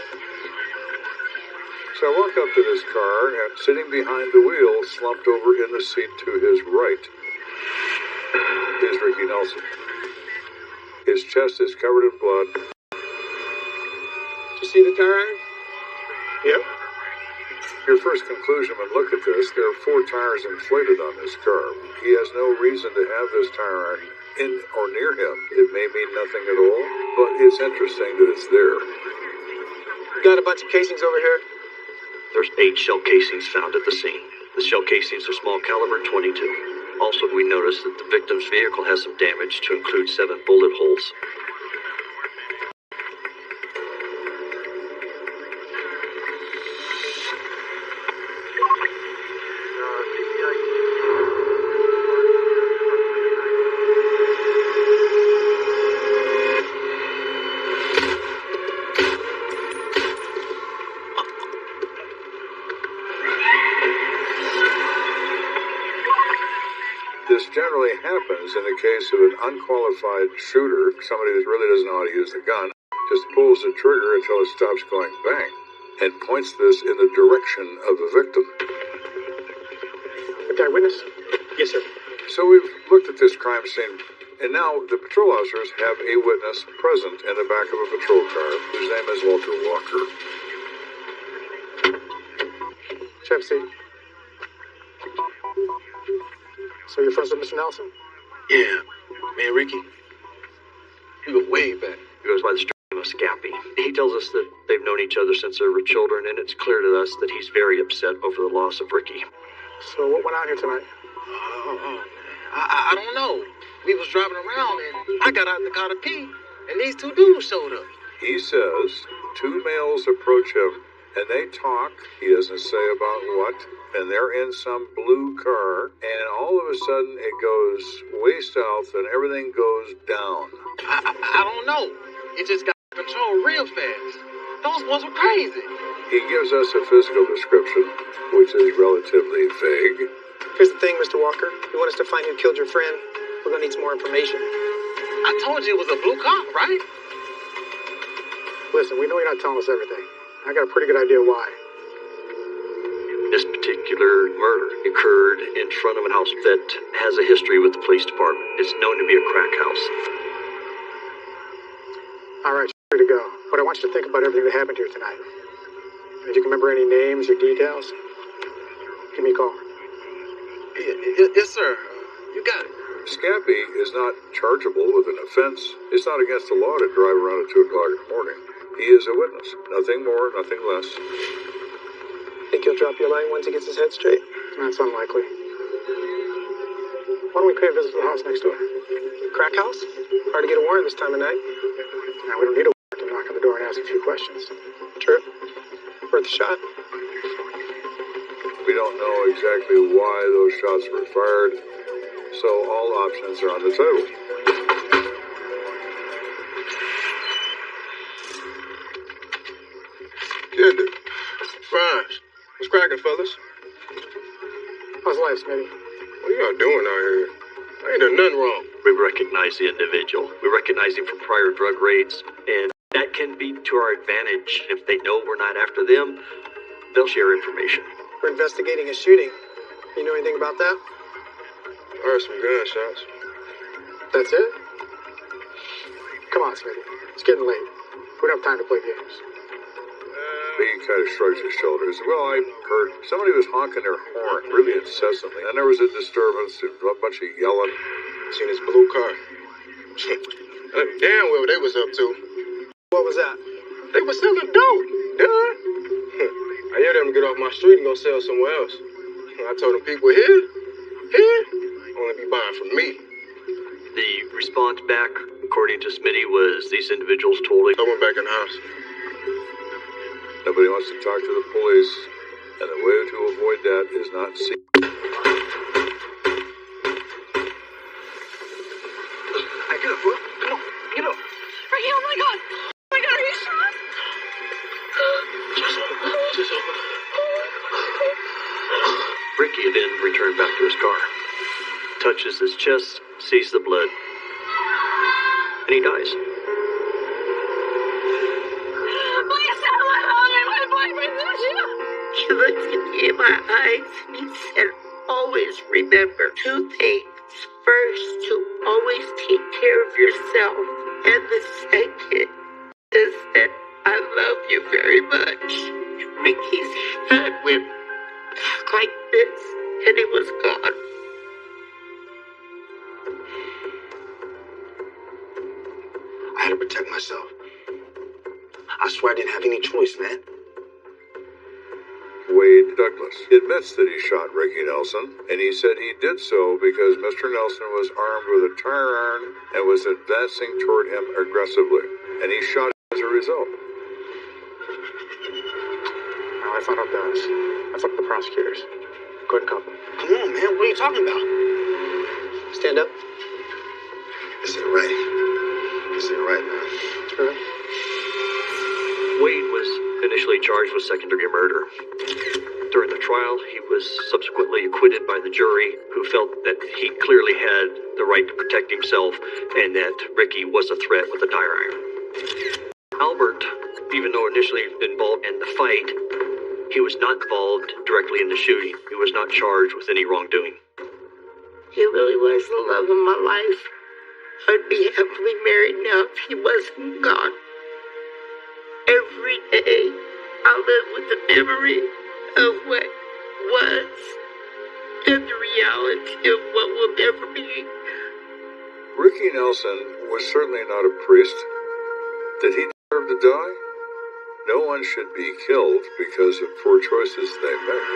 So I walk up to this car, and sitting behind the wheel, slumped over in the seat to his right, is Ricky Nelson. His chest is covered in blood. Did you see the tire iron? Yep. Your first conclusion when look at this, there are 4 tires inflated on this car. He has no reason to have this tire iron in or near him. It may mean nothing at all, but it's interesting that it's there. Got a bunch of casings over here. There's 8 shell casings found at the scene. The shell casings are small caliber .22. Also, we noticed that the victim's vehicle has some damage to include 7 bullet holes. This generally happens in the case of an unqualified shooter, somebody that really doesn't know how to use the gun, just pulls the trigger until it stops going bang, and points this in the direction of the victim. Okay, witness? Yes, sir. So we've looked at this crime scene, and now the patrol officers have a witness present in the back of a patrol car, whose name is Walter Walker. Chef C. So you're friends with Mr. Nelson? Yeah, me and Ricky. We go way back. He goes by the name of Scappy. He tells us that they've known each other since they were children, and it's clear to us that he's very upset over the loss of Ricky. So what went on here tonight? I don't know. We was driving around, and I got out the car to pee, and these 2 dudes showed up. He says 2 males approach him, and they talk. He doesn't say about what. And they're in some blue car, and all of a sudden it goes way south and everything goes down. I don't know. It just got control real fast. Those boys were crazy. He gives us a physical description, which is relatively vague. Here's the thing, Mr. Walker. You want us to find who killed your friend? We're gonna need some more information. I told you it was a blue car, right? Listen, we know you're not telling us everything. I got a pretty good idea why. This particular murder occurred in front of a house that has a history with the police department. It's known to be a crack house. All right, you're ready to go. But I want you to think about everything that happened here tonight. If you can remember any names or details, give me a call. Yes, sir. You got it. Scappy is not chargeable with an offense. It's not against the law to drive around at 2 o'clock in the morning. He is a witness. Nothing more, nothing less. Think he'll drop your line once he gets his head straight? That's unlikely. Why don't we pay a visit to the house next door? Crack house? Hard to get a warrant this time of night. Now, we don't need a warrant to knock on the door and ask a few questions. True? Worth a shot? We don't know exactly why those shots were fired, so all options are on the table. Kenda. Fries. What's cracking, fellas? How's life, Smitty? What are y'all doing out here? I ain't done nothing wrong. We recognize the individual. We recognize him from prior drug raids, and that can be to our advantage. If they know we're not after them, they'll share information. We're investigating a shooting. You know anything about that? I heard some gunshots. That's it? Come on, Smitty. It's getting late. We don't have time to play games. He kind of shrugs his shoulders. Well, I heard somebody was honking their horn really incessantly, and there was a disturbance, a bunch of yelling. Seen this blue car. Damn well what they was up to. What was that? They was selling dope, duh. I heard them get off my street and go sell somewhere else. I told them people here, only be buying from me. The response back, according to Smitty, was these individuals told him. I went back in the house. Nobody wants to talk to the police, and the way to avoid that is not see. Hey, get up, bro. Come on, get up. Ricky, oh my God! Oh my God, are you shot? Ricky then returned back to his car. touches his chest, sees the blood, and he dies. Please someone help me, my boyfriend's in jail. He looked at me in my eyes and he said, always remember 2 things. First, to always take care of yourself. And the second is that I love you very much. Ricky's head went back like this and he was gone. I had to protect myself. I swear I didn't have any choice, man. Wade Douglas admits that he shot Ricky Nelson, and he said he did so because Mr. Nelson was armed with a tire iron and was advancing toward him aggressively, and he shot as a result. No, that's not up to us. That's up to the prosecutors. Go ahead and cuff them. Come on, man. What are you talking about? Stand up. This ain't right. This ain't right, man. Wade was initially charged with second-degree murder. During the trial, he was subsequently acquitted by the jury, who felt that he clearly had the right to protect himself and that Ricky was a threat with a tire iron. Albert, even though initially involved in the fight, he was not involved directly in the shooting. He was not charged with any wrongdoing. He really was the love of my life. I'd be happily married now if he wasn't gone. Every day, I live with the memory of what was and the reality of what will never be. Ricky Nelson was certainly not a priest. Did he deserve to die? No one should be killed because of poor choices they make.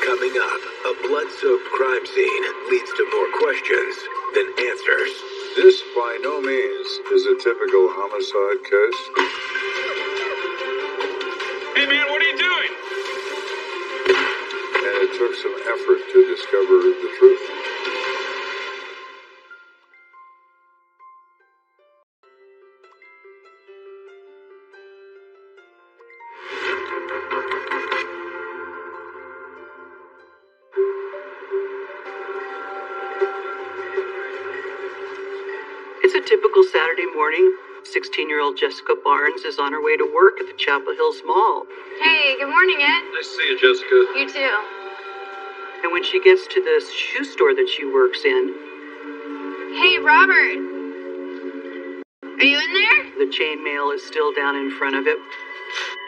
Coming up, a blood-soaked crime scene leads to more questions than answers. This, by no means, is a typical homicide case. Hey, man, what are you doing? And it took some effort to discover the truth. It's a typical Saturday morning. 16-year-old Jessica Barnes is on her way to work at the Chapel Hills Mall. Hey, good morning, Ed. Nice to see you, Jessica. You too. And when she gets to the shoe store that she works in, Hey, Robert. Are you in there? the chainmail is still down in front of it.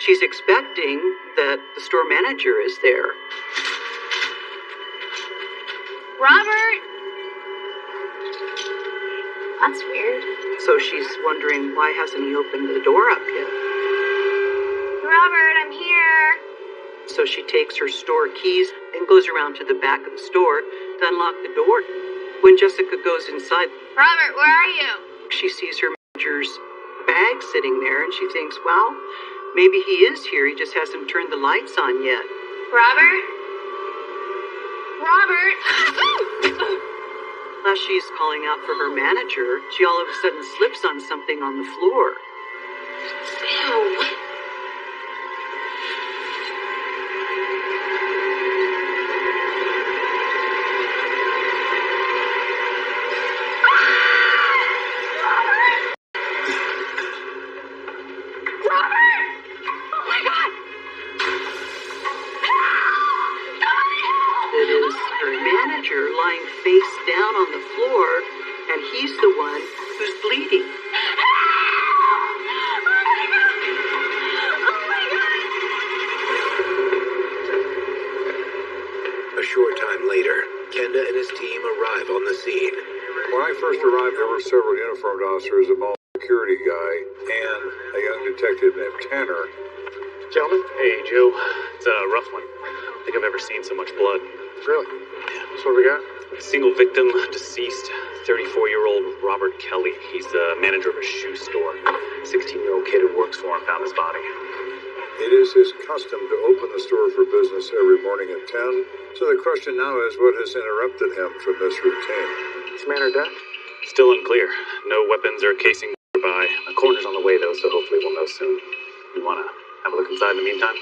She's expecting that the store manager is there. Robert? That's weird. So she's wondering, why hasn't he opened the door up yet? Robert, I'm here. So she takes her store keys and goes around to the back of the store to unlock the door. When Jessica goes inside, Robert, where are you? she sees her manager's bag sitting there and she thinks, well, maybe he is here. He just hasn't turned the lights on yet. Robert? Robert? As she's calling out for her manager, she all of a sudden slips on something on the floor. Ew. It is her manager lying face down on the floor, and he's the one who's bleeding. A short time later, Kenda and his team arrive on the scene. When I first arrived, there were several uniformed officers, a mall security guy, and a young detective named Tanner. Gentlemen? Hey, Joe. It's a rough one. I don't think I've ever seen so much blood. Really? So what do we got? Single victim, deceased, 34-year-old Robert Kelly. He's the manager of a shoe store. 16-year-old kid who works for him found his body. It is his custom to open the store for business every morning at 10, so the question now is what has interrupted him from this routine. Is man or death? Still unclear. No weapons or casing nearby. A coroner's on the way, though, so hopefully we'll know soon. You want to have a look inside in the meantime?